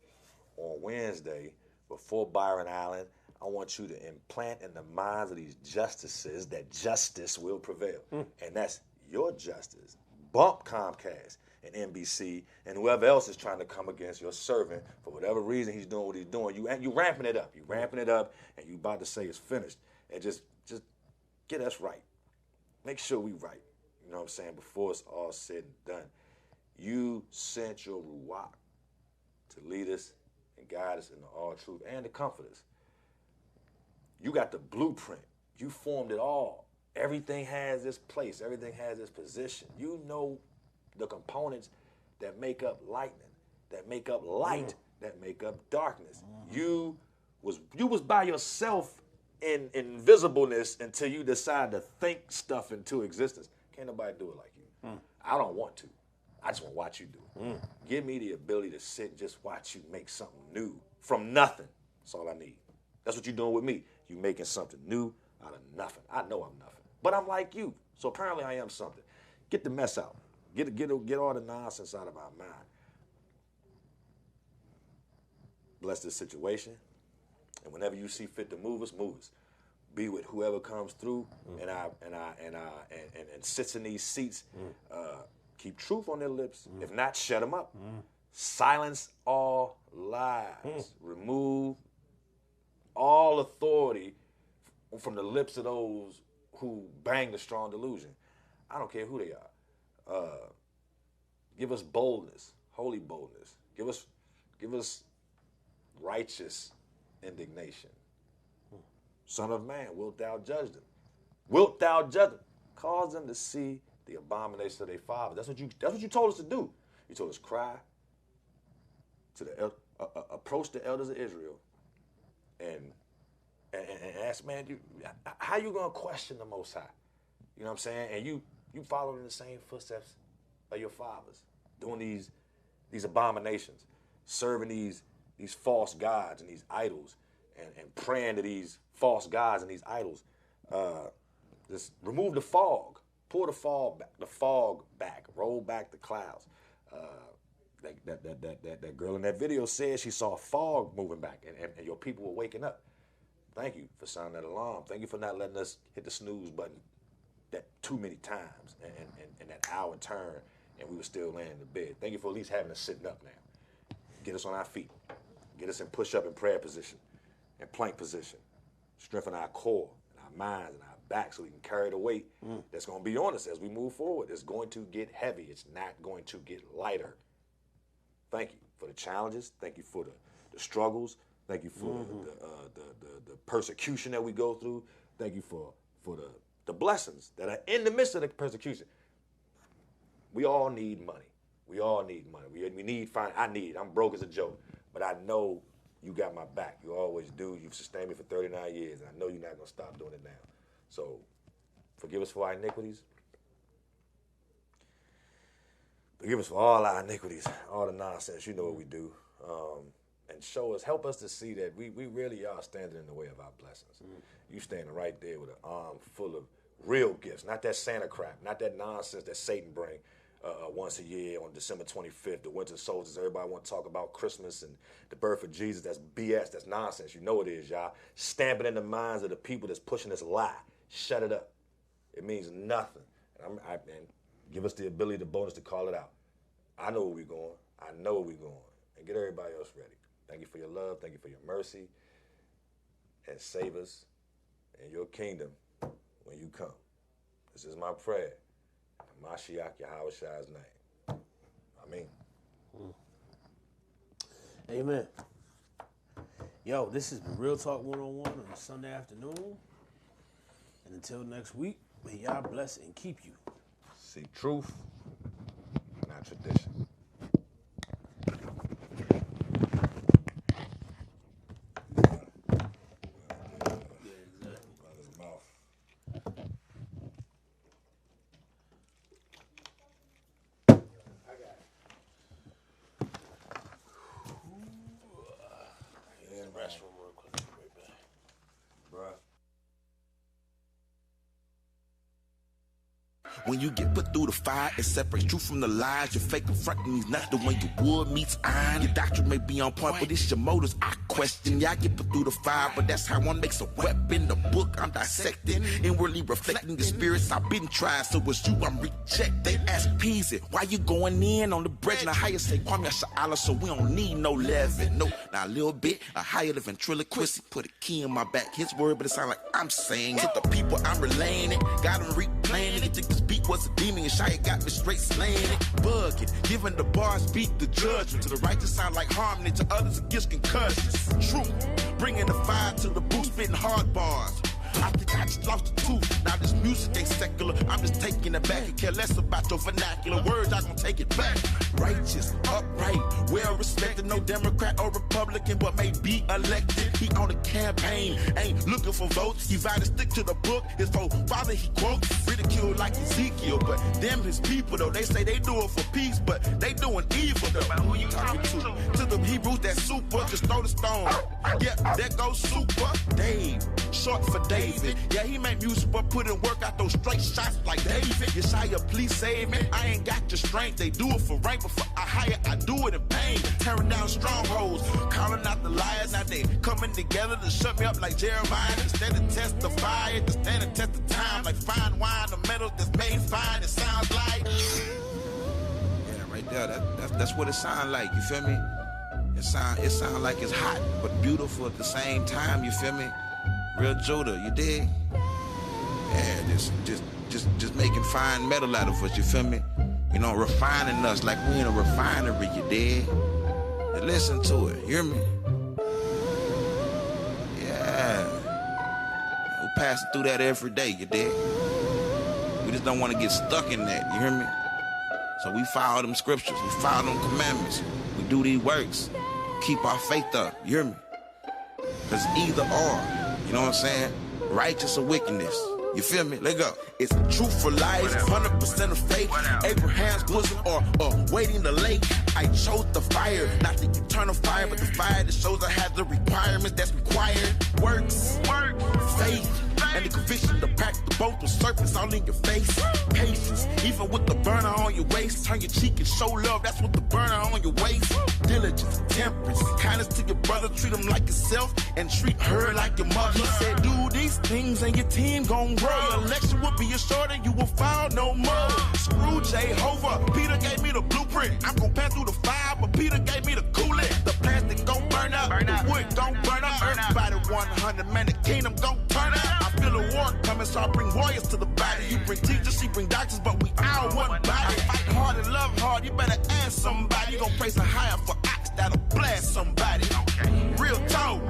on Wednesday before Byron Allen. I want you to implant in the minds of these justices that justice will prevail. And that's your justice. Bump Comcast and NBC and whoever else is trying to come against your servant for whatever reason he's doing what he's doing. You ramping it up. You ramping it up, and you about to say it's finished. And just get us right. Make sure we right. You know what I'm saying? Before it's all said and done. You sent your Ruach to lead us and guide us into all truth and to comfort us. You got the blueprint. You formed it all. Everything has its place. Everything has its position. You know the components that make up lightning, that make up light, that make up darkness. You was by yourself in invisibleness until you decide to think stuff into existence. Can't nobody do it like you. I don't want to. I just want to watch you do it. Give me the ability to sit and just watch you make something new from nothing. That's all I need. That's what you're doing with me. You making something new out of nothing. I know I'm nothing, but I'm like you. So apparently I am something. Get the mess out. Get all the nonsense out of our mind. Bless this situation, and whenever you see fit to move us, move us. Be with whoever comes through and sits in these seats. Keep truth on their lips. If not, shut them up. Silence all lies. Remove all authority from the lips of those who bang the strong delusion. I don't care who they are. Give us boldness, holy boldness. Give us righteous indignation. Son of man, wilt thou judge them? Wilt thou judge them? Cause them to see the abomination of their father. That's what you told us to do. You told us cry to the approach the elders of Israel and ask, man, how you gonna question the Most High? You know what I'm saying? And you following in the same footsteps of your fathers, doing these abominations, serving these false gods and these idols, and praying to these false gods and these idols. Just remove the fog, pull the fog back, roll back the clouds. That girl in that video said she saw fog moving back, and your people were waking up. Thank you for sounding that alarm. Thank you for not letting us hit the snooze button that too many times, and that hour turn, and we were still laying in the bed. Thank you for at least having us sitting up now. Get us on our feet. Get us in push-up and prayer position, and plank position. Strengthen our core, and our minds, and our back so we can carry the weight that's going to be on us as we move forward. It's going to get heavy. It's not going to get lighter. Thank you for the challenges. Thank you for the struggles. Thank you for the persecution that we go through. Thank you for the blessings that are in the midst of the persecution. We all need money. We all need money. We need I'm broke as a joke, but I know you got my back. You always do. You've sustained me for 39 years, and I know you're not going to stop doing it now. So forgive us for our iniquities. Forgive us for all our iniquities, all the nonsense. You know what we do. And help us to see that we really are standing in the way of our blessings. You standing right there with an arm full of real gifts, not that Santa crap, not that nonsense that Satan bring once a year on December 25th, the winter solstice. Everybody want to talk about Christmas and the birth of Jesus. That's BS. That's nonsense. You know it is, y'all. Stamp it in the minds of the people that's pushing this lie. Shut it up. It means nothing. And give us the ability, the bonus to call it out. I know where we're going. I know where we're going. And get everybody else ready. Thank you for your love. Thank you for your mercy. And save us in your kingdom when you come. This is my prayer. In Mashiach Yahweh's name. Amen. Amen. Yo, this has been Real Talk 101 on a Sunday afternoon. And until next week, may y'all bless and keep you. See truth, not tradition. When you get put through the fire, it separates truth from the lies. Your fake and front means nothing when your wood meets iron. Your doctrine may be on point, but it's your motives I question. Y'all get put through the fire, but that's how one makes a weapon. The book I'm dissecting, inwardly reflecting the spirits I've been tried. So it's you I'm rejecting. They ask Peasy, why you going in on the bridge? Now how you say Kwame Sha'ala, so we don't need no leaven. No, now a little bit, a higher than ventriloquist. Put a key in my back, his word, but it sound like I'm saying it. The people I'm relaying it, got them replaying it. Think this beat was a demon and Shia got me straight slaying it. Bugging, giving the bars beat the judgment. To the righteous sound like harmony, to others it gives concussions. Truth, bringing the fire to the booth, spitting hard bars. I think I just lost the tooth. Now this music ain't secular. I'm just taking it back and care less about your vernacular words. I gon' take it back. Righteous, upright, well respected. No Democrat or Republican, but may be elected. He on the campaign, ain't looking for votes. He vowed to stick to the book. His father he quotes, ridiculed like Ezekiel. But them his people though, they say they do it for peace, but they doing evil though. About who you talking to them Hebrews that super, just throw the stone. Yeah, there goes Super Dave, short for David. Yeah, he make music but put in work out those straight shots like David. Yeshaya, please save me. I ain't got your strength. They do it for rank, but for I hire, I do it in pain. Tearing down strongholds, calling out the liars. Now they coming together to shut me up like Jeremiah. Instead of testify, to stand the test of time like fine wine. The metal that's made fine, it sounds like. Yeah, right there. That's what it sounds like. You feel me? It sound like it's hot but beautiful at the same time. You feel me? Real Judah, you dig? Yeah, just making fine metal out of us, you feel me? You know, refining us like we in a refinery, you dig? And listen to it, you hear me? passing through that every day, you dig? We just don't want to get stuck in that, you hear me? So we follow them scriptures, we follow them commandments, we do these works, keep our faith up, you hear me? Because either or, you know what I'm saying? Righteous or wickedness. You feel me? Let go. It's truth for life, 100% of faith. Abraham's bosom or waiting the lake. I chose the fire, not the eternal fire, but the fire that shows I have the requirements that's required. Works, faith, and the conviction to pack the boat with serpents all in your face. Patience, even with the burner on your waist. Turn your cheek and show love, that's what the burner on your waist. Diligence, temperance, kindness to your brother. Treat him like yourself and treat her like your mother. He said, do these things and your team gon' grow. Your election will be assured and you will fall no more. Screw Jehovah, Peter gave me the blueprint. I'm gon' pass through the fire, but Peter gave me the coolant. The plastic gon' burn up, the wood gon' burn up. Everybody 100, man, the kingdom gon' turn up. I feel a war coming, so I bring warriors to the body. You bring teachers, she bring doctors, but we all one body. I fight hard and love hard, you better ask somebody. You gon' praise a higher for ox that'll blast somebody. Real talk,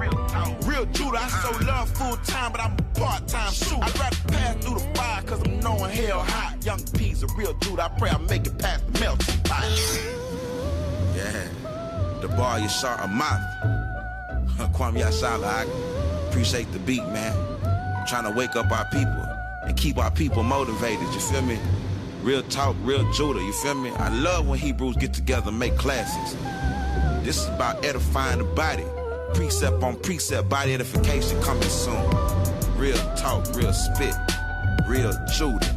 real Judah. I show love full time, but I'm a part-time shooter. I'd rather pass through the fire, cause I'm knowing hell hot. Young P's a real Judah, I pray I make it past the melting pot. Yeah, the bar you shot a mouth. Kwame Yashala, I appreciate the beat, man. I'm trying to wake up our people and keep our people motivated, you feel me? Real talk, real Judah, you feel me? I love when Hebrews get together and make classes. This is about edifying the body. Precept on precept, body edification coming soon. Real talk, real spit, real Judah.